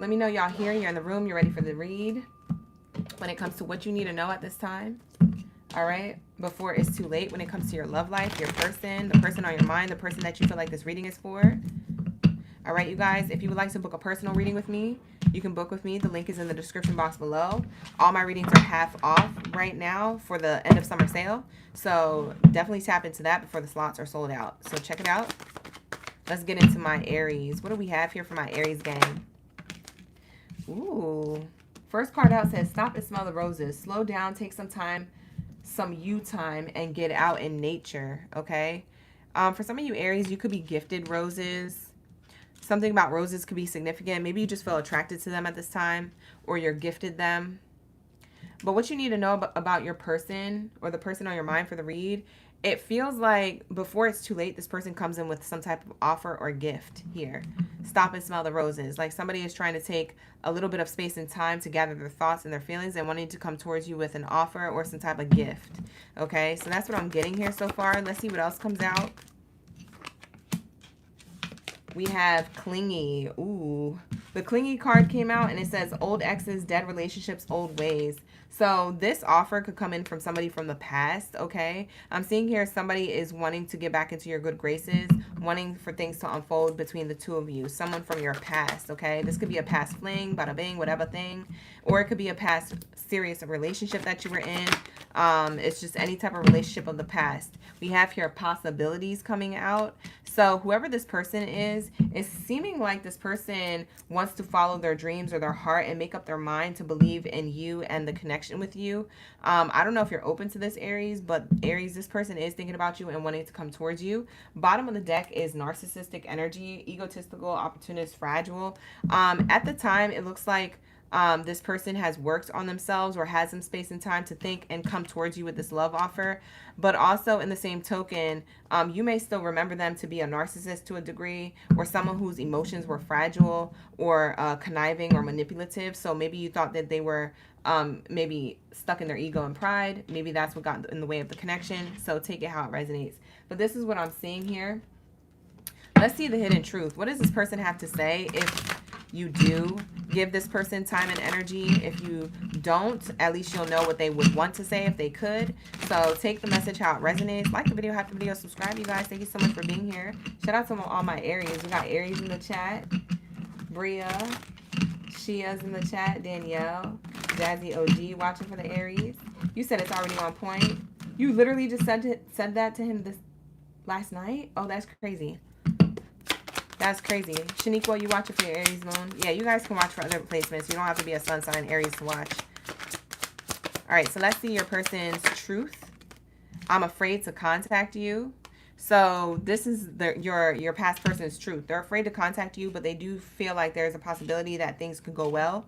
Let me know y'all here. You're in the room. You're ready for the read when it comes to what you need to know at this time. All right. Before it's too late when it comes to your love life, your person, the person on your mind, the person that you feel like this reading is for. All right, you guys, if you would like to book a personal reading with me, you can book with me. The link is in the description box below. All my readings are half off right now for the end of summer sale. So definitely tap into that before the slots are sold out. So check it out. Let's get into my Aries. What do we have here for my Aries gang? Ooh. First card out says, stop and smell the roses. Slow down, take some time, some you time, and get out in nature, okay? For some of you Aries, you could be gifted roses. Something about roses could be significant. Maybe you just feel attracted to them at this time, or you're gifted them. But what you need to know about your person or the person on your mind for the read, it feels like before it's too late, this person comes in with some type of offer or gift here. Stop and smell the roses. Like somebody is trying to take a little bit of space and time to gather their thoughts and their feelings and wanting to come towards you with an offer or some type of gift. Okay, so that's what I'm getting here so far. Let's see what else comes out. We have clingy. Ooh, the clingy card came out and it says old exes, dead relationships, old ways. So this offer could come in from somebody from the past, okay? I'm seeing here somebody is wanting to get back into your good graces, wanting for things to unfold between the two of you. Someone from your past, okay? This could be a past fling, bada bing, whatever thing. Or it could be a past serious relationship that you were in. It's just any type of relationship of the past. We have here possibilities coming out. So whoever this person is, it's seeming like this person wants to follow their dreams or their heart and make up their mind to believe in you and the connection with you. I don't know if you're open to this, Aries, but Aries, this person is thinking about you and wanting to come towards you. Bottom of the deck is narcissistic energy, egotistical, opportunist, fragile. At the time, it looks like this person has worked on themselves or has some space and time to think and come towards you with this love offer. But also in the same token, you may still remember them to be a narcissist to a degree, or someone whose emotions were fragile or conniving or manipulative. So maybe you thought that they were maybe stuck in their ego and pride. Maybe that's what got in the way of the connection. So take it how it resonates. But this is what I'm seeing here. Let's see the hidden truth. What does this person have to say if you do give this person time and energy? If you don't, at least you'll know what they would want to say if they could. So take the message how it resonates. Like the video, like the video, subscribe, you guys. Thank you so much for being here. Shout out to all my Aries. We got Aries in the chat. Bria. Shia's in the chat. Danielle. Jazzy OG watching for the Aries. You said it's already on point. You literally just said that to him this last night? Oh, that's crazy. That's crazy. Shaniqua, you watch it for your Aries moon? Yeah, you guys can watch for other placements. You don't have to be a sun sign Aries to watch. All right, so let's see your person's truth. I'm afraid to contact you. So this is your past person's truth. They're afraid to contact you, but they do feel like there's a possibility that things could go well.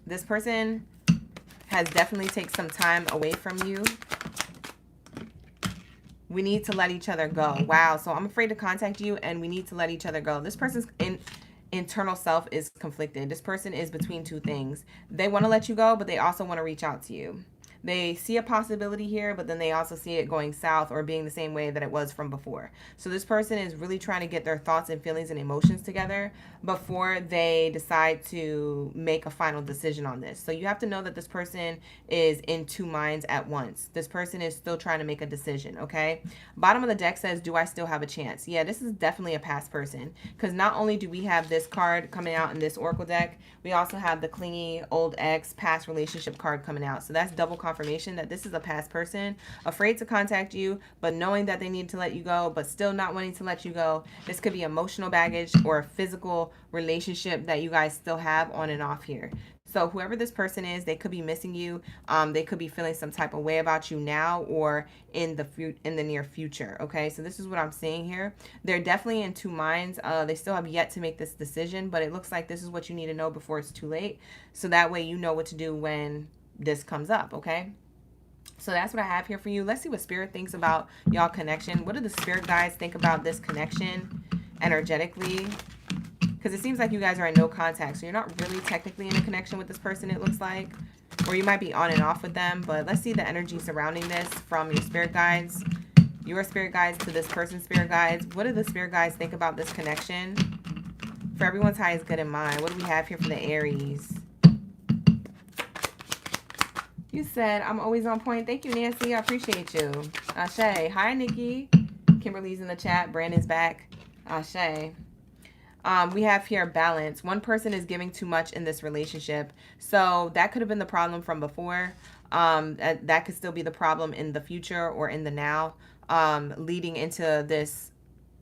This person has definitely taken some time away from you. We need to let each other go. Wow. So I'm afraid to contact you and we need to let each other go. This person's internal self is conflicted. This person is between two things. They want to let you go, but they also want to reach out to you. They see a possibility here, but then they also see it going south or being the same way that it was from before. So this person is really trying to get their thoughts and feelings and emotions together before they decide to make a final decision on this. So you have to know that this person is in two minds at once. This person is still trying to make a decision, okay? Bottom of the deck says, do I still have a chance? Yeah, this is definitely a past person, because not only do we have this card coming out in this oracle deck, we also have the clingy old ex past relationship card coming out. So that's double confirmation that this is a past person, afraid to contact you, but knowing that they need to let you go, but still not wanting to let you go. This could be emotional baggage or a physical relationship that you guys still have on and off here. So whoever this person is, they could be missing you. They could be feeling some type of way about you now or in the near future. Okay, so this is what I'm seeing here. They're definitely in two minds. They still have yet to make this decision, but it looks like this is what you need to know before it's too late. So that way you know what to do when this comes up. Okay. So that's what I have here for you. Let's see what Spirit thinks about y'all connection. What do the Spirit guides think about this connection energetically? Because it seems like you guys are in no contact. So you're not really technically in a connection with this person, it looks like. Or you might be on and off with them. But let's see the energy surrounding this from your spirit guides. Your spirit guides to this person's spirit guides. What do the spirit guides think about this connection? For everyone's highest good in mind. What do we have here for the Aries? You said, I'm always on point. Thank you, Nancy. I appreciate you. Ashe. Hi, Nikki. Kimberly's in the chat. Brandon's back. Ashe. We have here balance. One person is giving too much in this relationship. So that could have been the problem from before. That could still be the problem in the future or in the now, leading into this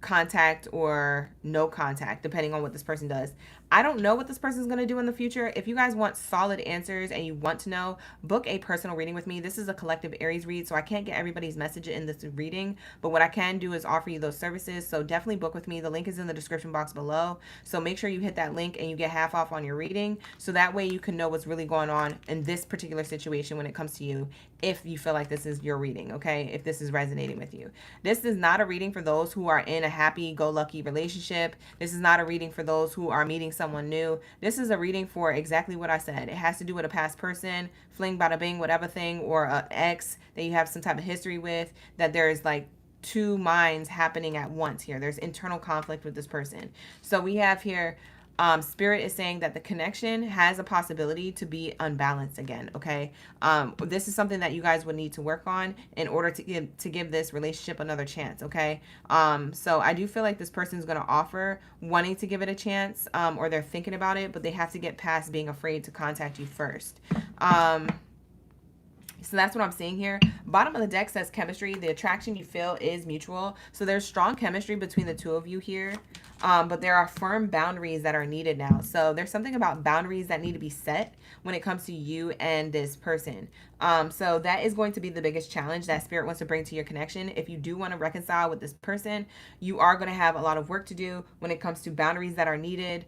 contact or no contact, depending on what this person does. I don't know what this person is going to do in the future. If you guys want solid answers and you want to know, book a personal reading with me. This is a collective Aries read, so I can't get everybody's message in this reading, but what I can do is offer you those services. So definitely book with me. The link is in the description box below. So make sure you hit that link and you get half off on your reading. So that way you can know what's really going on in this particular situation when it comes to you, if you feel like this is your reading, okay? If this is resonating with you. This is not a reading for those who are in a happy-go-lucky relationship. This is not a reading for those who are meeting someone new. This is a reading for exactly what I said. It has to do with a past person, fling, bada bing, whatever thing, or an ex that you have some type of history with, that there's like two minds happening at once here. There's internal conflict with this person. So we have here, Spirit is saying that the connection has a possibility to be unbalanced again, okay? This is something that you guys would need to work on in order to give this relationship another chance, okay? So I do feel like this person is going to offer wanting to give it a chance, or they're thinking about it, but they have to get past being afraid to contact you first. So that's what I'm seeing here. Bottom of the deck says chemistry. The attraction you feel is mutual. So there's strong chemistry between the two of you here. But there are firm boundaries that are needed now. So there's something about boundaries that need to be set when it comes to you and this person. So that is going to be the biggest challenge that Spirit wants to bring to your connection. If you do want to reconcile with this person, you are going to have a lot of work to do when it comes to boundaries that are needed,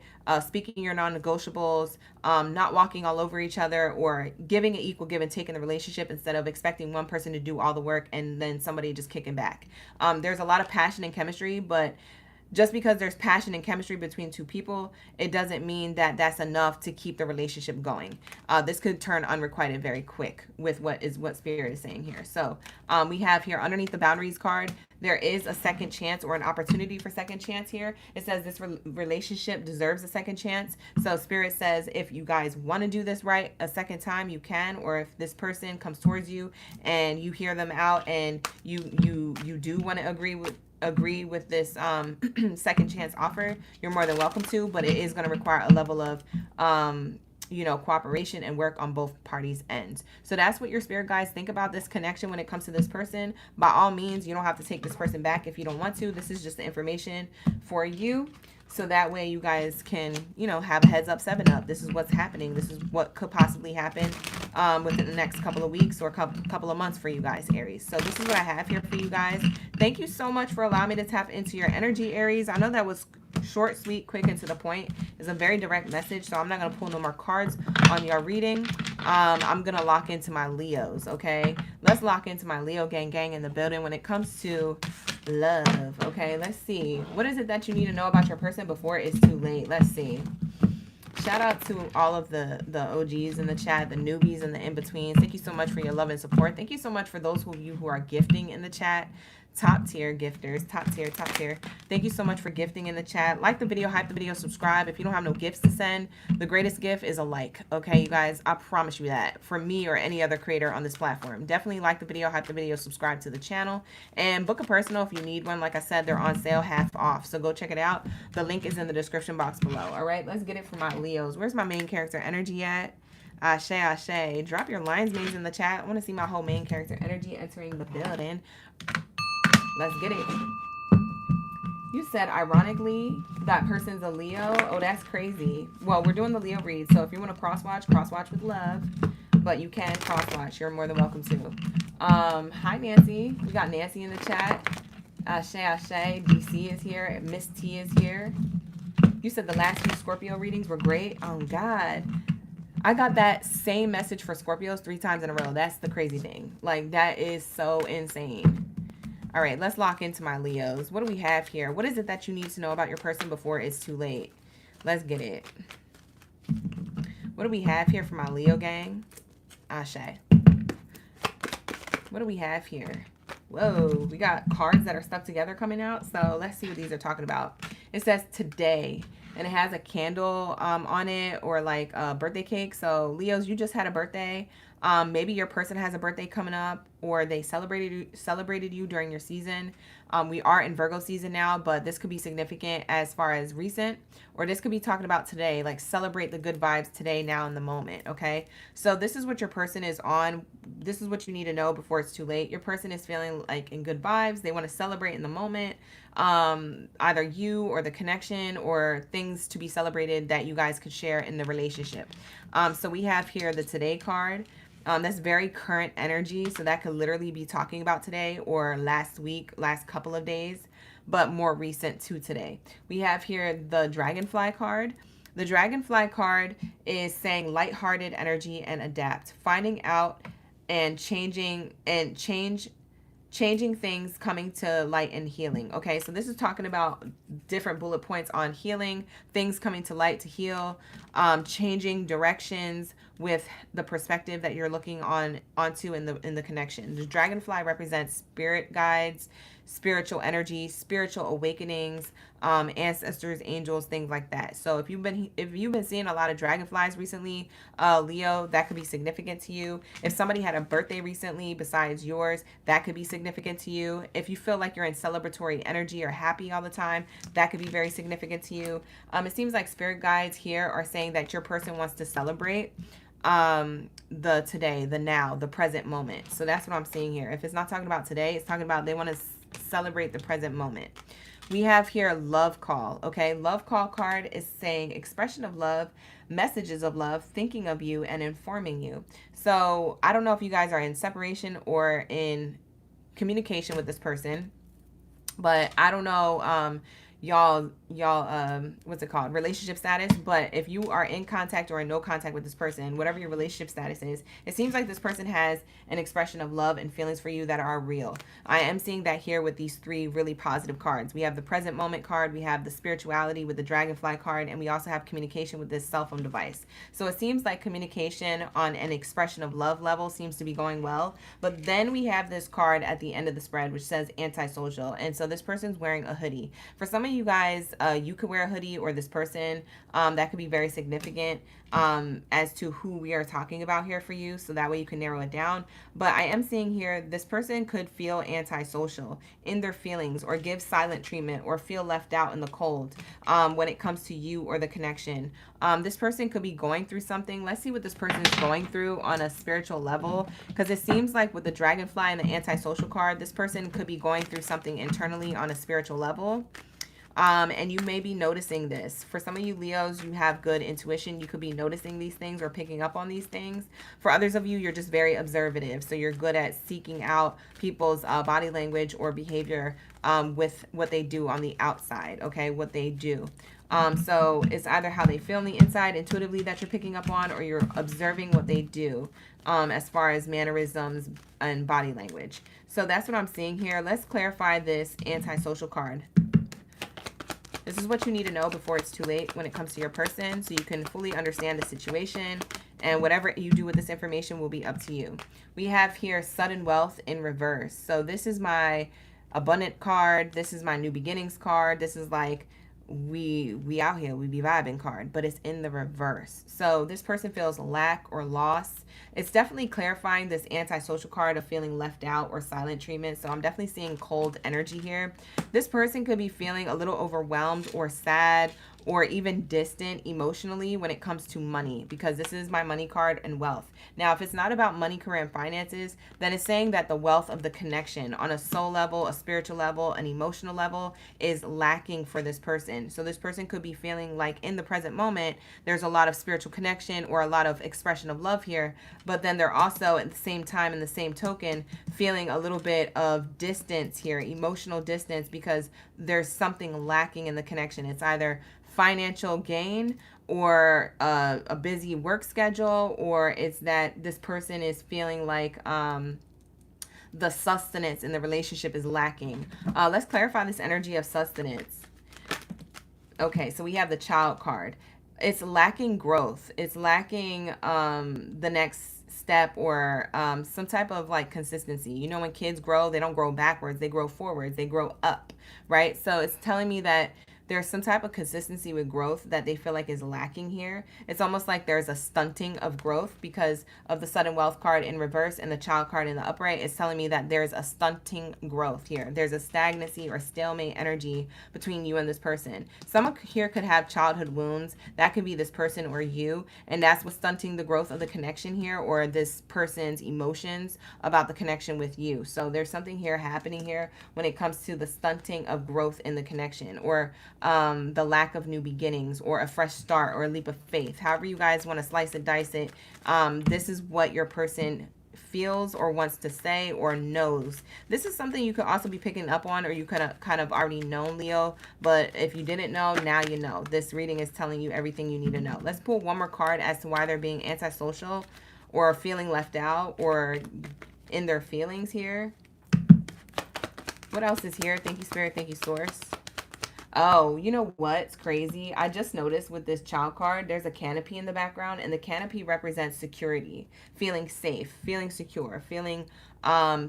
speaking your non-negotiables, not walking all over each other, or giving an equal give and take in the relationship instead of expecting one person to do all the work and then somebody just kicking back. There's a lot of passion and chemistry, but just because there's passion and chemistry between two people, it doesn't mean that that's enough to keep the relationship going. This could turn unrequited very quick with what Spirit is saying here. So we have here underneath the boundaries card, there is a second chance or an opportunity for second chance here. It says this relationship deserves a second chance. So Spirit says if you guys want to do this right a second time, you can. Or if this person comes towards you and you hear them out and you do want to agree with this second chance offer, you're more than welcome to, but it is going to require a level of you know, cooperation and work on both parties' ends. So that's what your spirit guides think about this connection when it comes to this person. By all means, you don't have to take this person back if you don't want to. This is just the information for you. So that way you guys can, you know, have a heads up 7-up. This is what's happening. This is what could possibly happen within the next couple of weeks or couple of months for you guys, Aries. So this is what I have here for you guys. Thank you so much for allowing me to tap into your energy, Aries. I know that was short, sweet, quick, and to the point. It's a very direct message, so I'm not going to pull no more cards on your reading. I'm going to lock into my Leos, okay? Let's lock into my Leo gang in the building when it comes to love, okay? Let's see. What is it that you need to know about your person before it's too late? Let's see. Shout out to all of the OGs in the chat, the newbies and the in-betweens. Thank you so much for your love and support. Thank you so much for those of you who are gifting in the chat. Top tier gifters, top tier. Thank you so much for gifting in the chat. Like the video, hype the video, subscribe. If you don't have no gifts to send, the greatest gift is a like. Okay, you guys, I promise you that. For me or any other creator on this platform, definitely like the video, hype the video, subscribe to the channel, and book a personal if you need one. Like I said, they're on sale, half off. So go check it out. The link is in the description box below. All right, let's get it for my Leos. Where's my main character energy at? Ashe, ashe. Drop your lines names in the chat. I want to see my whole main character energy entering the building. Let's get it. You said, ironically, that person's a Leo. Oh, that's crazy. Well, we're doing the Leo read, so if you want to cross-watch with love. But you can cross-watch. You're more than welcome to. Hi, Nancy. We got Nancy in the chat. Ashe, ashe. DC is here. Miss T is here. You said the last few Scorpio readings were great. Oh, God. I got that same message for Scorpios 3 times in a row. That's the crazy thing. Like, that is so insane. All right, let's lock into my Leos. What do we have here? What is it that you need to know about your person before it's too late? Let's get it. What do we have here for my Leo gang? Ashe. What do we have here? Whoa, we got cards that are stuck together coming out. So let's see what these are talking about. It says today, and it has a candle on it, or like a birthday cake. So Leos, you just had a birthday. Maybe your person has a birthday coming up, or they celebrated you during your season. We are in Virgo season now, but this could be significant as far as recent, or this could be talking about today, like celebrate the good vibes today, now in the moment, okay? So this is what your person is on. This is what you need to know before it's too late. Your person is feeling like in good vibes. They want to celebrate in the moment, either you or the connection, or things to be celebrated that you guys could share in the relationship. So we have here the today card. That's very current energy, so that could literally be talking about today or last week, last couple of days, but more recent to today. We have here the dragonfly card. The dragonfly card is saying lighthearted energy and adapt, finding out and changing things, coming to light and healing. Okay, so this is talking about different bullet points on healing, things coming to light to heal, changing directions with the perspective that you're looking onto in the connection. The dragonfly represents spirit guides, spiritual energy, spiritual awakenings, ancestors, angels, things like that. So if you've been seeing a lot of dragonflies recently, Leo, that could be significant to you. If somebody had a birthday recently besides yours, that could be significant to you. If you feel like you're in celebratory energy or happy all the time, that could be very significant to you. It seems like spirit guides here are saying that your person wants to celebrate the today, the now, the present moment. So that's what I'm seeing here. If it's not talking about today, it's talking about they want to celebrate the present moment. We have here love call. Okay, love call card is saying expression of love, messages of love, thinking of you and informing you. So I don't know if you guys are in separation or in communication with this person, but I don't know y'all what's it called, relationship status. But if you are in contact or in no contact with this person, whatever your relationship status is, it seems like this person has an expression of love and feelings for you that are real. I am seeing that here with these 3 really positive cards. We have the present moment card, we have the spirituality with the dragonfly card, and we also have communication with this cell phone device. So it seems like communication on an expression of love level seems to be going well. But then we have this card at the end of the spread which says antisocial, and so this person's wearing a hoodie. For some of of you guys, you could wear a hoodie, or this person, that could be very significant as to who we are talking about here for you. So that way you can narrow it down. But I am seeing here, this person could feel antisocial in their feelings, or give silent treatment, or feel left out in the cold when it comes to you or the connection. This person could be going through something. Let's see what this person is going through on a spiritual level, because it seems like with the dragonfly and the antisocial card, this person could be going through something internally on a spiritual level. And you may be noticing this. For some of you Leos, you have good intuition. You could be noticing these things or picking up on these things. For others of you, you're just very observative. So you're good at seeking out people's body language or behavior with what they do on the outside, okay? What they do. So it's either how they feel on the inside intuitively that you're picking up on, or you're observing what they do as far as mannerisms and body language. So that's what I'm seeing here. Let's clarify this antisocial card. This is what you need to know before it's too late when it comes to your person, so you can fully understand the situation, and whatever you do with this information will be up to you. We have here sudden wealth in reverse. So this is my abundant card. This is my new beginnings card. This is like we out here, we be vibing card, but it's in the reverse. So this person feels lack or loss. It's definitely clarifying this antisocial card of feeling left out or silent treatment. So I'm definitely seeing cold energy here. This person could be feeling a little overwhelmed or sad, or even distant emotionally when it comes to money, because this is my money card and wealth. Now, if it's not about money, career, and finances, then it's saying that the wealth of the connection on a soul level, a spiritual level, an emotional level is lacking for this person. So this person could be feeling like in the present moment, there's a lot of spiritual connection or a lot of expression of love here, but then they're also at the same time, in the same token, feeling a little bit of distance here, emotional distance, because there's something lacking in the connection. It's either financial gain, or a busy work schedule, or it's that this person is feeling like the sustenance in the relationship is lacking. Let's clarify this energy of sustenance. Okay, so we have the child card. It's lacking growth. It's lacking the next step, or some type of like consistency. You know, when kids grow, they don't grow backwards, they grow forwards, they grow up, right? So it's telling me that there's some type of consistency with growth that they feel like is lacking here. It's almost like there's a stunting of growth because of the sudden wealth card in reverse and the child card in the upright. It's telling me that there's a stunting growth here. There's a stagnancy or stalemate energy between you and this person. Someone here could have childhood wounds. That could be this person or you, and that's what's stunting the growth of the connection here, or this person's emotions about the connection with you. So there's something here happening here when it comes to the stunting of growth in the connection, or the lack of new beginnings, or a fresh start, or a leap of faith. However you guys want to slice it, dice it, this is what your person feels or wants to say or knows. This is something you could also be picking up on, or you could have kind of already known, Leo, but if you didn't know, now you know. This reading is telling you everything you need to know. Let's pull one more card as to why they're being antisocial, or feeling left out, or in their feelings here. What else is here? Thank you, Spirit. Thank you, Source. Oh, you know what's crazy? I just noticed with this child card, there's a canopy in the background, and the canopy represents security, feeling safe, feeling secure, feeling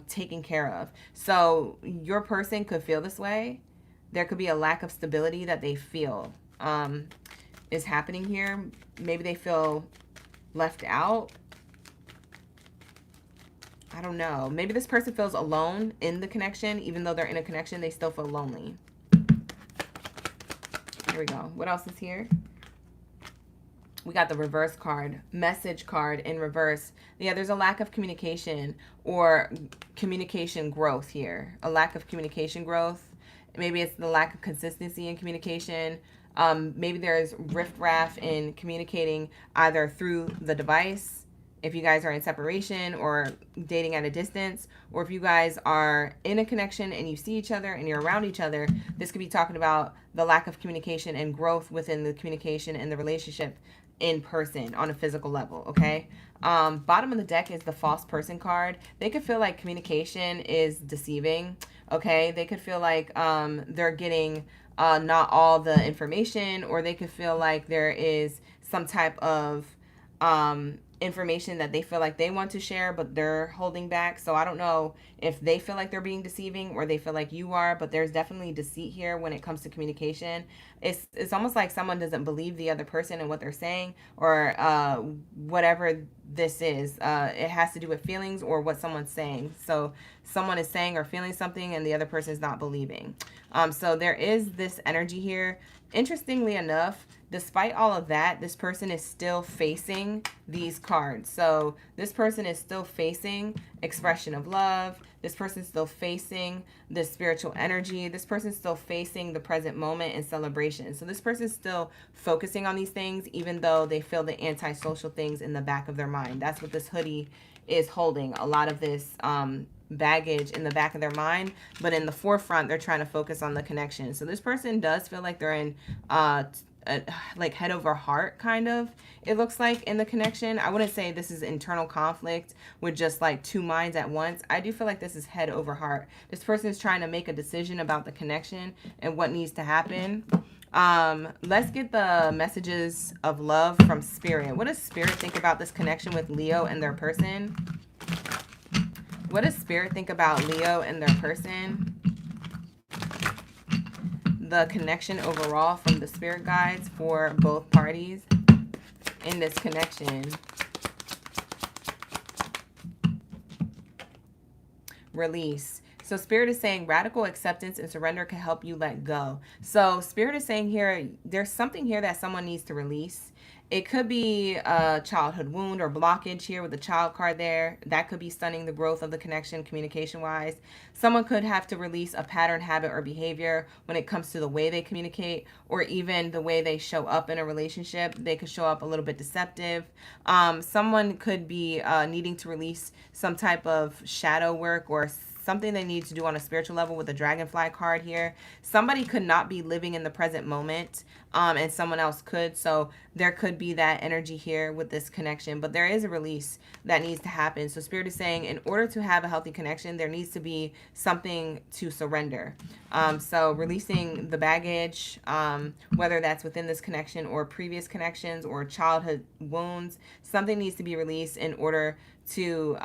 taken care of. So your person could feel this way. There could be a lack of stability that they feel is happening here. Maybe they feel left out. I don't know. Maybe this person feels alone in the connection. Even though they're in a connection, they still feel lonely. Here we go. What else is here? We got the reverse card, message card in reverse. Yeah, there's a lack of communication or communication growth here. A lack of communication growth. Maybe it's the lack of consistency in communication. Maybe there's riffraff in communicating either through the device, if you guys are in separation or dating at a distance, or if you guys are in a connection and you see each other and you're around each other. This could be talking about the lack of communication and growth within the communication and the relationship in person on a physical level, okay? Bottom of the deck is the false person card. They could feel like communication is deceiving, okay? They could feel like they're getting not all the information, or they could feel like there is some type of information that they feel like they want to share, but they're holding back. So I don't know if they feel like they're being deceiving or they feel like you are, but there's definitely deceit here when it comes to communication. It's almost like someone doesn't believe the other person and what they're saying, or whatever this is. It has to do with feelings or what someone's saying. So someone is saying or feeling something and the other person is not believing. So there is this energy here. Interestingly enough, despite all of that, this person is still facing these cards. So this person is still facing expression of love. This person's still facing the spiritual energy. This person's still facing the present moment and celebration. So this person's still focusing on these things, even though they feel the antisocial things in the back of their mind. That's what this hoodie is holding. A lot of this baggage in the back of their mind, but in the forefront, they're trying to focus on the connection. So this person does feel like they're in like head over heart, kind of, it looks like, in the connection. I wouldn't say this is internal conflict with just like two minds at once. I do feel like this is head over heart. This person is trying to make a decision about the connection and what needs to happen. Let's get the messages of love from Spirit. What does Spirit think about this connection with Leo and their person? What does Spirit think about Leo and their person? The connection overall from the Spirit guides for both parties in this connection. Release. So Spirit is saying radical acceptance and surrender can help you let go. So Spirit is saying here, there's something here that someone needs to release. It could be a childhood wound or blockage here with the child card there. That could be stunning the growth of the connection communication-wise. Someone could have to release a pattern, habit, or behavior when it comes to the way they communicate, or even the way they show up in a relationship. They could show up a little bit deceptive. Someone could be needing to release some type of shadow work or something they need to do on a spiritual level with the dragonfly card here. Somebody could not be living in the present moment, and someone else could. So there could be that energy here with this connection, but there is a release that needs to happen. So Spirit is saying in order to have a healthy connection, there needs to be something to surrender. So releasing the baggage, whether that's within this connection or previous connections or childhood wounds, something needs to be released in order to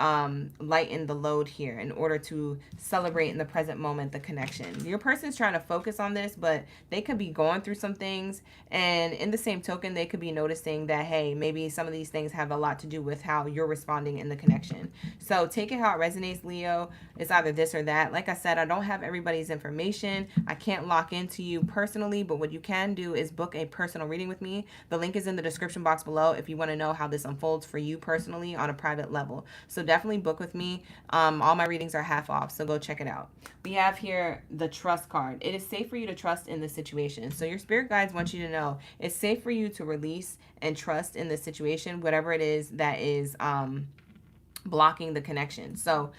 lighten the load here, in order to celebrate in the present moment the connection. Your person's trying to focus on this, but they could be going through some things, and in the same token, they could be noticing that, hey, maybe some of these things have a lot to do with how you're responding in the connection. So take it how it resonates, Leo. It's either this or that. Like I said, I don't have everybody's information. I can't lock into you personally, but what you can do is book a personal reading with me. The link is in the description box below if you want to know how this unfolds for you personally on a private level. So definitely book with me. All my readings are half off, so go check it out. We have here the trust card. It is safe for you to trust in this situation. So your spirit guides want you to know it's safe for you to release and trust in this situation, whatever it is that is blocking the connection. So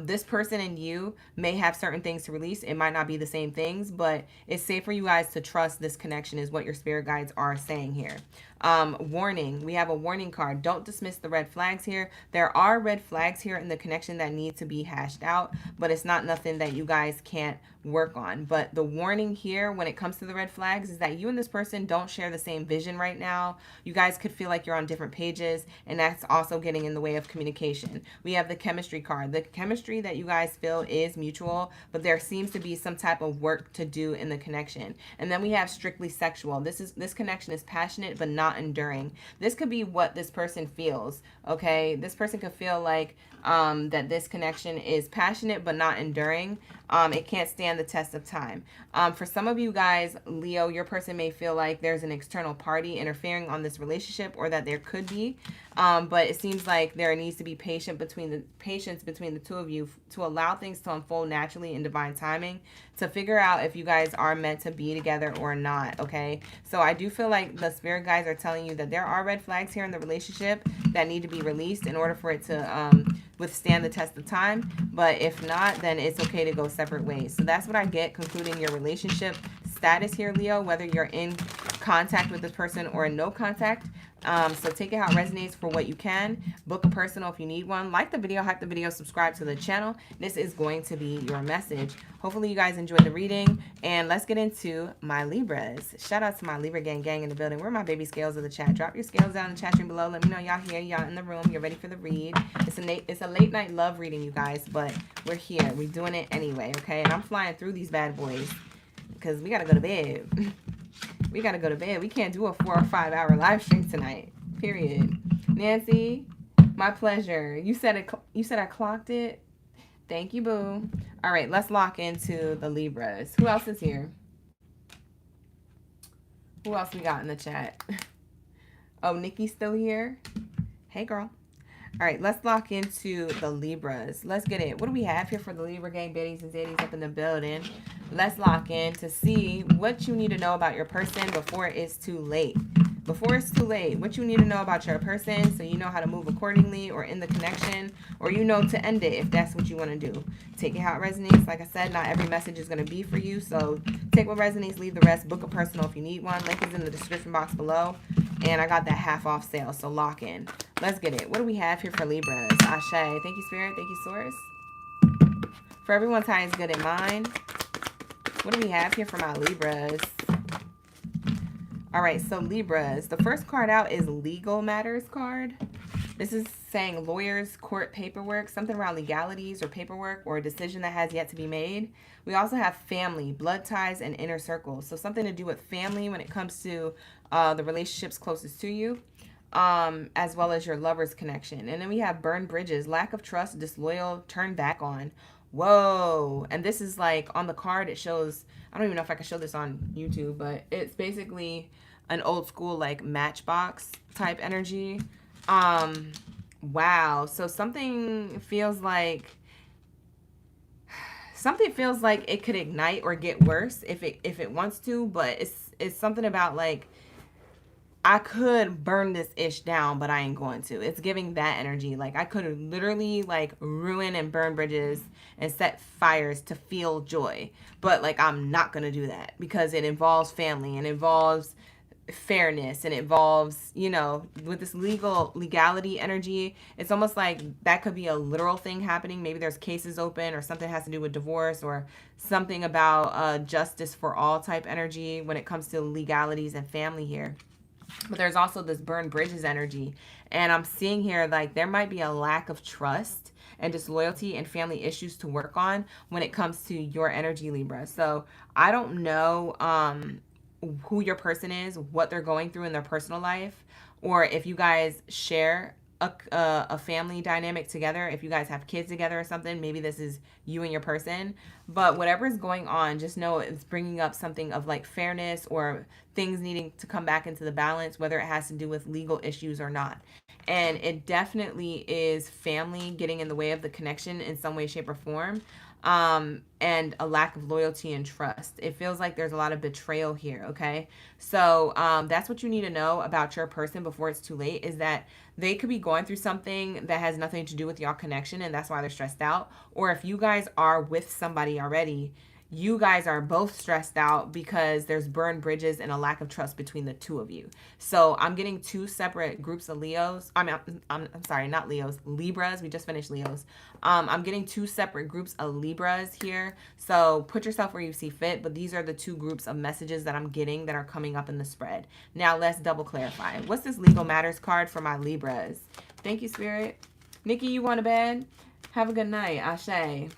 this person and you may have certain things to release. It might not be the same things, but it's safe for you guys to trust this connection is what your spirit guides are saying here. Warning. We have a warning card. Don't dismiss the red flags here. There are red flags here in the connection that need to be hashed out, but it's not nothing that you guys can't work on. But the warning here when it comes to the red flags is that you and this person don't share the same vision right now. You guys could feel like you're on different pages, and that's also getting in the way of communication. We have the chemistry card. The chemistry that you guys feel is mutual, but there seems to be some type of work to do in the connection. And then we have strictly sexual. This connection is passionate but not enduring. This could be what this person feels. Okay, this person could feel like that this connection is passionate but not enduring. It can't stand the test of time. For some of you guys, Leo, your person may feel like there's an external party interfering on this relationship, or that there could be. But it seems like there needs to be patience between the two of you to allow things to unfold naturally in divine timing, to figure out if you guys are meant to be together or not. Okay, so I do feel like the spirit guides are telling you that there are red flags here in the relationship that need to be released in order for it to withstand the test of time. But if not, then it's okay to go separate ways. So that's what I get concluding your relationship status here, Leo, whether you're in contact with this person or in no contact. So take it how it resonates for what you can. Book a personal if you need one. Like the video, hype the video, subscribe to the channel. This is going to be your message. Hopefully you guys enjoyed the reading. And let's get into my Libras. Shout out to my Libra gang in the building. Where are my baby scales of the chat? Drop your scales down in the chat room below. Let me know y'all here, y'all in the room. You're ready for the read. It's a late night love reading, you guys, but we're here. We're doing it anyway, okay? And I'm flying through these bad boys because we got to go to bed. We got to go to bed. We can't do a 4 or 5 hour live stream tonight. Period. Nancy, my pleasure. You said I clocked it. Thank you, boo. All right, let's lock into the Libras. Who else is here? Who else we got in the chat? Oh, Nikki's still here. Hey, girl. All right, let's lock into the Libras. Let's get it. What do we have here for the Libra gang? Baddies and Zaddies up in the building. Let's lock in to see what you need to know about your person before it's too late. Before it's too late, what you need to know about your person so you know how to move accordingly or in the connection, or you know to end it if that's what you want to do. Take it how it resonates. Like I said, not every message is going to be for you, so take what resonates, leave the rest. Book a personal if you need one. Link is in the description box below. And I got that half off sale, so lock in. Let's get it. What do we have here for Libras? Ashe. Thank you, Spirit. Thank you, Source. For everyone's highest good in mind. What do we have here for my Libras? All right, so Libras. The first card out is Legal Matters card. This is saying lawyers, court paperwork, something around legalities or paperwork or a decision that has yet to be made. We also have family, blood ties, and inner circles. So something to do with family when it comes to the relationships closest to you, as well as your lover's connection. And then we have burned bridges, lack of trust, disloyal, turn back on. Whoa. And this is like on the card, it shows, I don't even know if I can show this on YouTube, but it's basically an old school like matchbox type energy. Wow. So something feels like it could ignite or get worse if it wants to, but it's something about like, I could burn this ish down, but I ain't going to. It's giving that energy. Like I could literally like ruin and burn bridges and set fires to feel joy. But like I'm not going to do that because it involves family and involves fairness and it involves, you know, with this legality energy, it's almost like that could be a literal thing happening. Maybe there's cases open or something has to do with divorce or something about justice for all type energy when it comes to legalities and family here. But there's also this burn bridges energy. And I'm seeing here like there might be a lack of trust and disloyalty and family issues to work on when it comes to your energy, Libra. So I don't know who your person is, what they're going through in their personal life, or if you guys share a family dynamic together, if you guys have kids together or something, maybe this is you and your person. But whatever is going on, just know it's bringing up something of like fairness or things needing to come back into the balance, whether it has to do with legal issues or not. And it definitely is family getting in the way of the connection in some way, shape, or form. And a lack of loyalty and trust. It feels like there's a lot of betrayal here, okay? So that's what you need to know about your person before it's too late, is that they could be going through something that has nothing to do with your connection, and that's why they're stressed out. Or if you guys are with somebody already, you guys are both stressed out because there's burned bridges and a lack of trust between the two of you. So I'm getting two separate groups of Leos. I'm sorry, not Leos, Libras. We just finished Leos. I'm getting two separate groups of Libras here. So put yourself where you see fit, but these are the two groups of messages that I'm getting that are coming up in the spread. Now let's double clarify. What's this Legal Matters card for my Libras? Thank you, Spirit. Nikki, you going to bed? Have a good night. Ashe.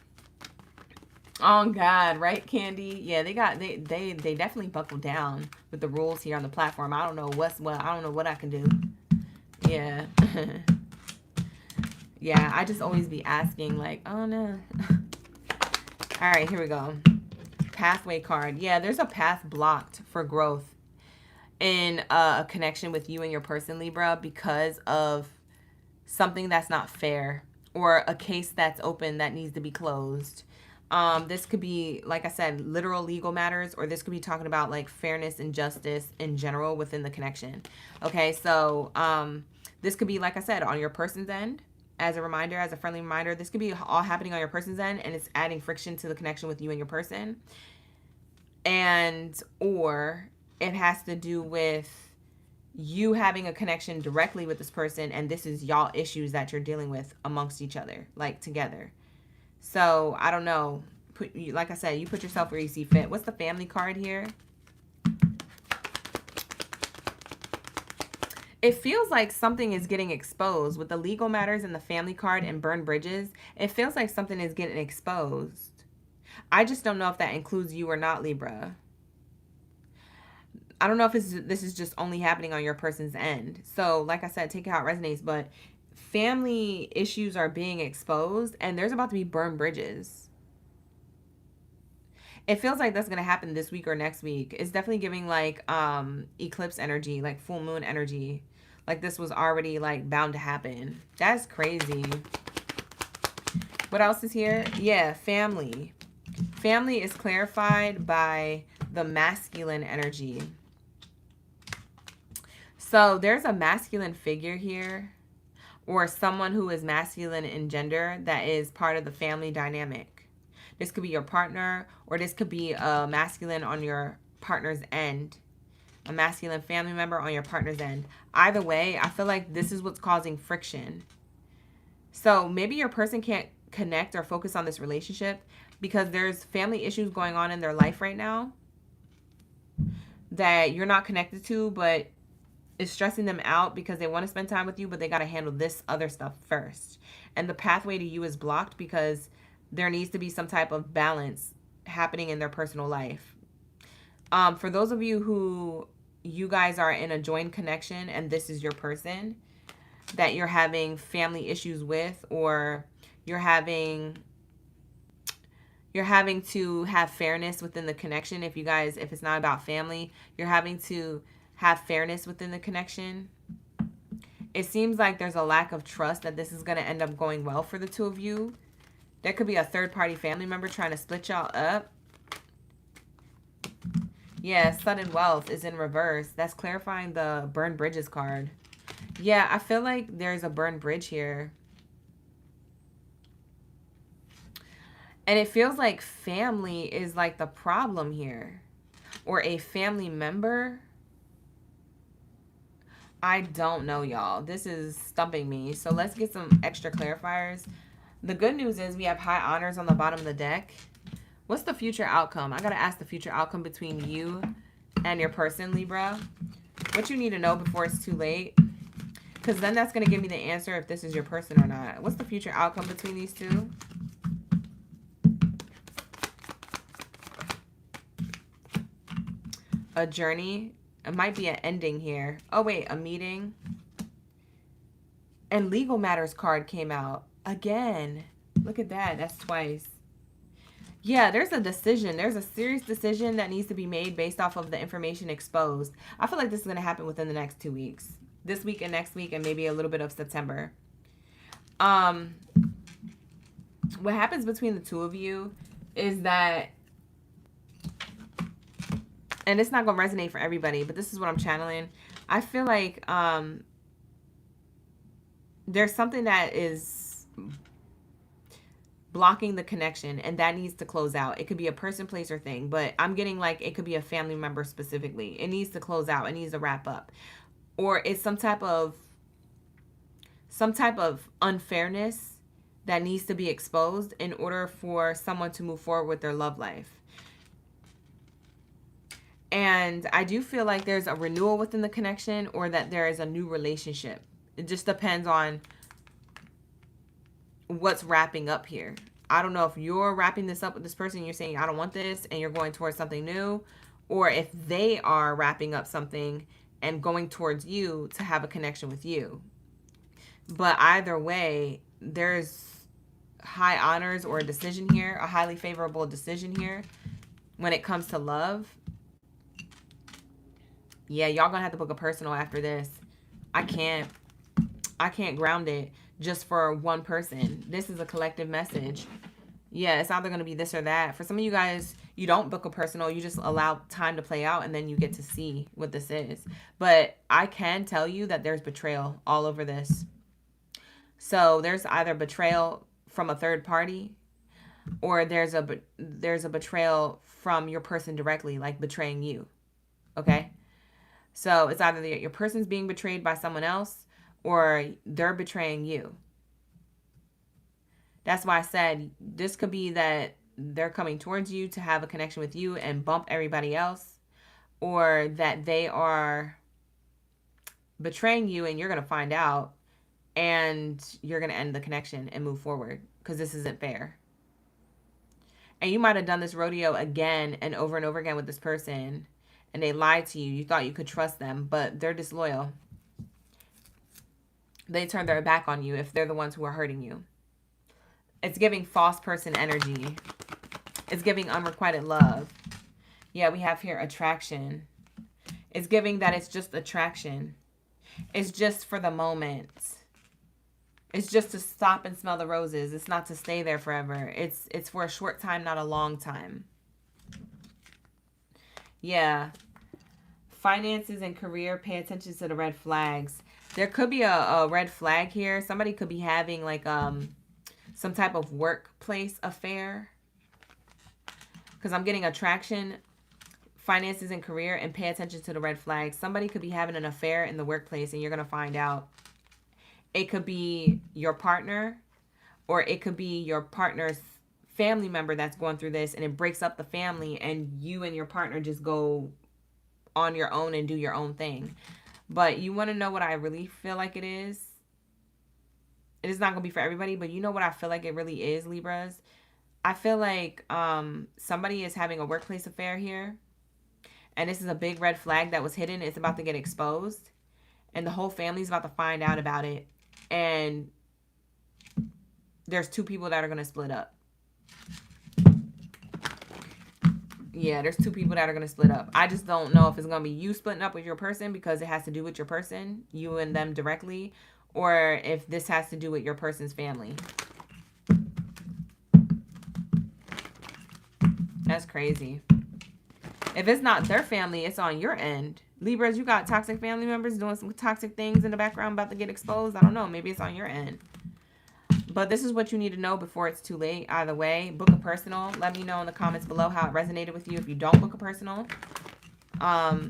Oh God, right, Candy? Yeah, they definitely buckled down with the rules here on the platform. I don't know what's what. I don't know what I can do. Yeah. Yeah, I just always be asking like, oh no. All right, here we go. Pathway card. Yeah, there's a path blocked for growth in a connection with you and your person, Libra, because of something that's not fair or a case that's open that needs to be closed. This could be, like I said, literal legal matters, or this could be talking about like fairness and justice in general within the connection. Okay, so this could be, like I said, on your person's end. As a reminder, as a friendly reminder, this could be all happening on your person's end, and it's adding friction to the connection with you and your person. And or it has to do with you having a connection directly with this person, and this is y'all issues that you're dealing with amongst each other, like together. So I don't know. Like I said, you put yourself where you see fit. What's the family card here? It feels like something is getting exposed with the legal matters and the family card and burn bridges. It feels like something is getting exposed. I just don't know if that includes you or not, Libra. I don't know if this is just only happening on your person's end. So, like I said, take it how it resonates. But family issues are being exposed, and there's about to be burned bridges. It feels like that's going to happen this week or next week. It's definitely giving like eclipse energy, like full moon energy. Like this was already like bound to happen. That's crazy. What else is here? Yeah, family. Family is clarified by the masculine energy. So there's a masculine figure here, or someone who is masculine in gender that is part of the family dynamic. This could be your partner, or this could be a masculine on your partner's end. A masculine family member on your partner's end. Either way, I feel like this is what's causing friction. So maybe your person can't connect or focus on this relationship because there's family issues going on in their life right now that you're not connected to, but it's stressing them out because they want to spend time with you, but they got to handle this other stuff first. And the pathway to you is blocked because there needs to be some type of balance happening in their personal life. For those of you who you guys are in a joined connection and this is your person that you're having family issues with, or you're having to have fairness within the connection. If it's not about family, you're having to have fairness within the connection. It seems like there's a lack of trust that this is going to end up going well for the two of you. There could be a third-party family member trying to split y'all up. Yeah, sudden wealth is in reverse. That's clarifying the burn bridges card. Yeah, I feel like there's a burn bridge here. And it feels like family is like the problem here. Or a family member. I don't know, y'all. This is stumping me. So let's get some extra clarifiers. The good news is we have high honors on the bottom of the deck. What's the future outcome? I got to ask the future outcome between you and your person, Libra. What you need to know before it's too late. Because then that's going to give me the answer if this is your person or not. What's the future outcome between these two? A journey. It might be an ending here. Oh, wait, a meeting. And legal matters card came out. Again. Look at that. That's twice. Yeah, there's a decision. There's a serious decision that needs to be made based off of the information exposed. I feel like this is going to happen within the next 2 weeks. This week and next week and maybe a little bit of September. What happens between the two of you is that, and it's not going to resonate for everybody, but this is what I'm channeling. I feel like there's something that is blocking the connection, and that needs to close out. It could be a person, place, or thing, but I'm getting like it could be a family member specifically. It needs to close out. It needs to wrap up. Or it's some type of unfairness that needs to be exposed in order for someone to move forward with their love life. And I do feel like there's a renewal within the connection, or that there is a new relationship. It just depends on what's wrapping up here. I don't know if you're wrapping this up with this person, you're saying I don't want this, and you're going towards something new, or if they are wrapping up something and going towards you to have a connection with you. But either way, there's high honors or a decision here, a highly favorable decision here when it comes to love. Yeah, y'all gonna have to book a personal after this. I can't ground it just for one person. This is a collective message. Yeah, it's either going to be this or that. For some of you guys, you don't book a personal. You just allow time to play out, and then you get to see what this is. But I can tell you that there's betrayal all over this. So there's either betrayal from a third party, or there's a betrayal from your person directly, like betraying you. Okay? So it's either your person's being betrayed by someone else or they're betraying you. That's why I said this could be that they're coming towards you to have a connection with you and bump everybody else, or that they are betraying you and you're going to find out and you're going to end the connection and move forward because this isn't fair. And you might have done this rodeo again and over again with this person, and they lied to you. You thought you could trust them, but they're disloyal. They turn their back on you if they're the ones who are hurting you. It's giving false person energy. It's giving unrequited love. Yeah, we have here attraction. It's giving that it's just attraction. It's just for the moment. It's just to stop and smell the roses. It's not to stay there forever. It's for a short time, not a long time. Yeah. Finances and career, pay attention to the red flags. There could be a red flag here. Somebody could be having like some type of workplace affair. Because I'm getting attraction, finances and career, and pay attention to the red flags. Somebody could be having an affair in the workplace and you're going to find out. It could be your partner, or it could be your partner's family member that's going through this, and it breaks up the family and you and your partner just go on your own and do your own thing. But you want to know what I really feel like it is? It is not going to be for everybody, but you know what I feel like it really is, Libras? I feel like somebody is having a workplace affair here, and this is a big red flag that was hidden. It's about to get exposed, and the whole family's about to find out about it. And there's two people that are going to split up. Yeah, there's two people that are going to split up. I just don't know if it's going to be you splitting up with your person because it has to do with your person, you and them directly, or if this has to do with your person's family. That's crazy. If it's not their family, it's on your end. Libras, you got toxic family members doing some toxic things in the background about to get exposed. I don't know. Maybe it's on your end. But this is what you need to know before it's too late. Either way, book a personal. Let me know in the comments below how it resonated with you if you don't book a personal. But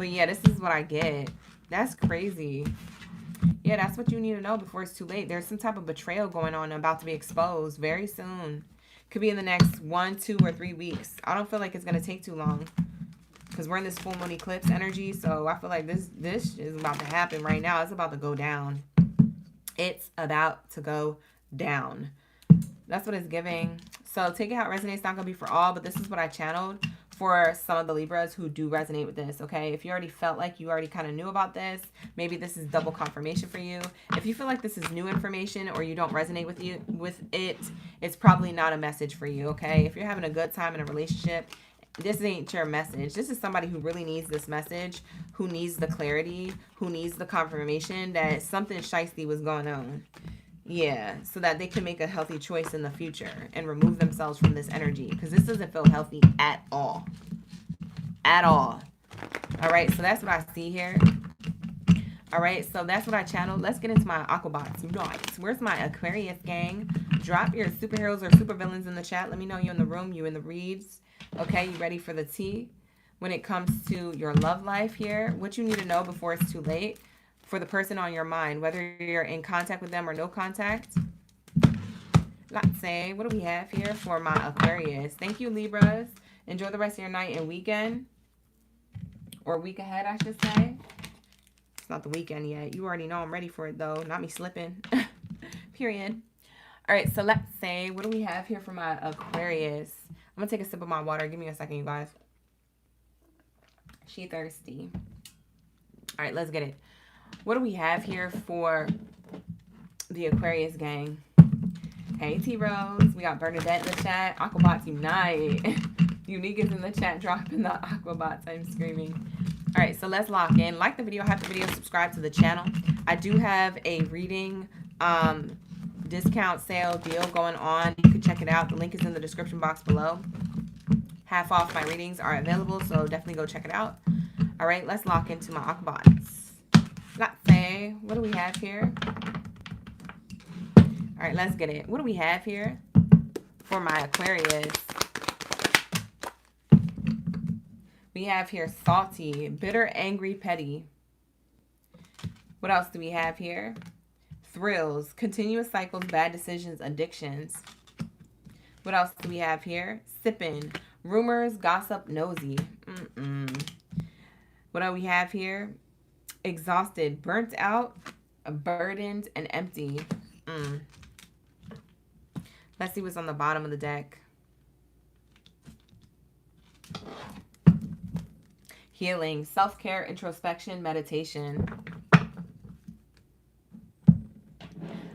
yeah, this is what I get. That's crazy. Yeah, that's what you need to know before it's too late. There's some type of betrayal going on about to be exposed very soon. Could be in the next 1, 2, or 3 weeks. I don't feel like it's going to take too long. Because we're in this full moon eclipse energy. So I feel like this is about to happen right now. It's about to go down. It's about to go down. That's what it's giving. So take it how it resonates. It's not going to be for all. But this is what I channeled for some of the Libras who do resonate with this. Okay. If you already felt like you already kind of knew about this, maybe this is double confirmation for you. If you feel like this is new information or you don't resonate with it, it's probably not a message for you. Okay. If you're having a good time in a relationship, this ain't your message. This is somebody who really needs this message, who needs the clarity, who needs the confirmation that something shiesty was going on. Yeah, so that they can make a healthy choice in the future and remove themselves from this energy. Because this doesn't feel healthy at all. At all. All right, so that's what I see here. All right, so that's what I channeled. Let's get into my Aquabots. Right. Where's my Aquarius gang? Drop your superheroes or supervillains in the chat. Let me know you're in the room, you in the reads. Okay, you ready for the tea? When it comes to your love life here, what you need to know before it's too late for the person on your mind, whether you're in contact with them or no contact. Let's say, what do we have here for my Aquarius? Thank you, Libras. Enjoy the rest of your night and weekend. Or week ahead, I should say. It's not the weekend yet. You already know I'm ready for it, though. Not me slipping. Period. All right, so let's say, what do we have here for my Aquarius? I'm going to take a sip of my water. Give me a second, you guys. She thirsty. All right, let's get it. What do we have here for the Aquarius gang? Hey, T-Rose. We got Bernadette in the chat. Aquabots unite. Unique is in the chat dropping the Aquabots. I'm screaming. All right, so let's lock in. Like the video, have the video, subscribe to the channel. I do have a reading discount sale deal going on. You can check it out. The link is in the description box below. Half off my readings are available, so definitely go check it out. All right, let's lock into my Aquabots. Let's say, what do we have here? All right, let's get it. What do we have here for my Aquarius? We We have here salty, bitter, angry, petty. What else do we have here? Thrills, continuous cycles, bad decisions, addictions. What else do we have here? Sipping, rumors, gossip, nosy. What do we have here? Exhausted, burnt out, burdened, and empty. Let's see what's on the bottom of the deck. Healing, self-care, introspection, meditation.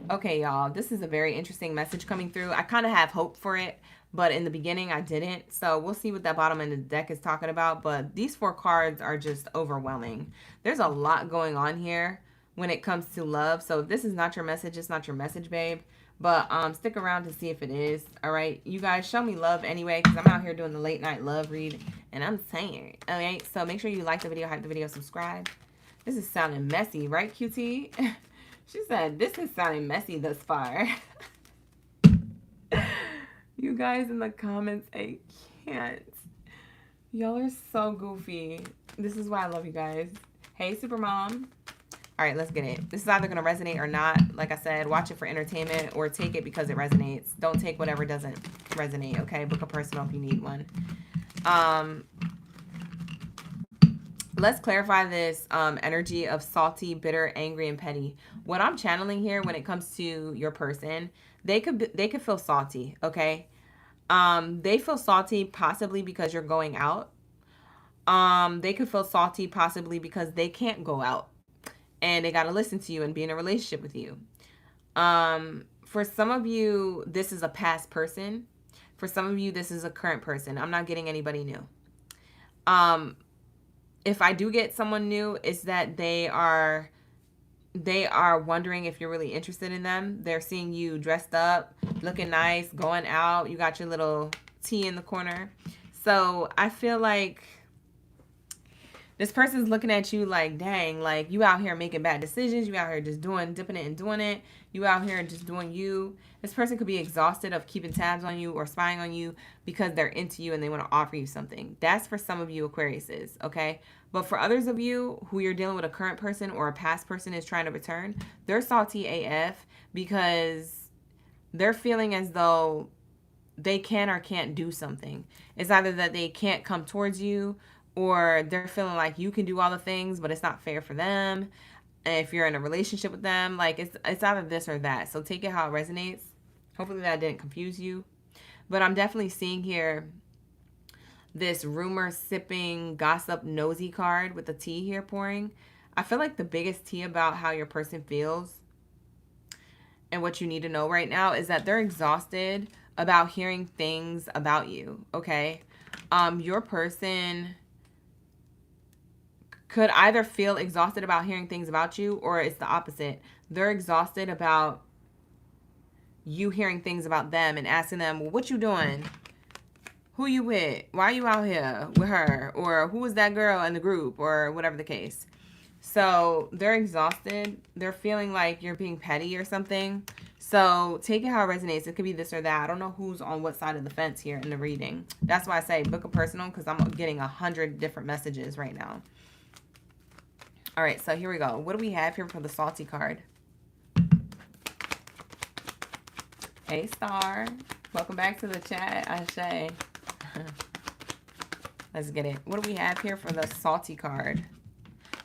Okay, y'all, this is a very interesting message coming through. I kind of have hope for it, but in the beginning I didn't. So we'll see what that bottom end of the deck is talking about. But these 4 cards are just overwhelming. There's a lot going on here when it comes to love. So if this is not your message, it's not your message, babe. But stick around to see if it is. All right, you guys, show me love anyway, because I'm out here doing the late night love read, and I'm saying, all right? So make sure you like the video, hype the video, subscribe. This is sounding messy, right, QT? She said, this is sounding messy thus far. You guys in the comments, I can't. Y'all are so goofy. This is why I love you guys. Hey, Supermom. All right, let's get it. This is either going to resonate or not. Like I said, watch it for entertainment or take it because it resonates. Don't take whatever doesn't resonate, okay? Book a personal if you need one. Let's clarify this energy of salty, bitter, angry, and petty. What I'm channeling here when it comes to your person, they could feel salty, okay? They feel salty possibly because you're going out. They could feel salty possibly because they can't go out and they got to listen to you and be in a relationship with you. For some of you, this is a past person. For some of you, this is a current person. I'm not getting anybody new. If I do get someone new, it's that they are wondering if you're really interested in them. They're seeing you dressed up, looking nice, going out. You got your little tea in the corner. So I feel like this person's looking at you like, dang, like you out here making bad decisions. You out here just dipping it and doing it. You out here just doing you. This person could be exhausted of keeping tabs on you or spying on you because they're into you and they want to offer you something. That's for some of you Aquariuses, okay? But for others of you who you're dealing with a current person or a past person is trying to return, they're salty AF because they're feeling as though they can or can't do something. It's either that they can't come towards you or they're feeling like you can do all the things, but it's not fair for them. If you're in a relationship with them, like it's either this or that. So take it how it resonates. Hopefully that didn't confuse you. But I'm definitely seeing here this rumor sipping, gossip, nosy card with the tea here pouring. I feel like the biggest tea about how your person feels and what you need to know right now is that they're exhausted about hearing things about you, okay? Your person could either feel exhausted about hearing things about you or it's the opposite. They're exhausted about you hearing things about them and asking them, well, what you doing? Who you with? Why are you out here with her? Or who was that girl in the group? Or whatever the case. So they're exhausted. They're feeling like you're being petty or something. So take it how it resonates. It could be this or that. I don't know who's on what side of the fence here in the reading. That's why I say book a personal because I'm getting 100 different messages right now. All right, so here we go. What do we have here for the salty card? Hey, Star. Welcome back to the chat, Ashay. Let's get it. What do we have here for the salty card?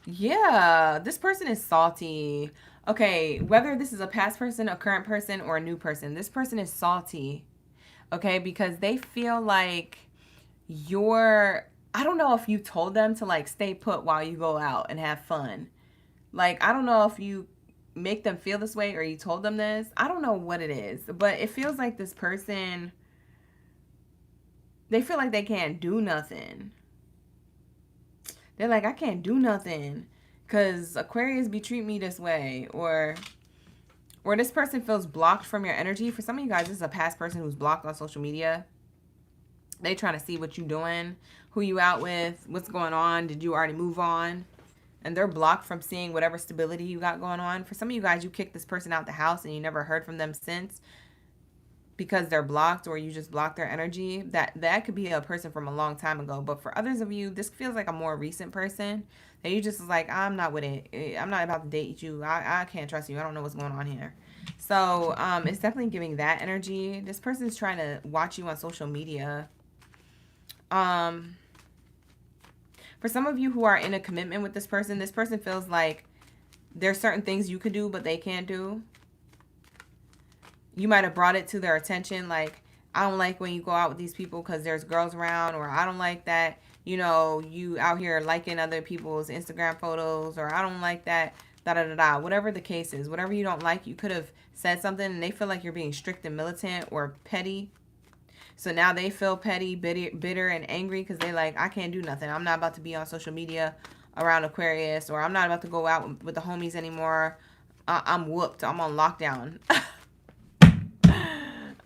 Yeah, this person is salty. Okay, whether this is a past person, a current person, or a new person, this person is salty. Okay, because they feel like I don't know if you told them to like stay put while you go out and have fun. Like, I don't know if you make them feel this way or you told them this. I don't know what it is, but it feels like this person, they feel like they can't do nothing. They're like, I can't do nothing because Aquarius be treating me this way, or this person feels blocked from your energy. For some of you guys, this is a past person who's blocked on social media. They trying to see what you doing, who you out with, what's going on. Did you already move on? And they're blocked from seeing whatever stability you got going on. For some of you guys, you kicked this person out the house and you never heard from them since because they're blocked or you just block their energy. That could be a person from a long time ago. But for others of you, this feels like a more recent person that you just was like, I'm not with it. I'm not about to date you. I can't trust you. I don't know what's going on here. So it's definitely giving that energy. This person's trying to watch you on social media. For some of you who are in a commitment with this person feels like there's certain things you could do, but they can't do. You might have brought it to their attention, like, I don't like when you go out with these people because there's girls around, or I don't like that, you know, you out here liking other people's Instagram photos, or I don't like that, da-da-da-da. Whatever the case is, whatever you don't like, you could have said something and they feel like you're being strict and militant or petty. So now they feel petty, bitter, and angry because they like, I can't do nothing. I'm not about to be on social media around Aquarius, or I'm not about to go out with the homies anymore. I'm whooped. I'm on lockdown.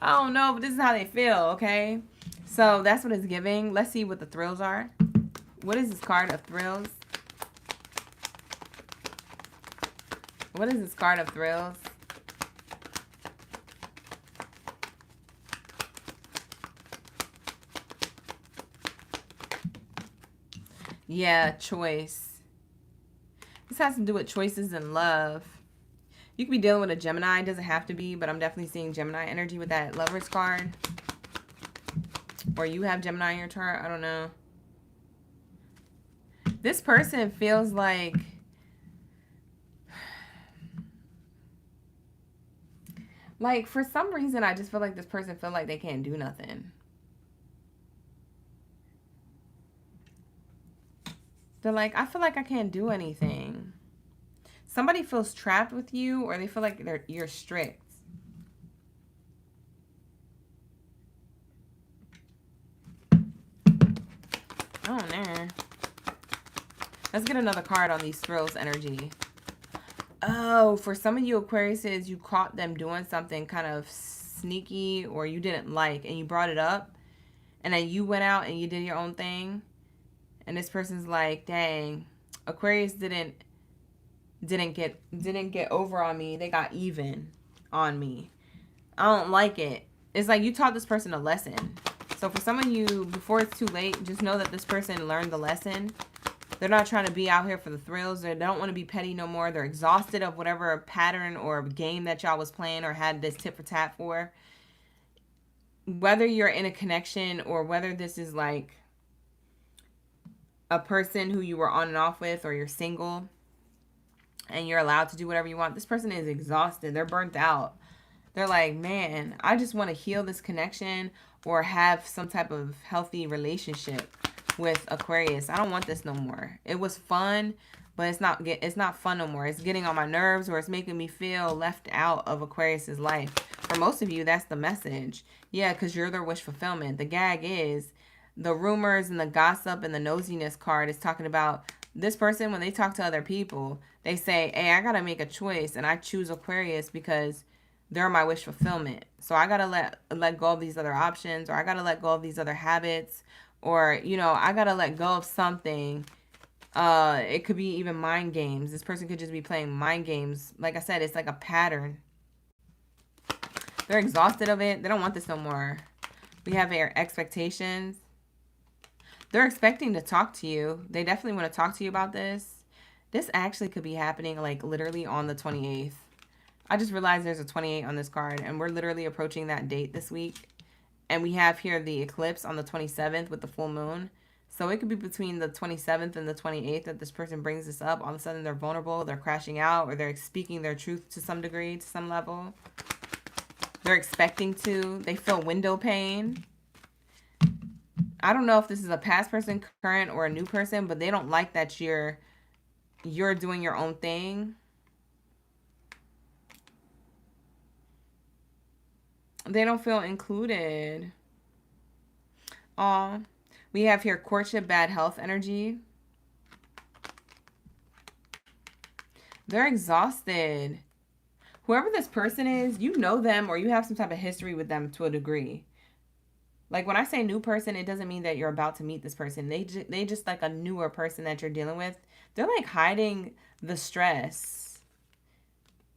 I don't know, but this is how they feel, okay? So that's what it's giving. Let's see what the thrills are. What is this card of thrills? What is this card of thrills? Yeah, choice. This has to do with choices in love. You could be dealing with a Gemini. It doesn't have to be, but I'm definitely seeing Gemini energy with that Lovers card. Or you have Gemini in your chart. I don't know. This person feels like... Like, for some reason, I just feel like this person feels like they can't do nothing. They're like, I feel like I can't do anything. Somebody feels trapped with you, or they feel like you're strict. Oh, no. Let's get another card on these thrills energy. Oh, for some of you Aquariuses, you caught them doing something kind of sneaky or you didn't like, and you brought it up, and then you went out and you did your own thing. And this person's like, dang, Aquarius didn't get over on me. They got even on me. I don't like it. It's like you taught this person a lesson. So for some of you, before it's too late, just know that this person learned the lesson. They're not trying to be out here for the thrills. They don't want to be petty no more. They're exhausted of whatever pattern or game that y'all was playing or had this tit for tat for. Whether you're in a connection or whether this is like a person who you were on and off with, or you're single and you're allowed to do whatever you want, this person is exhausted. They're burnt out. They're like, man, I just want to heal this connection or have some type of healthy relationship with Aquarius. I don't want this no more. It was fun, but it's not fun no more. It's getting on my nerves, or it's making me feel left out of Aquarius's life. For most of you, that's the message. Yeah, because you're their wish fulfillment. The gag is the rumors and the gossip and the nosiness card is talking about this person. When they talk to other people, they say, hey, I got to make a choice, and I choose Aquarius because they're my wish fulfillment. So I got to let go of these other options, or I got to let go of these other habits, or, you know, I got to let go of something. It could be even mind games. This person could just be playing mind games. Like I said, it's like a pattern. They're exhausted of it. They don't want this no more. We have their expectations. They're expecting to talk to you. They definitely want to talk to you about this. This actually could be happening like literally on the 28th. I just realized there's a 28 on this card, and we're literally approaching that date this week. And we have here the eclipse on the 27th with the full moon. So it could be between the 27th and the 28th that this person brings this up. All of a sudden they're vulnerable, they're crashing out, or they're speaking their truth to some degree, to some level. They're expecting to. They feel window pain. I don't know if this is a past person, current, or a new person, but they don't like that you're doing your own thing. They don't feel included. Aw. We have here courtship, bad health energy. They're exhausted. Whoever this person is, you know them, or you have some type of history with them to a degree. Like when I say new person, it doesn't mean that you're about to meet this person. They just like a newer person that you're dealing with. They're like hiding the stress.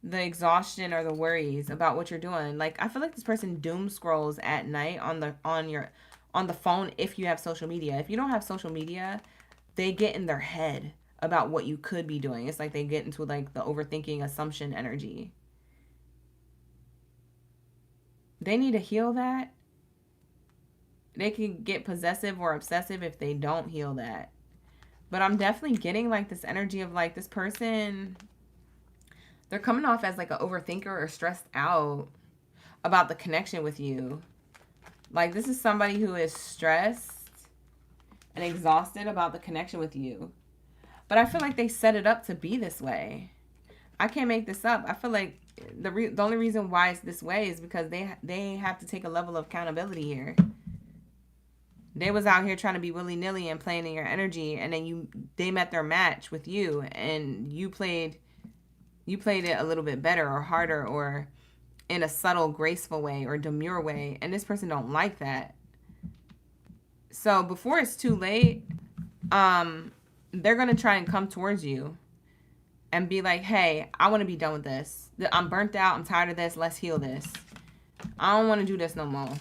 the exhaustion or the worries about what you're doing. Like, I feel like this person doom scrolls at night on the phone if you have social media. If you don't have social media, they get in their head about what you could be doing. It's like they get into like the overthinking assumption energy. They need to heal that. They can get possessive or obsessive if they don't heal that. But I'm definitely getting like this energy of like this person, they're coming off as like an overthinker or stressed out about the connection with you. Like, this is somebody who is stressed and exhausted about the connection with you. But I feel like they set it up to be this way. I can't make this up. I feel like the only reason why it's this way is because they have to take a level of accountability here. They was out here trying to be willy-nilly and playing in your energy, and then they met their match with you, and you played it a little bit better or harder or in a subtle, graceful way or demure way, and this person don't like that. So before it's too late, they're gonna try and come towards you and be like, hey, I want to be done with this. I'm burnt out. I'm tired of this. Let's heal this. I don't want to do this no more.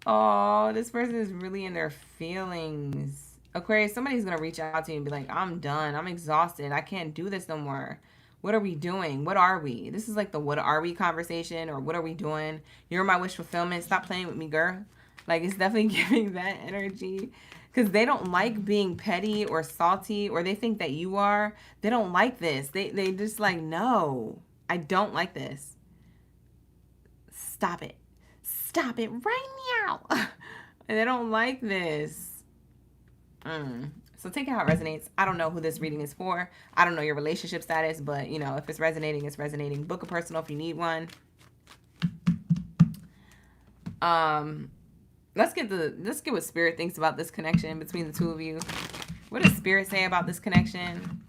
Oh, this person is really in their feelings. Aquarius, somebody's going to reach out to you and be like, I'm done. I'm exhausted. I can't do this no more. What are we doing? What are we? This is like the what are we conversation, or what are we doing? You're my wish fulfillment. Stop playing with me, girl. Like, it's definitely giving that energy. Because they don't like being petty or salty, or they think that you are. They don't like this. They just like, no, I don't like this. Stop it. Stop it right now. And they don't like this. So take it how it resonates. I don't know who this reading is for. I don't know your relationship status, but you know, if it's resonating, it's resonating. Book a personal if you need one. Let's get what Spirit thinks about this connection between the two of you. What does Spirit say about this connection?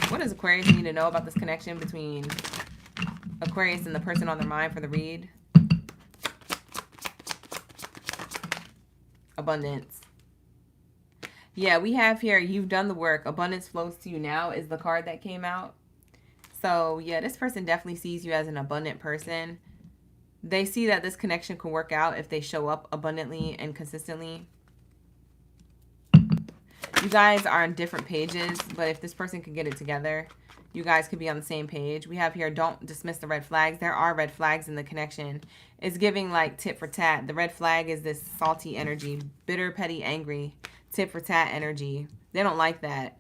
What does Aquarius need to know about this connection between Aquarius and the person on their mind for the read? Abundance. Yeah, we have here, you've done the work. Abundance flows to you now is the card that came out. So yeah, this person definitely sees you as an abundant person. They see that this connection can work out if they show up abundantly and consistently. You guys are on different pages, but if this person can get it together, you guys could be on the same page. We have here, don't dismiss the red flags. There are red flags in the connection. It's giving like tit for tat. The red flag is this salty energy, bitter, petty, angry, tit for tat energy. They don't like that.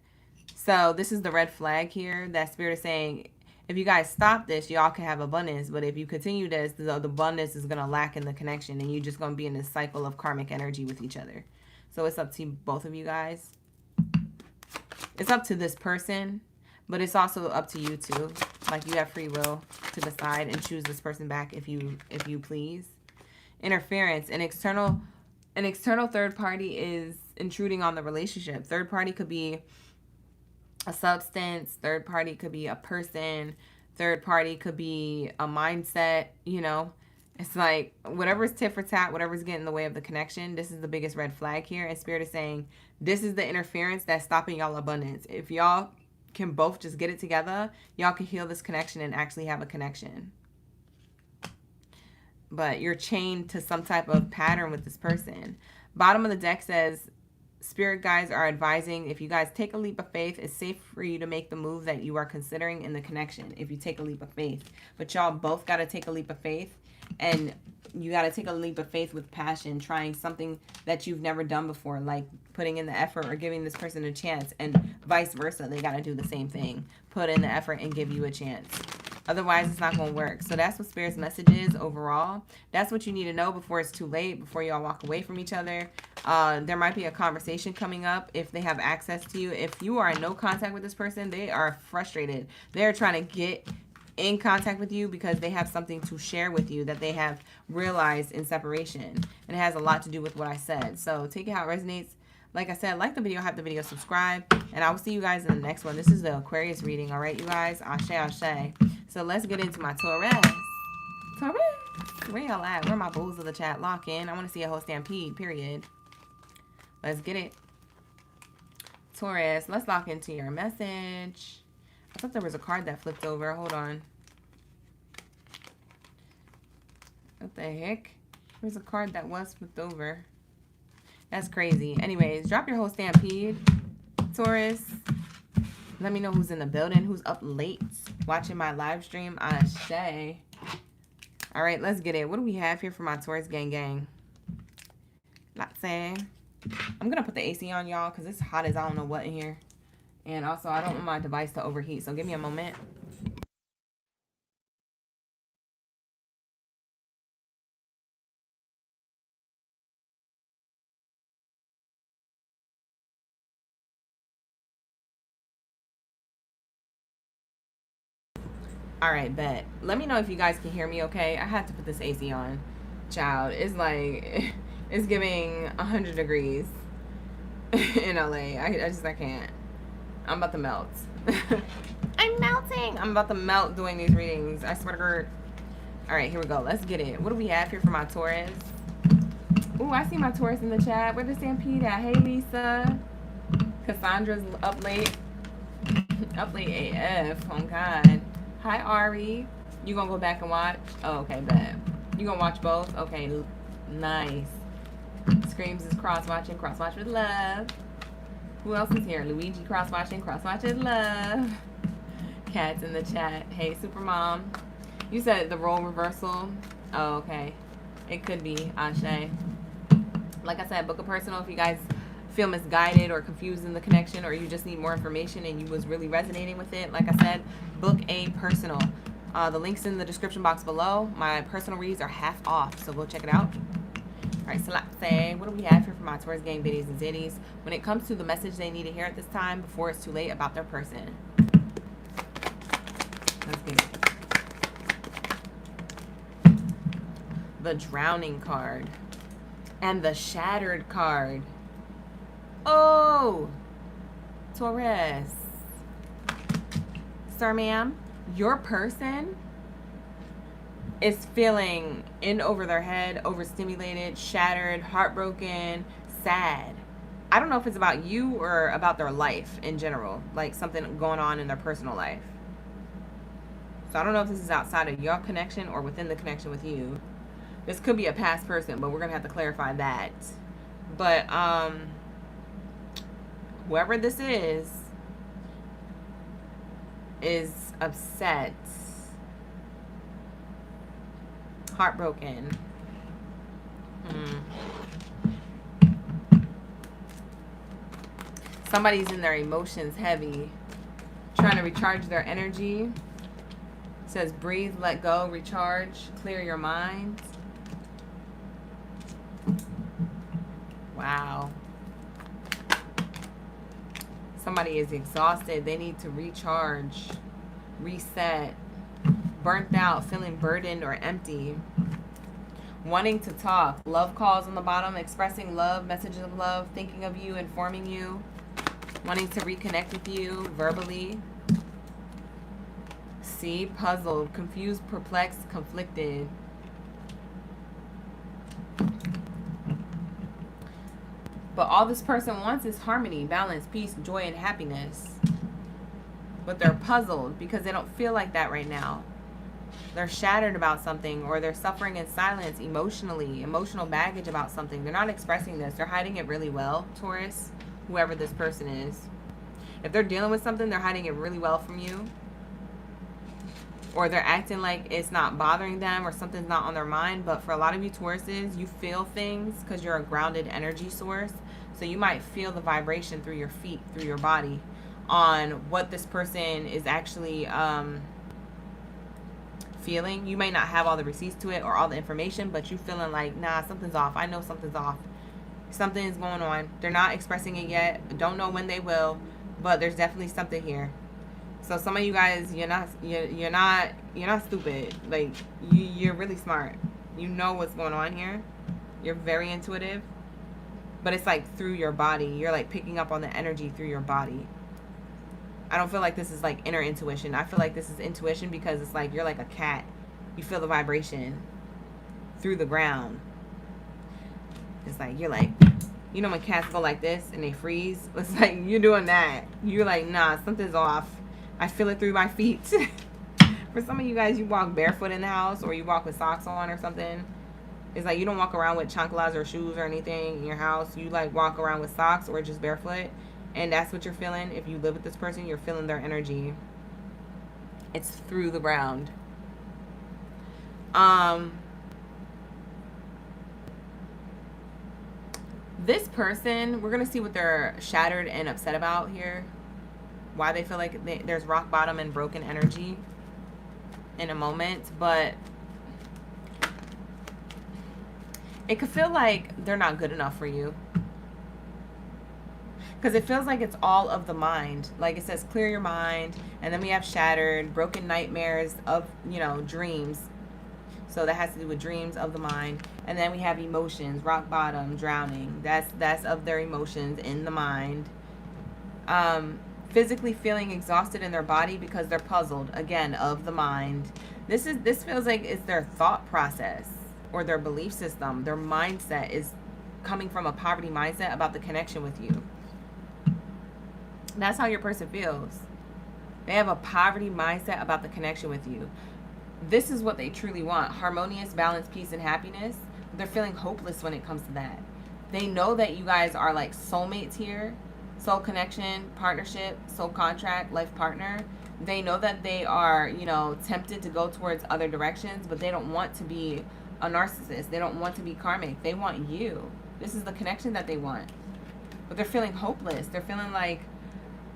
So this is the red flag here that Spirit is saying, if you guys stop this, y'all can have abundance. But if you continue this, the abundance is going to lack in the connection, and you're just going to be in this cycle of karmic energy with each other. So it's up to both of you guys. It's up to this person, but it's also up to you too. Like, you have free will to decide and choose this person back if you please. Interference. An external third party is intruding on the relationship. Third party could be a substance. Third party could be a person. Third party could be a mindset, you know. It's like whatever's tit for tat, whatever's getting in the way of the connection, this is the biggest red flag here. And Spirit is saying this is the interference that's stopping y'all abundance. If y'all can both just get it together, y'all can heal this connection and actually have a connection. But you're chained to some type of pattern with this person. Bottom of the deck says, Spirit guides are advising, if you guys take a leap of faith, it's safe for you to make the move that you are considering in the connection if you take a leap of faith. But y'all both got to take a leap of faith, and you got to take a leap of faith with passion, trying something that you've never done before, like putting in the effort or giving this person a chance, and vice versa. They got to do the same thing. Put in the effort and give you a chance. Otherwise, it's not going to work. So that's what Spirit's message is overall. That's what you need to know before it's too late, before y'all walk away from each other. There might be a conversation coming up if they have access to you. If you are in no contact with this person, they are frustrated. They're trying to get in contact with you because they have something to share with you that they have realized in separation. And it has a lot to do with what I said. So take it how it resonates. Like I said, like the video, have the video, subscribe, and I will see you guys in the next one. This is the Aquarius reading, all right, you guys? Ashe, ashe. So let's get into my Taurus. Taurus, where y'all at? Where are my bulls of the chat? Lock in. I want to see a whole stampede, period. Let's get it. Taurus, let's lock into your message. I thought there was a card that flipped over. Hold on. What the heck? There's a card that was flipped over. That's crazy. Anyways, drop your whole stampede, Taurus. Let me know who's in the building, who's up late watching my live stream. Ashe. All right, let's get it. What do we have here for my Taurus gang? Not saying. I'm going to put the AC on, y'all, because it's hot as I don't know what in here. And also, I don't want my device to overheat, so give me a moment. All right, bet. Let me know if you guys can hear me okay. I had to put this AC on. Child, it's like, it's giving 100 degrees in LA. I can't. I'm about to melt. I'm melting. I'm about to melt doing these readings. I swear to God. All right, here we go. Let's get it. What do we have here for my Taurus? Ooh, I see my Taurus in the chat. Where the Stampede at? Hey, Lisa. Cassandra's up late. Up late AF. Oh, God. Hi, Ari. You gonna go back and watch? Oh, okay, bet. You gonna watch both? Okay, nice. Screams is cross-watching. Cross-watch with love. Who else is here? Luigi cross-watching. Cross-watch with love. Cat's in the chat. Hey, Supermom. You said the role reversal. Oh, okay. It could be. Ashe. Like I said, book a personal if you guys feel misguided or confused in the connection, or you just need more information and you was really resonating with it. Like I said, book a personal. The link's in the description box below. My personal reads are half off, so go check it out. All right, so let's say, what do we have here for my Taurus gang biddies and zitties when it comes to the message they need to hear at this time before it's too late about their person? Let's get it. The drowning card and the shattered card. Oh, Taurus. Sir, ma'am, your person is feeling in over their head, overstimulated, shattered, heartbroken, sad. I don't know if it's about you or about their life in general, like something going on in their personal life. So I don't know if this is outside of your connection or within the connection with you. This could be a past person, but we're going to have to clarify that. But, whoever this is upset, heartbroken. Somebody's in their emotions heavy, trying to recharge their energy. It says breathe, let go, recharge, clear your mind. Wow. Somebody is exhausted. They need to recharge, reset, burnt out, feeling burdened or empty. Wanting to talk. Love calls on the bottom, expressing love, messages of love, thinking of you, informing you. Wanting to reconnect with you verbally. See, puzzled, confused, perplexed, conflicted. But all this person wants is harmony, balance, peace, joy, and happiness. But they're puzzled because they don't feel like that right now. They're shattered about something, or they're suffering in silence emotionally, emotional baggage about something. They're not expressing this. They're hiding it really well, Taurus, whoever this person is. If they're dealing with something, they're hiding it really well from you. Or they're acting like it's not bothering them or something's not on their mind. But for a lot of you Tauruses, you feel things because you're a grounded energy source. So you might feel the vibration through your feet, through your body, on what this person is actually feeling. You may not have all the receipts to it or all the information, but you feeling like, nah, something's off. I know something's off. Something is going on. They're not expressing it yet. Don't know when they will, but there's definitely something here. So some of you guys, you're not stupid. Like you're really smart. You know what's going on here. You're very intuitive, but it's like through your body. You're like picking up on the energy through your body. I don't feel like this is like inner intuition. I feel like this is intuition because it's like you're like a cat. You feel the vibration through the ground. It's like you're like, you know when cats go like this and they freeze? It's like you're doing that. You're like, nah, something's off. I feel it through my feet. For some of you guys, you walk barefoot in the house or you walk with socks on or something. It's like you don't walk around with chanclas or shoes or anything in your house. You like walk around with socks or just barefoot. And that's what you're feeling. If you live with this person, you're feeling their energy. It's through the ground. This person, we're going to see what they're shattered and upset about here. Why they feel like there's rock bottom and broken energy in a moment. But it could feel like they're not good enough for you. Because it feels like it's all of the mind. Like it says, clear your mind. And then we have shattered, broken nightmares of, dreams. So that has to do with dreams of the mind. And then we have emotions, rock bottom, drowning. That's of their emotions in the mind. Physically feeling exhausted in their body because they're puzzled, again, of the mind. This feels like it's their thought process or their belief system. Their mindset is coming from a poverty mindset about the connection with you. That's how your person feels. They have a poverty mindset about the connection with you. This is what they truly want. Harmonious, balance, peace, and happiness. They're feeling hopeless when it comes to that. They know that you guys are like soulmates here. Soul connection, partnership, soul contract, life partner. They know that they are, tempted to go towards other directions, but they don't want to be a narcissist. They don't want to be karmic. They want you. This is the connection that they want. But they're feeling hopeless. They're feeling like,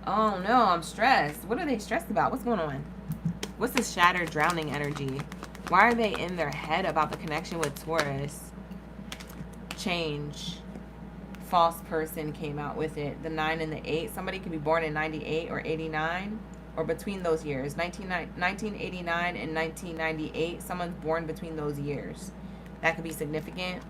oh no, I'm stressed. What are they stressed about? What's going on? What's this shattered, drowning energy? Why are they in their head about the connection with Taurus? Change. False person came out with it. The 9 and the 8. Somebody could be born in 98 or 89 or between those years. 1989 and 1998. Someone's born between those years. That could be significant.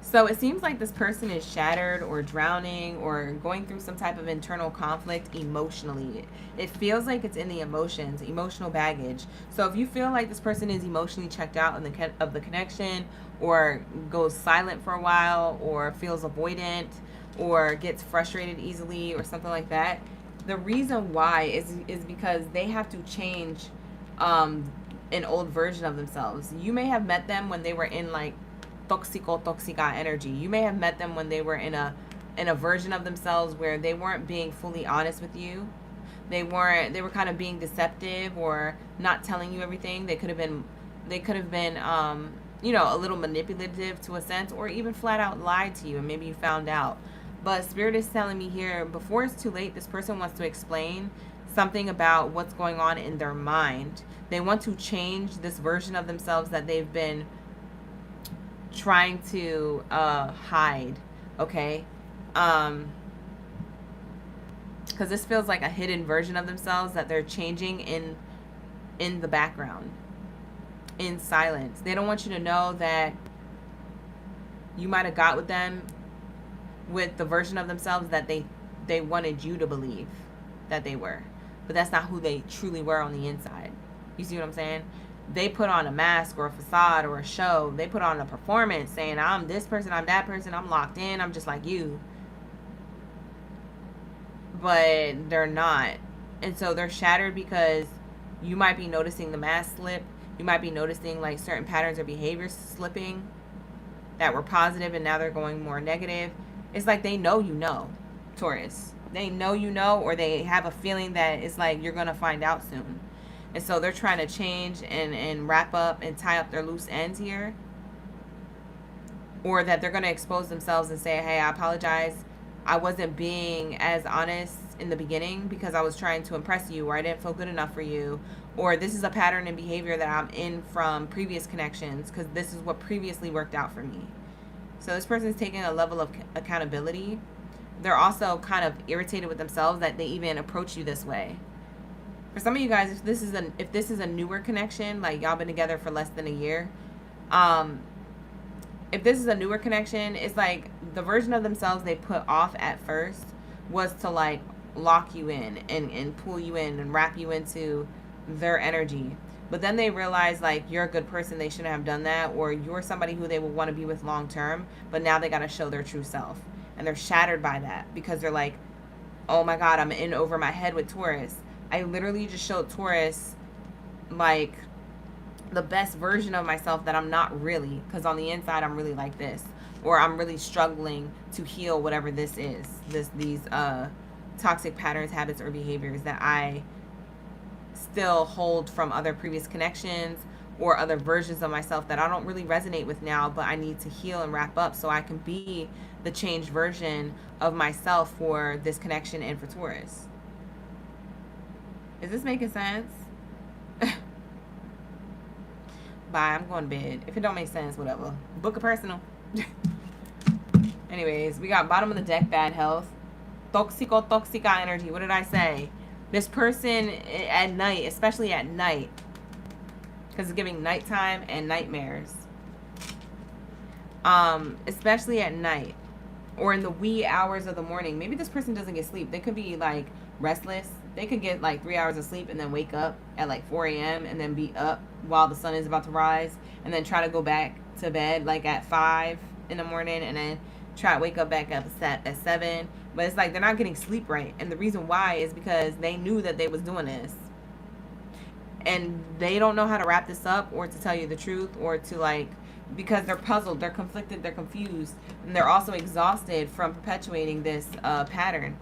So it seems like this person is shattered or drowning or going through some type of internal conflict emotionally. It feels like it's in the emotions, emotional baggage. So if you feel like this person is emotionally checked out of the connection or goes silent for a while or feels avoidant or gets frustrated easily or something like that, the reason why is because they have to change an old version of themselves. You may have met them when they were in like toxica energy. You may have met them when they were in a version of themselves where they weren't being fully honest with you. They were kind of being deceptive or not telling you everything. They could have been a little manipulative to a sense, or even flat out lied to you and maybe you found out. But Spirit is telling me here, before it's too late, this person wants to explain something about what's going on in their mind. They want to change this version of themselves that they've been trying to hide, okay? Because this feels like a hidden version of themselves that they're changing in the background, in silence. They don't want you to know that you might have got with them with the version of themselves that they wanted you to believe that they were, but that's not who they truly were on the inside. You see what I'm saying? They put on a mask or a facade or a show. They put on a performance saying, I'm this person, I'm that person, I'm locked in, I'm just like you. But they're not. And so they're shattered because you might be noticing the mask slip. You might be noticing like certain patterns or behaviors slipping that were positive and now they're going more negative. It's like they know you know, Taurus. They know you know, or they have a feeling that it's like you're going to find out soon. And so they're trying to change and wrap up and tie up their loose ends here. Or that they're going to expose themselves and say, hey, I apologize. I wasn't being as honest in the beginning because I was trying to impress you, or I didn't feel good enough for you. Or this is a pattern and behavior that I'm in from previous connections because this is what previously worked out for me. So this person is taking a level of accountability. They're also kind of irritated with themselves that they even approach you this way. For some of you guys, if this is a newer connection, like y'all been together for less than a year, if this is a newer connection, it's like the version of themselves they put off at first was to like lock you in and pull you in and wrap you into their energy. But then they realize like you're a good person, they shouldn't have done that, or you're somebody who they will want to be with long term, but now they got to show their true self. And they're shattered by that because they're like, oh my God, I'm in over my head with Taurus. I literally just showed Taurus like the best version of myself that I'm not really, because on the inside I'm really like this, or I'm really struggling to heal whatever this is, these toxic patterns, habits, or behaviors that I still hold from other previous connections or other versions of myself that I don't really resonate with now, but I need to heal and wrap up so I can be the changed version of myself for this connection and for Taurus. Is this making sense? Bye, I'm going to bed. If it don't make sense, whatever. Book a personal. Anyways, we got bottom of the deck, bad health. Toxica energy. What did I say? This person at night, especially at night, because it's giving nighttime and nightmares. Especially at night or in the wee hours of the morning. Maybe this person doesn't get sleep. They could be like restless. They could get like 3 hours of sleep and then wake up at like 4 a.m. and then be up while the sun is about to rise, and then try to go back to bed like at 5 in the morning, and then try to wake up back up at 7. But it's like they're not getting sleep right. And the reason why is because they knew that they was doing this. And they don't know how to wrap this up or to tell you the truth, or to like, because they're puzzled, they're conflicted, they're confused, and they're also exhausted from perpetuating this pattern.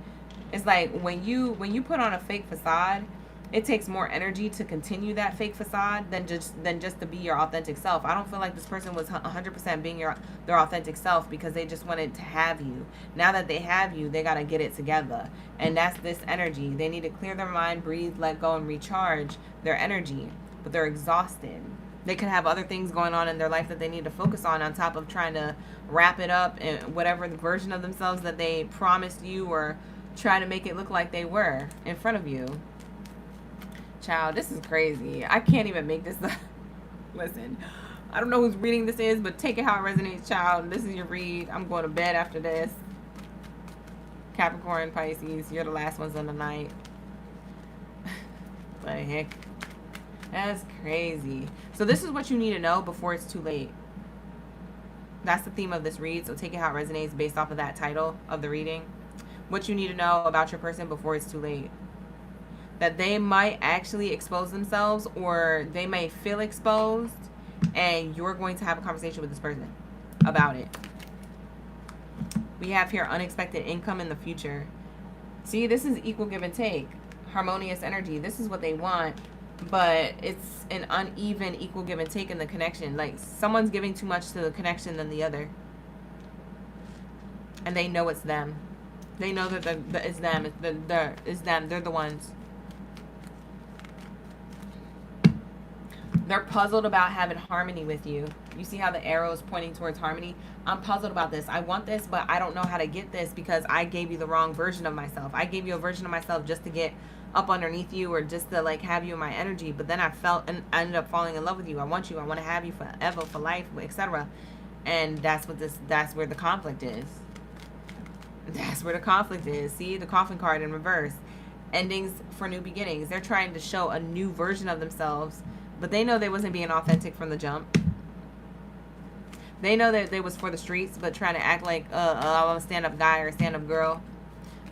It's like when you put on a fake facade, it takes more energy to continue that fake facade than just to be your authentic self. I don't feel like this person was 100% being their authentic self because they just wanted to have you. Now that they have you, they got to get it together. And that's this energy. They need to clear their mind, breathe, let go, and recharge their energy. But they're exhausted. They could have other things going on in their life that they need to focus on top of trying to wrap it up in whatever the version of themselves that they promised you, or try to make it look like they were in front of you. Child, this is crazy. I can't even make this up. Listen, I don't know whose reading this is, but take it how it resonates, child. This is your read. I'm going to bed after this. Capricorn, Pisces, you're the last ones of the night. What the heck? That's crazy. So this is what you need to know before it's too late. That's the theme of this read, so take it how it resonates based off of that title of the reading. What you need to know about your person before it's too late. That they might actually expose themselves, or they may feel exposed, and you're going to have a conversation with this person about it. We have here unexpected income in the future. See, this is equal give and take. Harmonious energy. This is what they want, but it's an uneven equal give and take in the connection. Like someone's giving too much to the connection than the other. And they know it's them. They know that it's them. It's them. They're the ones. They're puzzled about having harmony with you. You see how the arrow is pointing towards harmony? I'm puzzled about this. I want this, but I don't know how to get this because I gave you the wrong version of myself. I gave you a version of myself just to get up underneath you, or just to like have you in my energy. But then I ended up falling in love with you. I want you. I want to have you forever, for life, etc. And that's where the conflict is. That's where the conflict is. See, the coffin card in reverse. Endings for new beginnings. They're trying to show a new version of themselves, but they know they wasn't being authentic from the jump. They know that they was for the streets, but trying to act like, I'm a stand-up guy or a stand-up girl.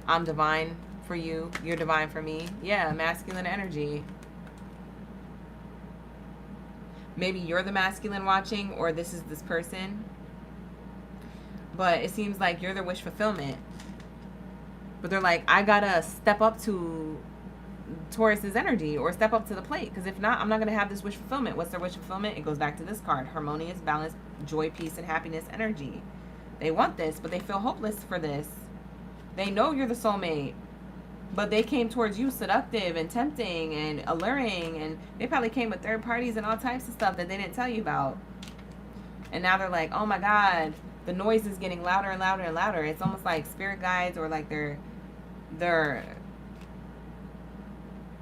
I'm divine for you. You're divine for me. Yeah, masculine energy. Maybe you're the masculine watching, or this is this person. But it seems like you're their wish fulfillment. But they're like, I gotta step up to Taurus's energy, or step up to the plate, because if not, I'm not going to have this wish fulfillment. What's their wish fulfillment? It goes back to this card: harmonious, balance, joy, peace, and happiness energy. They want this, but they feel hopeless for this. They know you're the soulmate, but they came towards you seductive and tempting and alluring, and they probably came with third parties and all types of stuff that they didn't tell you about. And now they're like, oh my God, the noise is getting louder and louder and louder. It's almost like spirit guides, or like they're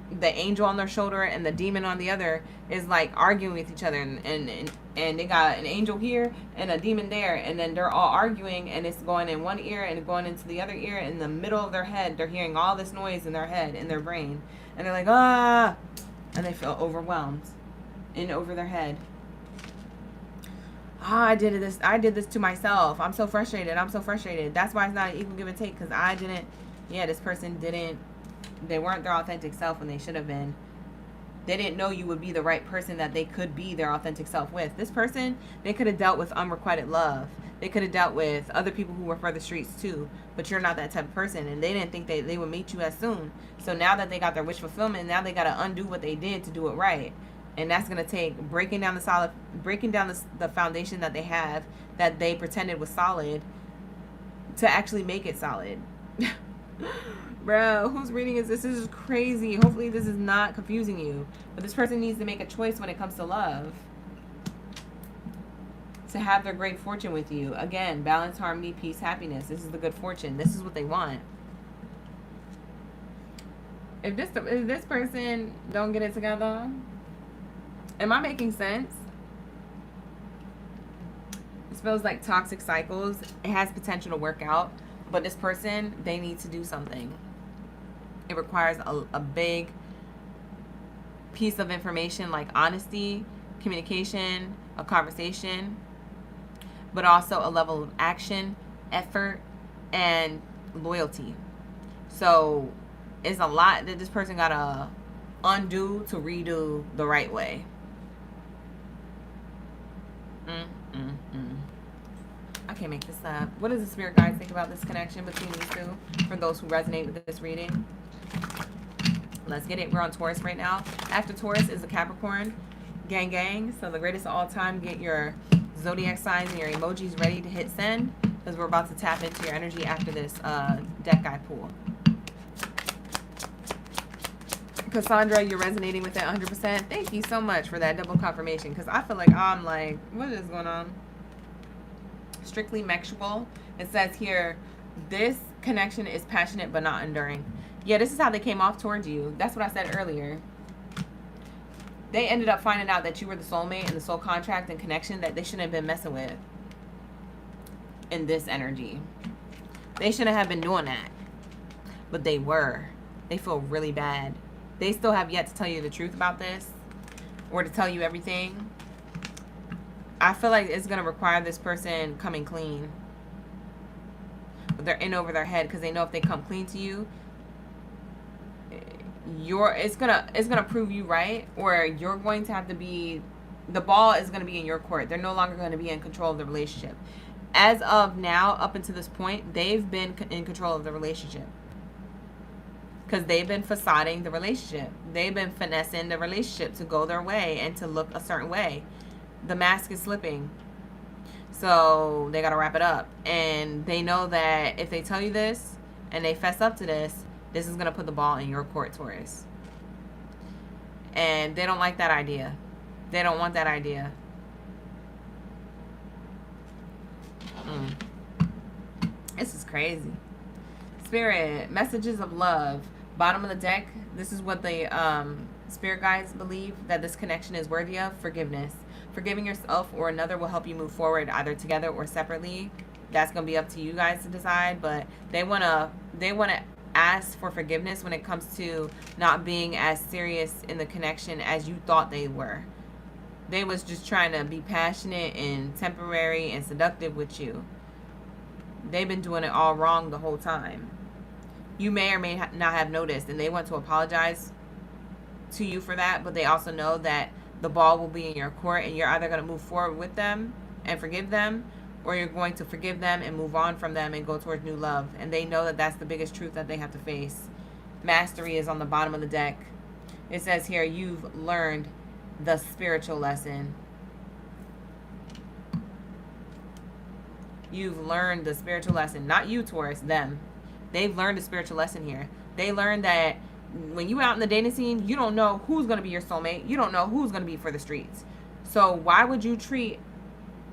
the angel on their shoulder and the demon on the other is like arguing with each other, and they got an angel here and a demon there, and then they're all arguing, and it's going in one ear and going into the other ear. In the middle of their head, they're hearing all this noise in their head, in their brain, and they're like, ah, and they feel overwhelmed in over their head. I did this to myself. I'm so frustrated. That's why it's not an equal give and take, because I didn't Yeah, this person they weren't their authentic self when they should have been. They didn't know you would be the right person that they could be their authentic self with. This person, they could have dealt with unrequited love. They could have dealt with other people who were for the streets too. But you're not that type of person. And they didn't think they would meet you as soon. So now that they got their wish fulfillment, now they got to undo what they did to do it right. And that's going to take breaking down the foundation that they have, that they pretended was solid, to actually make it solid. Bro, whose reading is this? This is crazy. Hopefully this is not confusing you. But this person needs to make a choice when it comes to love. To have their great fortune with you. Again, balance, harmony, peace, happiness. This is the good fortune. This is what they want. If this person don't get it together, am I making sense? This feels like toxic cycles. It has potential to work out. But this person, they need to do something. It requires a big piece of information like honesty, communication, a conversation, but also a level of action, effort, and loyalty. So it's a lot that this person got to undo to redo the right way. I can't make this up. What does the spirit guides think about this connection between these two for those who resonate with this reading? Let's get it. We're on Taurus right now. After Taurus is the Capricorn. Gang, gang. So the greatest of all time. Get your zodiac signs and your emojis ready to hit send, because we're about to tap into your energy after this deck guy pull. Cassandra, you're resonating with it 100%. Thank you so much for that double confirmation, because I feel like I'm like, what is going on? Strictly sexual. It says here, this connection is passionate but not enduring. Yeah, this is how they came off towards you. That's what I said earlier. They ended up finding out that you were the soulmate and the soul contract and connection that they shouldn't have been messing with in this energy. They shouldn't have been doing that. But they were. They feel really bad. They still have yet to tell you the truth about this, or to tell you everything. I feel like it's going to require this person coming clean. But they're in over their head, because they know if they come clean to you, it's gonna prove you right, or you're going to have to be, the ball is going to be in your court. They're no longer going to be in control of the relationship. As of now, up until this point, they've been in control of the relationship, because they've been facading the relationship. They've been finessing the relationship to go their way and to look a certain way. The mask is slipping, so they got to wrap it up. And they know that if they tell you this and they fess up to this, this is going to put the ball in your court, Taurus. And they don't like that idea. They don't want that idea. This is crazy. Spirit, messages of love. Bottom of the deck, this is what the spirit guides believe that this connection is worthy of. Forgiveness. Forgiving yourself or another will help you move forward, either together or separately. That's going to be up to you guys to decide. But they want to ask for forgiveness when it comes to not being as serious in the connection as you thought they were. They was just trying to be passionate and temporary and seductive with you. They've been doing it all wrong the whole time. You may or may not have noticed, and they want to apologize to you for that, but they also know that the ball will be in your court, and you're either going to move forward with them and forgive them, or you're going to forgive them and move on from them and go towards new love. And they know that that's the biggest truth that they have to face. Mastery is on the bottom of the deck. It says here, you've learned the spiritual lesson. You've learned the spiritual lesson. Not you, Taurus, them. They've learned the spiritual lesson here. They learned that when you out in the dating scene, you don't know who's going to be your soulmate. You don't know who's going to be for the streets. So why would you treat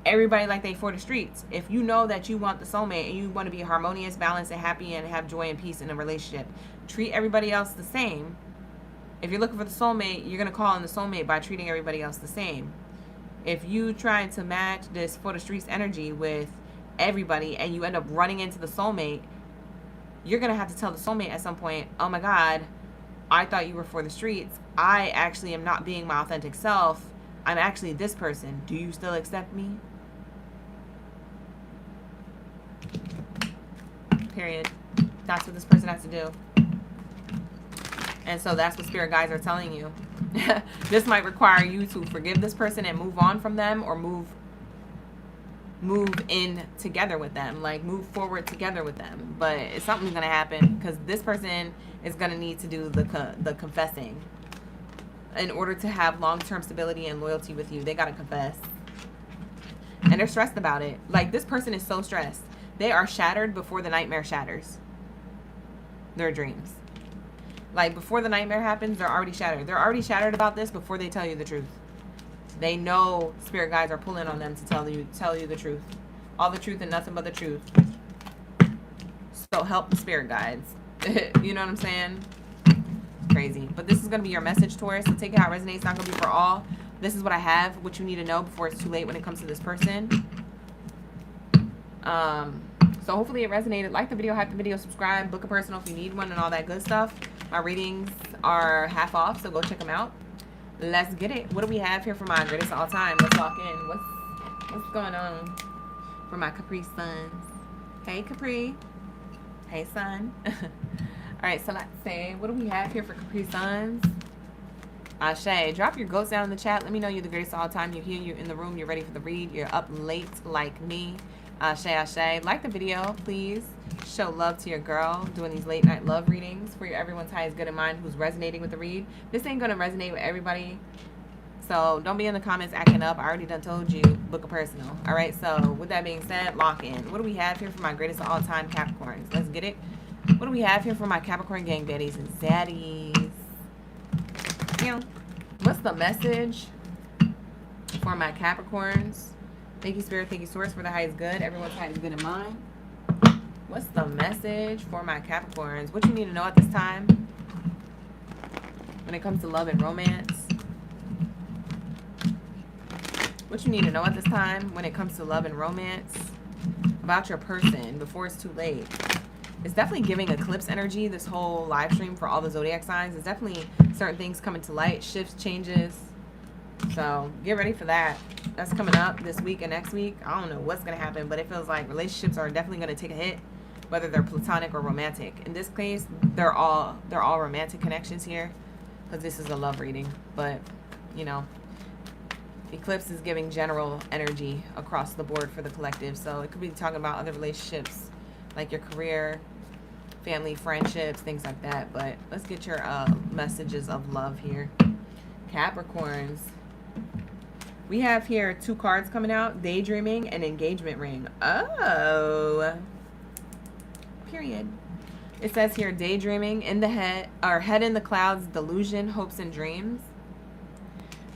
everybody like they for the streets? If you know that you want the soulmate and you want to be harmonious, balanced, and happy and have joy and peace in a relationship, treat everybody else the same. If you're looking for the soulmate, you're going to call in the soulmate by treating everybody else the same. If you try to match this for the streets energy with everybody and you end up running into the soulmate, you're going to have to tell the soulmate at some point, oh my God, I thought you were for the streets. I actually am not being my authentic self. I'm actually this person. Do you still accept me? Period. That's what this person has to do. And so that's what spirit guides are telling you. This might require you to forgive this person and move on from them, or move in together with them, like move forward together with them. But something's going to happen, because this person is going to need to do the confessing. In order to have long-term stability and loyalty with you, they got to confess. And they're stressed about it. Like, this person is so stressed. They are shattered before the nightmare shatters their dreams. Like, before the nightmare happens, they're already shattered. They're already shattered about this before they tell you the truth. They know spirit guides are pulling on them to tell you the truth. All the truth and nothing but the truth. So help the spirit guides. You know what I'm saying? Crazy. But this is going to be your message, Taurus. So take it how it resonates. It's not going to be for all. This is what I have, what you need to know before it's too late when it comes to this person. So hopefully it resonated. Like the video, hype the video, subscribe, book a personal if you need one, and all that good stuff. My readings are half off, so go check them out. Let's get it. What do we have here for my greatest of all time? Let's lock in. What's going on for my Capri sons? Hey, Capri. Hey, son. All right, so let's say, what do we have here for Capri sons? Ashe, drop your ghosts down in the chat. Let me know you're the greatest of all time. You're here, you're in the room, you're ready for the read. You're up late like me. Ashe, ashe. Like the video, please. Show love to your girl doing these late night love readings for your everyone's highest good in mind who's resonating with the read. This ain't gonna resonate with everybody, so don't be in the comments acting up. I already done told you, book a personal. All right, so with that being said, lock in. What do we have here for my greatest of all time Capricorns? Let's get it. What do we have here for my Capricorn gang baddies and zaddies? What's the message for my Capricorns? Thank you, Spirit. Thank you, Source, for the highest good. Everyone's highest good in mind. What's the message for my Capricorns? What you need to know at this time when it comes to love and romance? What you need to know at this time when it comes to love and romance about your person before it's too late? It's definitely giving eclipse energy, this whole live stream for all the zodiac signs. There's definitely certain things coming to light, shifts, changes. So get ready for that. That's coming up this week and next week. I don't know what's going to happen, but it feels like relationships are definitely going to take a hit, whether they're platonic or romantic. In this case, they're all romantic connections here, because this is a love reading. But, you know, eclipse is giving general energy across the board for the collective. So it could be talking about other relationships, like your career, family, friendships, things like that. But let's get your messages of love here. Capricorns. We have here 2 cards coming out, daydreaming and engagement ring. Oh, period. It says here, daydreaming in the head, or head in the clouds, delusion, hopes and dreams.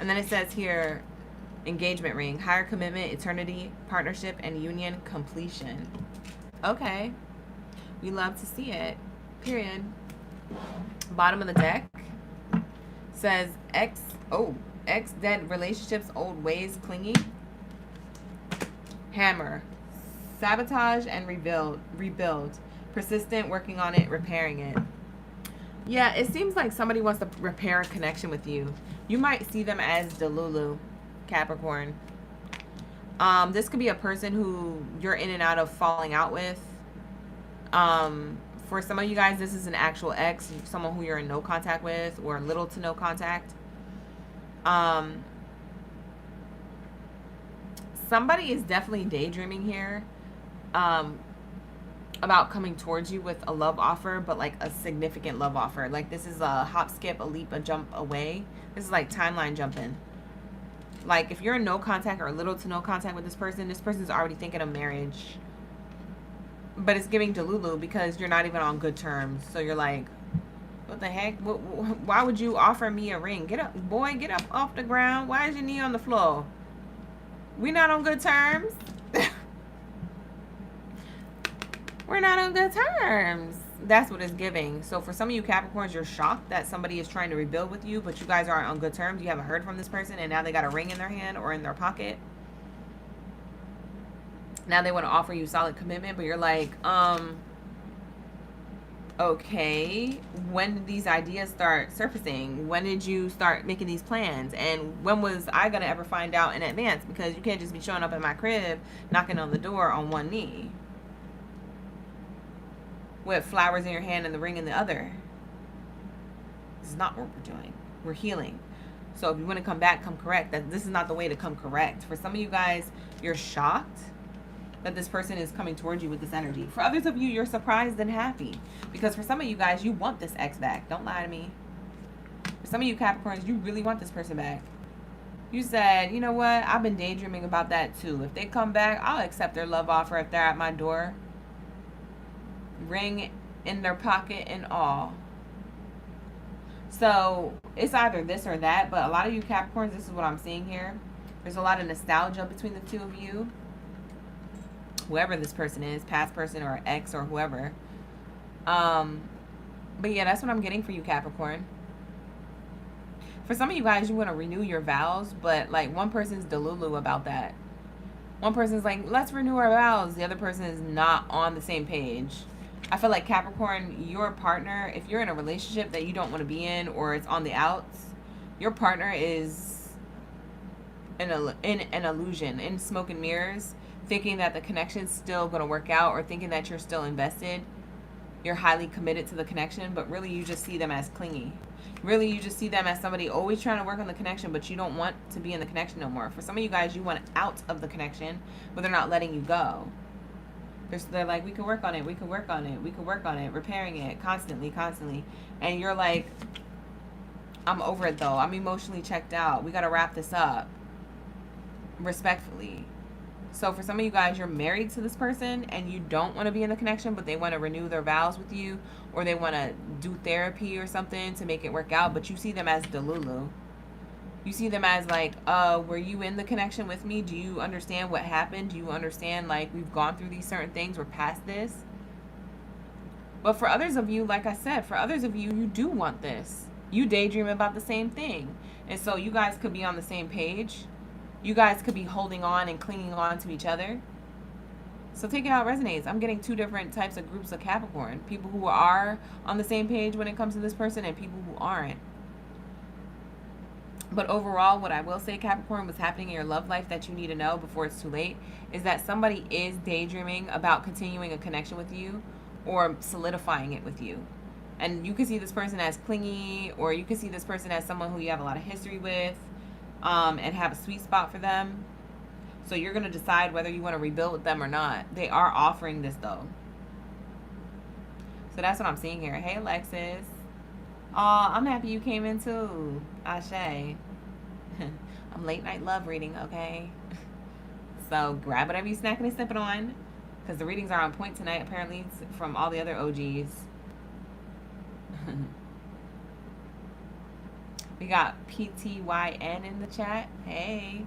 And then it says here, engagement ring, higher commitment, eternity, partnership and union, completion. Okay, we love to see it, period. Bottom of the deck says ex dead relationships, old ways, clingy. Hammer, sabotage and rebuild. Persistent, working on it, repairing it. Yeah, it seems like somebody wants to repair a connection with you. You might see them as Delulu, Capricorn. This could be a person who you're in and out of falling out with. For some of you guys, this is an actual ex, someone who you're in no contact with, or little to no contact. Somebody is definitely daydreaming here about coming towards you with a love offer, but like a significant love offer. Like, this is a hop, skip, a leap, a jump away. This is like timeline jumping. Like, if you're in no contact or little to no contact with this person's already thinking of marriage. But it's giving Delulu because you're not even on good terms. So you're like, what the heck? Why would you offer me a ring? Get up, boy, get up off the ground. Why is your knee on the floor? We're not on good terms. We're not on good terms. That's what it's giving. So for some of you Capricorns, you're shocked that somebody is trying to rebuild with you, but you guys aren't on good terms. You haven't heard from this person, and now they got a ring in their hand or in their pocket. Now they want to offer you solid commitment, but you're like, okay, when did these ideas start surfacing? When did you start making these plans? And when was I going to ever find out in advance? Because you can't just be showing up at my crib, knocking on the door on one knee. with flowers in your hand and the ring in the other. This is not what we're doing. We're healing. So if you want to come back, come correct. That this is not the way to come correct. For some of you guys, you're shocked that this person is coming towards you with this energy. For others of you, you're surprised and happy. Because for some of you guys, you want this ex back. Don't lie to me. For some of you Capricorns, you really want this person back. You said, you know what? I've been daydreaming about that too. If they come back, I'll accept their love offer if they're at my door. Ring in their pocket and all. So it's either this or that, but a lot of you Capricorns, this is what I'm seeing here. There's a lot of nostalgia between the two of you. Whoever this person is, past person or ex or whoever. But yeah, that's what I'm getting for you, Capricorn. For some of you guys, you want to renew your vows, but like one person's delulu about that. One person's like, let's renew our vows. The other person is not on the same page. I feel like Capricorn, your partner, if you're in a relationship that you don't want to be in or it's on the outs, your partner is in an illusion, in smoke and mirrors, thinking that the connection's still going to work out or thinking that you're still invested. You're highly committed to the connection, but really you just see them as clingy. Really, you just see them as somebody always trying to work on the connection, but you don't want to be in the connection no more. For some of you guys, you want out of the connection, but they're not letting you go. They're like, we can work on it, we can work on it, we can work on it, repairing it constantly. And you're like, I'm over it though. I'm emotionally checked out. We got to wrap this up. Respectfully. So for some of you guys, you're married to this person and you don't want to be in the connection, but they want to renew their vows with you, or they want to do therapy or something to make it work out, but you see them as delulu. You see them as like, were you in the connection with me? Do you understand what happened? Do you understand, like, we've gone through these certain things, we're past this? But for others of you, like I said, for others of you, you do want this. You daydream about the same thing. And so you guys could be on the same page. You guys could be holding on and clinging on to each other. So take it how it resonates. I'm getting two different types of groups of Capricorn. People who are on the same page when it comes to this person and people who aren't. But overall, what I will say, Capricorn, what's happening in your love life that you need to know before it's too late is that somebody is daydreaming about continuing a connection with you or solidifying it with you. And you can see this person as clingy, or you can see this person as someone who you have a lot of history with, and have a sweet spot for them. So you're going to decide whether you want to rebuild with them or not. They are offering this though. So that's what I'm seeing here. Hey, Alexis. Aw, I'm happy you came in too. Ashe. I'm late night love reading, okay? So grab whatever you snacking and sipping on, because the readings are on point tonight, apparently, from all the other OGs. We got PTYN in the chat. Hey.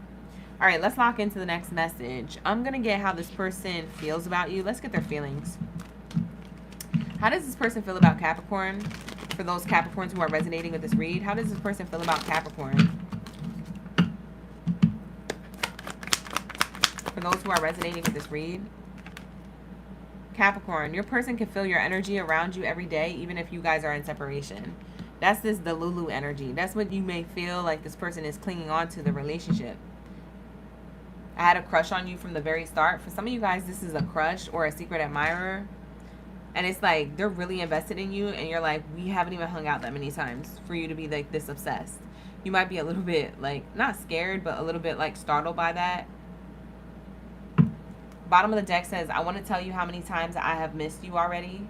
All right, let's lock into the next message. I'm going to get how this person feels about you. Let's get their feelings. How does this person feel about Capricorn? For those Capricorns who are resonating with this read, how does this person feel about Capricorn? For those who are resonating with this read, Capricorn, your person can feel your energy around you every day, even if you guys are in separation. That's this Delulu energy. That's what you may feel like this person is clinging on to the relationship. I had a crush on you from the very start. For some of you guys, this is a crush or a secret admirer. And it's like they're really invested in you, and you're like, we haven't even hung out that many times for you to be like this obsessed. You might be a little bit like, not scared, but a little bit like startled by that. Bottom of the deck says, I want to tell you how many times I have missed you already.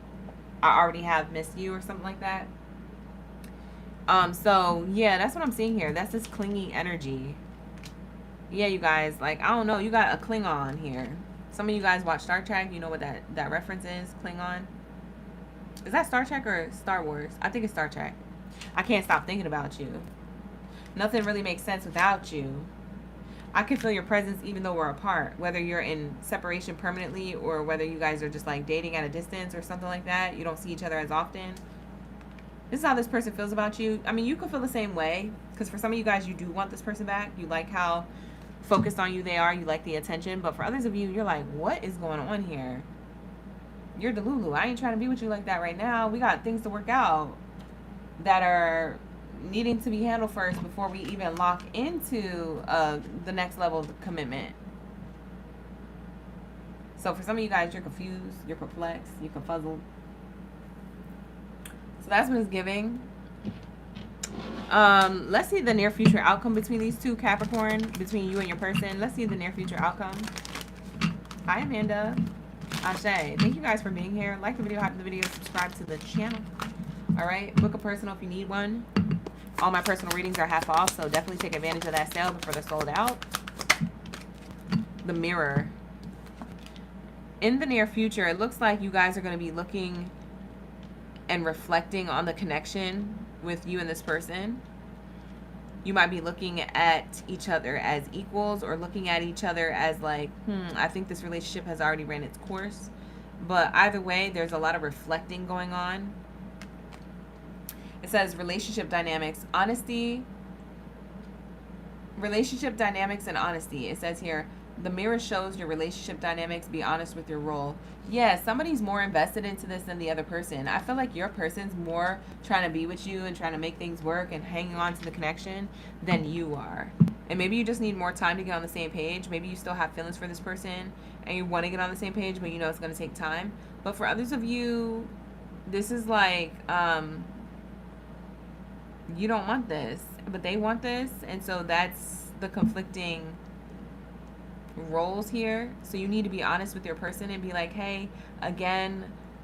I already have missed you, or something like that. So yeah, that's what I'm seeing here. That's this clingy energy. Yeah, you guys, like, I don't know, you got a Klingon here. Some of you guys watch Star Trek. You know what that reference is, Klingon. Is that Star Trek or Star Wars? I think it's Star Trek. I can't stop thinking about you. Nothing really makes sense without you. I can feel your presence even though we're apart. Whether you're in separation permanently or whether you guys are just like dating at a distance or something like that. You don't see each other as often. This is how this person feels about you. I mean, you can feel the same way. Because for some of you guys, you do want this person back. You like how focused on you they are. You like the attention. But for others of you, you're like, what is going on here? You're Delulu. I ain't trying to be with you like that right now. We got things to work out that are needing to be handled first before we even lock into the next level of commitment. So for some of you guys, you're confused, you're perplexed, you're confuzzled. that's what it's giving. Let's see the near future outcome between these two, Capricorn, between you and your person. Let's see the near future outcome. Hi, Amanda. Ashe. Thank you guys for being here. Like the video, hype the video, subscribe to the channel. All right. Book a personal if you need one. All my personal readings are half off, so definitely take advantage of that sale before they're sold out. The Mirror. In the near future, it looks like you guys are going to be looking and reflecting on the connection with you and this person. You might be looking at each other as equals, or looking at each other as like, I think this relationship has already ran its course. But either way, there's a lot of reflecting going on. It says relationship dynamics, honesty, relationship dynamics and honesty. It says here, the mirror shows your relationship dynamics. Be honest with your role. Yeah, somebody's more invested into this than the other person. I feel like your person's more trying to be with you and trying to make things work and hanging on to the connection than you are. And maybe you just need more time to get on the same page. Maybe you still have feelings for this person and you want to get on the same page, but you know it's going to take time. But for others of you, this is like, you don't want this, but they want this. And so that's the conflicting roles here. So you need to be honest with your person and be like, hey, again,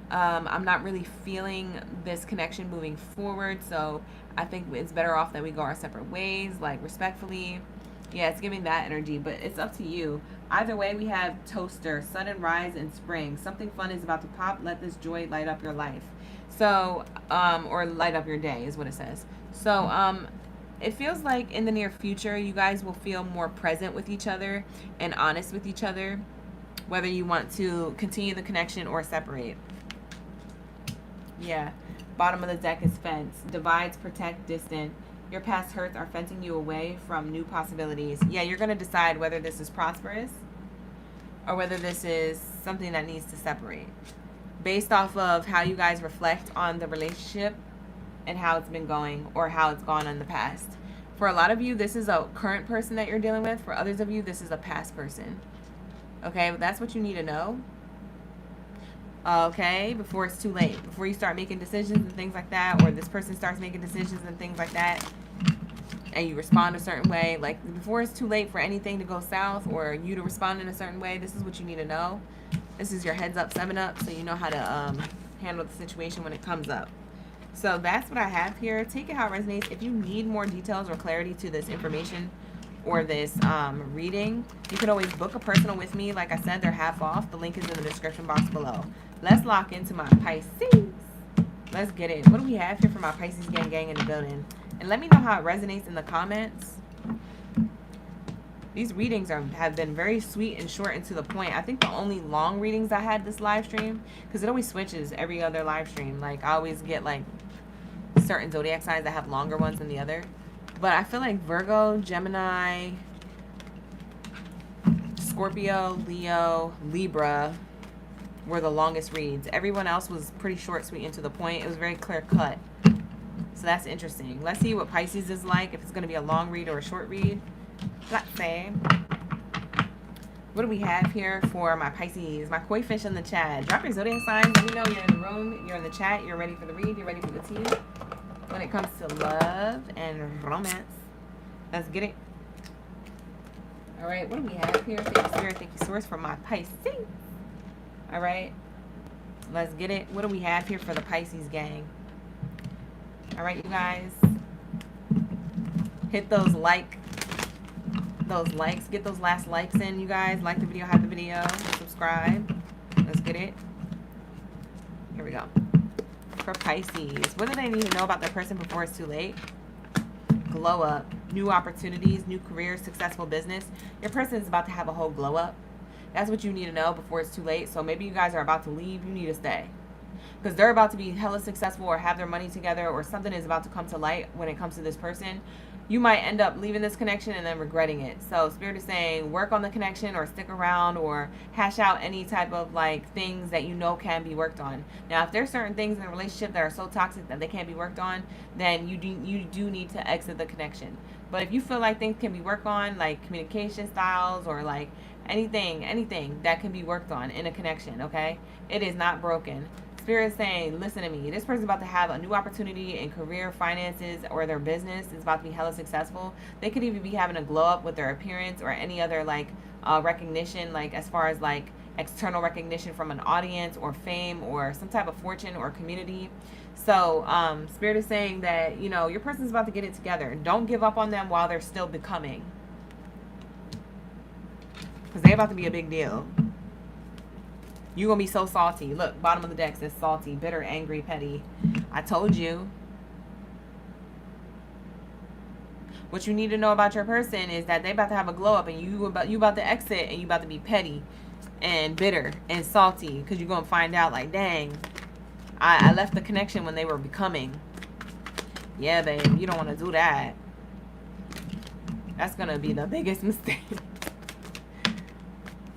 I'm not really feeling this connection moving forward, so I think it's better off that we go our separate ways, like respectfully. Yeah, it's giving that energy, but it's up to you. Either way, we have Toaster, sudden rise in spring. Something fun is about to pop. Let this joy light up your life. So, or light up your day is what it says. So, it feels like in the near future, you guys will feel more present with each other and honest with each other, whether you want to continue the connection or separate. Yeah. Bottom of the deck is fence. Divides, protect, distant. Your past hurts are fencing you away from new possibilities. Yeah, you're going to decide whether this is prosperous or whether this is something that needs to separate. Based off of how you guys reflect on the relationship and how it's been going or how it's gone in the past. For a lot of you, this is a current person that you're dealing with. For others of you, this is a past person. Okay, that's what you need to know. Okay, before it's too late. Before you start making decisions and things like that, or this person starts making decisions and things like that, and you respond a certain way. Like, before it's too late for anything to go south or you to respond in a certain way, this is what you need to know. This is your heads up, 7-up, so you know how to handle the situation when it comes up. So that's what I have here. Take it how it resonates. If you need more details or clarity to this information or this reading, you can always book a personal with me. Like I said, they're half off. The link is in the description box below. Let's lock into my Pisces. Let's get it. What do we have here for my Pisces gang in the building? And let me know how it resonates in the comments. These readings have been very sweet and short and to the point. I think the only long readings I had this live stream, because it always switches every other live stream. Like, I always get like certain zodiac signs that have longer ones than the other. But I feel like Virgo, Gemini, Scorpio, Leo, Libra were the longest reads. Everyone else was pretty short, sweet, and to the point. It was very clear cut. So that's interesting. Let's see what Pisces is like, if it's going to be a long read or a short read. Let's see. What do we have here for my Pisces? My koi fish in the chat. Drop your zodiac signs. Let me know you're in the room, you're in the chat, you're ready for the read, you're ready for the tea. When it comes to love and romance. Let's get it. All right, what do we have here? Thank you, Spirit. Thank you, Source, for my Pisces. All right, let's get it. What do we have here for the Pisces gang? All right, you guys. Hit those likes. Get those last likes in, you guys. Like the video, hype the video, subscribe. Let's get it. Here we go. For Pisces, what do they need to know about their person before it's too late? Glow up, new opportunities, new careers, successful business. Your person is about to have a whole glow up. That's what you need to know before it's too late. So maybe you guys are about to leave. You need to stay, because they're about to be hella successful or have their money together, or something is about to come to light when it comes to this person. You might end up leaving this connection and then regretting it. So Spirit is saying work on the connection, or stick around, or hash out any type of like things that you know can be worked on. Now, if there's certain things in a relationship that are so toxic that they can't be worked on, then you do need to exit the connection. But if you feel like things can be worked on, like communication styles or like anything that can be worked on in a connection, okay? It is not broken. Spirit saying, listen to me. This person's about to have a new opportunity in career, finances, or their business is about to be hella successful. They could even be having a glow up with their appearance or any other like recognition, like as far as like external recognition from an audience or fame or some type of fortune or community. So Spirit is saying that, you know, your person's about to get it together. Don't give up on them while they're still becoming, because they're about to be a big deal. You're going to be so salty. Look, bottom of the deck says salty, bitter, angry, petty. I told you. What you need to know about your person is that they about to have a glow up, and you about to exit, and you about to be petty and bitter and salty, because you're going to find out like, dang, I left the connection when they were becoming. Yeah, babe, you don't want to do that. That's going to be the biggest mistake.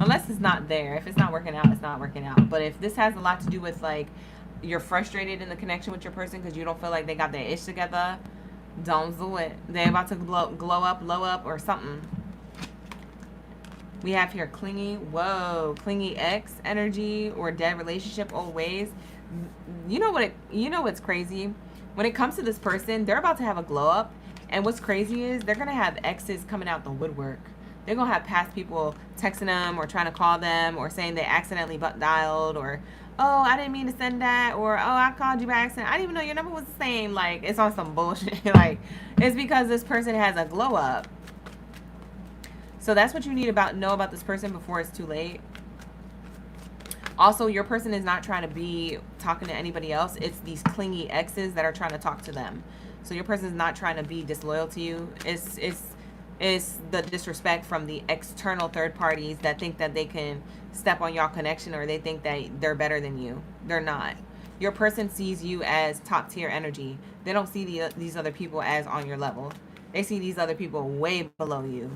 Unless it's not there. If it's not working out, it's not working out. But if this has a lot to do with like you're frustrated in the connection with your person because you don't feel like they got their ish together, don't do it. They're about to glow up, blow up, or something. We have here clingy. Whoa, clingy ex energy or dead relationship, old ways. You know what's crazy? When it comes to this person, they're about to have a glow up, and what's crazy is they're gonna have exes coming out the woodwork. They're going to have past people texting them or trying to call them or saying they accidentally dialed, or, oh, I didn't mean to send that, or, oh, I called you by accident. I didn't even know your number was the same. Like, it's on some bullshit. Like, it's because this person has a glow up. So that's what you need to know about this person before it's too late. Also, your person is not trying to be talking to anybody else. It's these clingy exes that are trying to talk to them. So your person is not trying to be disloyal to you. It's the disrespect from the external third parties that think that they can step on y'all connection, or they think that they're better than you. They're not. Your person sees you as top tier energy. They don't see these other people as on your level. They see these other people way below you.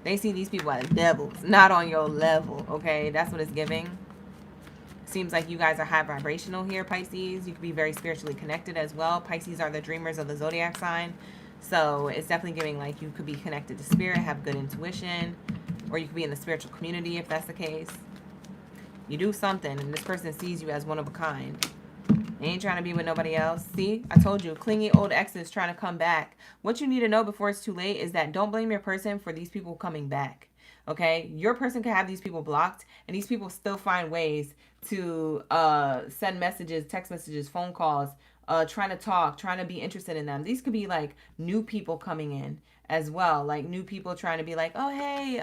They see these people as devils, not on your level, okay? That's what it's giving. Seems like you guys are high vibrational here, Pisces. You could be very spiritually connected as well. Pisces are the dreamers of the zodiac sign. So it's definitely giving like you could be connected to spirit, have good intuition, or you could be in the spiritual community if that's the case. You do something and this person sees you as one of a kind. They ain't trying to be with nobody else. See, I told you, clingy old exes trying to come back. What you need to know before it's too late is that don't blame your person for these people coming back. Okay? Your person can have these people blocked, and these people still find ways to send messages, text messages, phone calls, trying to talk, trying to be interested in them. These could be like new people coming in as well. Like new people trying to be like, oh, hey,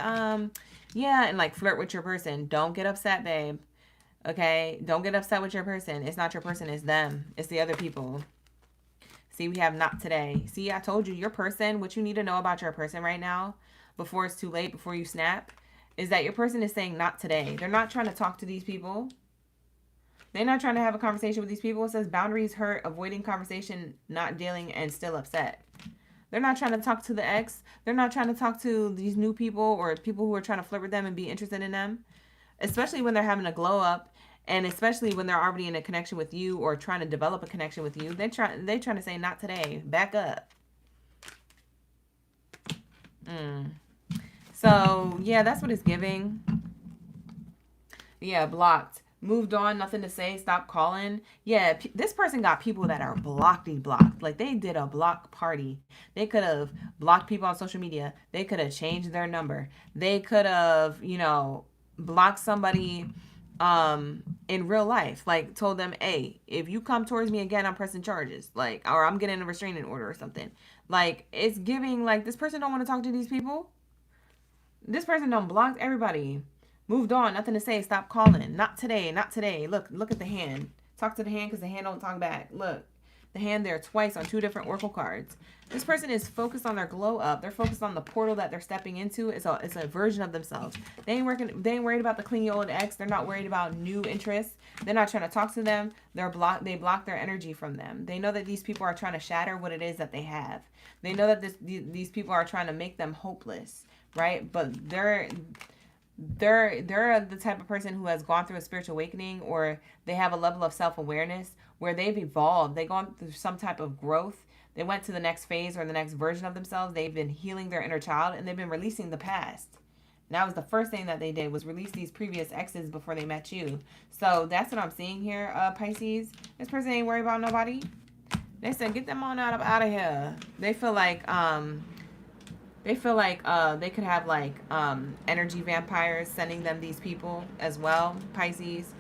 yeah, and like flirt with your person. Don't get upset, babe. Okay? Don't get upset with your person. It's not your person, it's them. It's the other people. See, we have not today. See, I told you, your person, what you need to know about your person right now, before it's too late, before you snap, is that your person is saying not today. They're not trying to talk to these people. They're not trying to have a conversation with these people. It says boundaries hurt, avoiding conversation, not dealing, and still upset. They're not trying to talk to the ex. They're not trying to talk to these new people or people who are trying to flirt with them and be interested in them. Especially when they're having a glow up, and especially when they're already in a connection with you or trying to develop a connection with you. They're trying to say not today. Back up. So, yeah, that's what it's giving. Yeah, blocked. Moved on, nothing to say, stop calling. Yeah, this person got people that are blocked. Like, they did a block party. They could have blocked people on social media. They could have changed their number. They could have, blocked somebody in real life. Like, told them, hey, if you come towards me again, I'm pressing charges. Like, or I'm getting a restraining order or something. Like, it's giving, like, this person don't want to talk to these people. This person done blocked everybody. Moved on, nothing to say, stop calling. Not today, not today. Look at the hand. Talk to the hand because the hand don't talk back. Look, the hand there twice on two different oracle cards. This person is focused on their glow up. They're focused on the portal that they're stepping into. It's a version of themselves. They ain't worried about the clingy old ex. They're not worried about new interests. They're not trying to talk to them. They block their energy from them. They know that these people are trying to shatter what it is that they have. They know that these people are trying to make them hopeless, right? But they're the type of person who has gone through a spiritual awakening, or they have a level of self-awareness where they've evolved. They've gone through some type of growth. They went to the next phase or the next version of themselves. They've been healing their inner child, and they've been releasing the past. That was the first thing that they did, was release these previous exes before they met you. So that's what I'm seeing here, Pisces. This person ain't worried about nobody. They said, get them on out of here. They feel like they could have like energy vampires sending them these people as well, Pisces.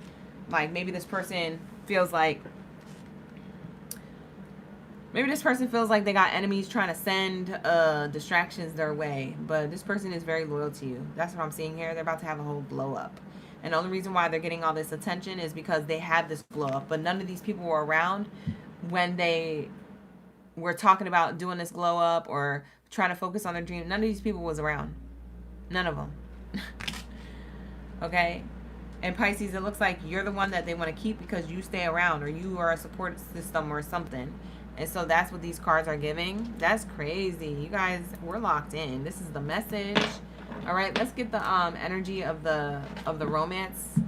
Like maybe this person feels like they got enemies trying to send distractions their way, but this person is very loyal to you. That's what I'm seeing here. They're about to have a whole blow up. And the only reason why they're getting all this attention is because they had this blow up, but none of these people were around when they were talking about doing this glow up or trying to focus on their dream. None of these people was around. None of them. Okay? And Pisces, it looks like you're the one that they want to keep because you stay around, or you are a support system or something. And so that's what these cards are giving. That's crazy. You guys, we're locked in. This is the message. All right, let's get the energy of the romance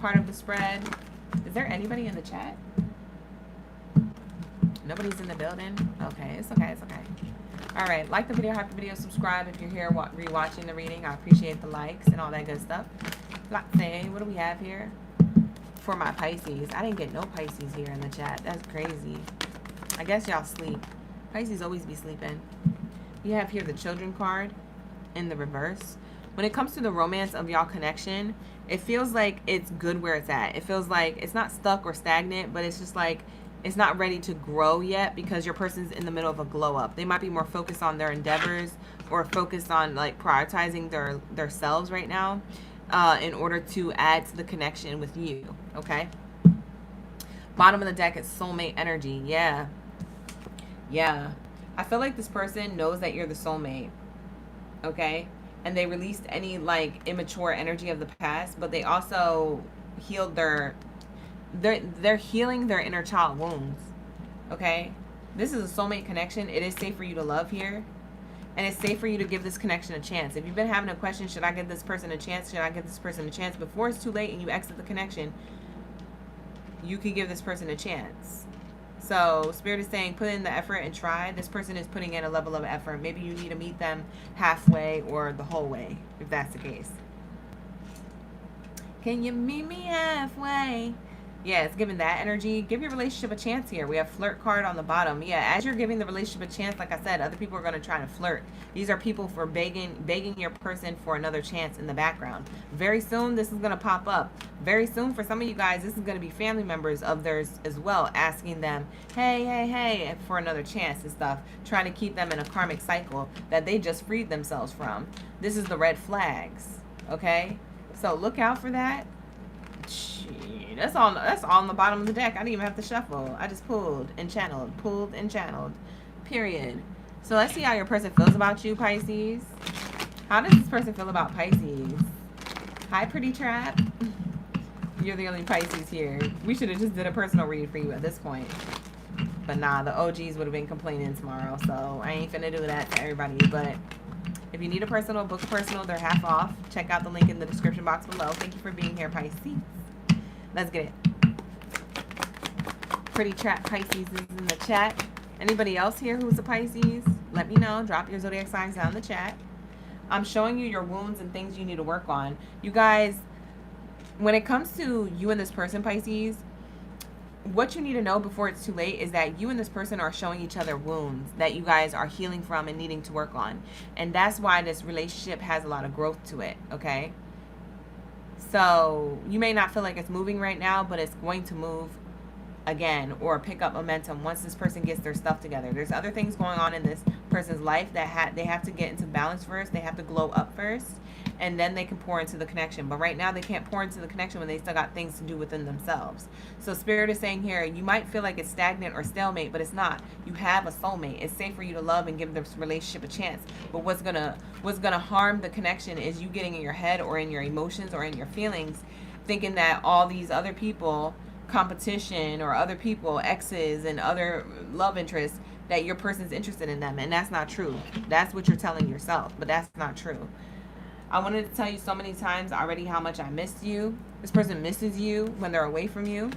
part of the spread. Is there anybody in the chat? Nobody's in the building? Okay, it's okay, it's okay. All right, like the video, hype the video, subscribe if you're here rewatching the reading. I appreciate the likes and all that good stuff. Latte, what do we have here? For my Pisces. I didn't get no Pisces here in the chat. That's crazy. I guess y'all sleep. Pisces always be sleeping. You have here the children card in the reverse. When it comes to the romance of y'all connection, it feels like it's good where it's at. It feels like it's not stuck or stagnant, but it's just like it's not ready to grow yet because your person's in the middle of a glow up. They might be more focused on their endeavors or focused on like prioritizing their selves right now in order to add to the connection with you. Okay. Bottom of the deck is soulmate energy. Yeah. Yeah. I feel like this person knows that you're the soulmate. Okay. And they released any like immature energy of the past, but they also healed they're healing their inner child wounds. Okay. This is a soulmate connection. It is safe for you to love here. And it's safe for you to give this connection a chance. If you've been having a question, should I give this person a chance? Should I give this person a chance? Before it's too late and you exit the connection, you can give this person a chance. So Spirit is saying put in the effort and try. This person is putting in a level of effort. Maybe you need to meet them halfway or the whole way, if that's the case. Can you meet me halfway? Yeah, it's giving that energy. Give your relationship a chance here. We have flirt card on the bottom. Yeah, as you're giving the relationship a chance, like I said, other people are going to try to flirt. These are people for begging your person for another chance in the background. Very soon, this is going to pop up. Very soon, for some of you guys, this is going to be family members of theirs as well, asking them, hey, for another chance and stuff, trying to keep them in a karmic cycle that they just freed themselves from. This is the red flags, okay? So look out for that. That's all on the bottom of the deck. I didn't even have to shuffle. I just pulled and channeled. Period. So let's see how your person feels about you, Pisces. How does this person feel about Pisces? Hi, pretty trap. You're the only Pisces here. We should have just did a personal read for you at this point. But nah, the OGs would have been complaining tomorrow. So I ain't finna do that to everybody. But if you need a personal, book a personal. They're half off. Check out the link in the description box below. Thank you for being here, Pisces. Let's get it. Pretty trap Pisces is in the chat. Anybody else here who's a Pisces? Let me know. Drop your zodiac signs down in the chat. I'm showing you your wounds and things you need to work on. You guys, when it comes to you and this person, Pisces, what you need to know before it's too late is that you and this person are showing each other wounds that you guys are healing from and needing to work on. And that's why this relationship has a lot of growth to it, okay? So you may not feel like it's moving right now, but it's going to move again or pick up momentum once this person gets their stuff together. There's other things going on in this person's life that they have to get into balance first. They have to glow up first, and then they can pour into the connection. But right now they can't pour into the connection when they still got things to do within themselves. So Spirit is saying here, you might feel like it's stagnant or stalemate, but it's not. You have a soulmate. It's safe for you to love and give this relationship a chance. But what's gonna harm the connection is you getting in your head or in your emotions or in your feelings, thinking that all these other people, competition or other people, exes and other love interests, that your person's interested in them. And that's not true. That's what you're telling yourself, but that's not true. I wanted to tell you so many times already how much I missed you. This person misses you when they're away from you.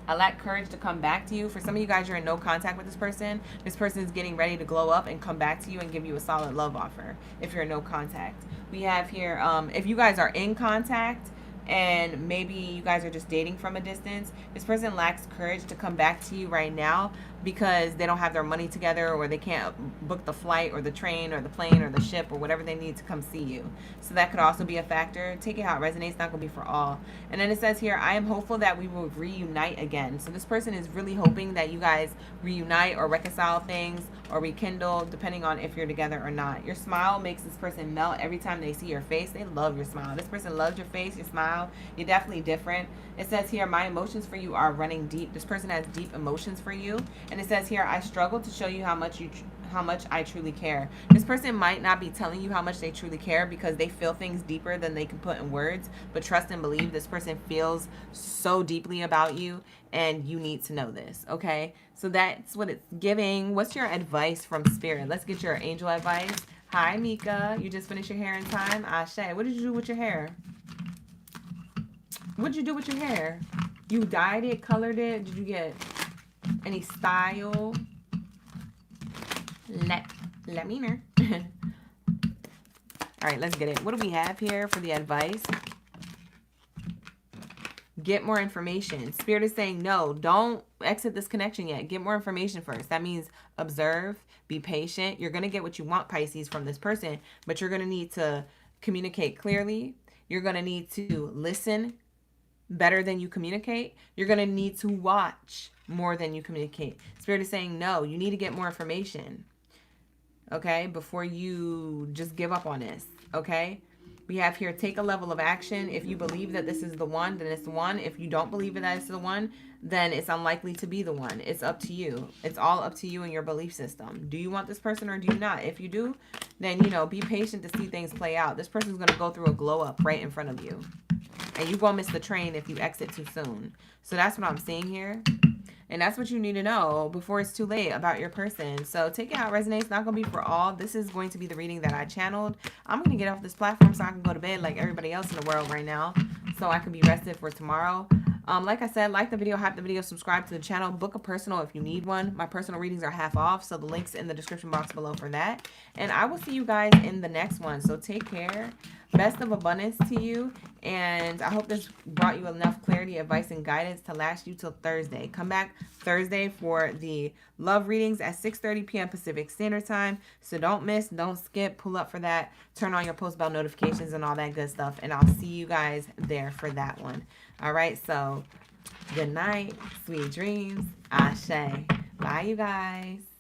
I lack courage to come back to you. For some of you guys, you're in no contact with this person. This person is getting ready to glow up and come back to you and give you a solid love offer if you're in no contact. We have here, if you guys are in contact, and maybe you guys are just dating from a distance, this person lacks courage to come back to you right now because they don't have their money together, or they can't book the flight or the train or the plane or the ship or whatever they need to come see you. So that could also be a factor. Take it how it resonates, not going to be for all. And then it says here, I am hopeful that we will reunite again. So this person is really hoping that you guys reunite or reconcile things or rekindle, depending on if you're together or not. Your smile makes this person melt every time they see your face. They love your smile. This person loves your face, your smile. You're definitely different. It says here, my emotions for you are running deep. This person has deep emotions for you. And it says here, I struggle to show you how much I truly care. This person might not be telling you how much they truly care because they feel things deeper than they can put in words. But trust and believe, this person feels so deeply about you, and you need to know this, okay? So that's what it's giving. What's your advice from Spirit? Let's get your angel advice. Hi, Mika. You just finished your hair in time? Ashe. What did you do with your hair? What did you do with your hair? You dyed it, colored it? Did you get any style? Let me know. All right, let's get it. What do we have here for the advice? Get more information. Spirit is saying, no, don't exit this connection yet. Get more information first. That means observe, be patient. You're going to get what you want, Pisces, from this person, but you're going to need to communicate clearly. You're going to need to listen better than you communicate. You're going to need to watch more than you communicate. Spirit is saying, no, you need to get more information, okay, before you just give up on this, okay? We have here, take a level of action. If you believe that this is the one, then it's the one. If you don't believe that it's the one, then it's unlikely to be the one. It's up to you. It's all up to you and your belief system. Do you want this person or do you not? If you do, then, you know, be patient to see things play out. This person's going to go through a glow up right in front of you. And you won't miss the train if you exit too soon. So that's what I'm seeing here. And that's what you need to know before it's too late about your person. So take it how it resonates. It's not going to be for all. This is going to be the reading that I channeled. I'm going to get off this platform so I can go to bed like everybody else in the world right now, so I can be rested for tomorrow. Like I said, like the video, hype the video, subscribe to the channel, book a personal if you need one. My personal readings are half off, so the link's in the description box below for that. And I will see you guys in the next one. So take care. Best of abundance to you. And I hope this brought you enough clarity, advice, and guidance to last you till Thursday. Come back Thursday for the love readings at 6:30 p.m. Pacific Standard Time. So don't miss, don't skip, pull up for that. Turn on your post bell notifications and all that good stuff. And I'll see you guys there for that one. All right, so good night, sweet dreams, Ashe. Bye, you guys.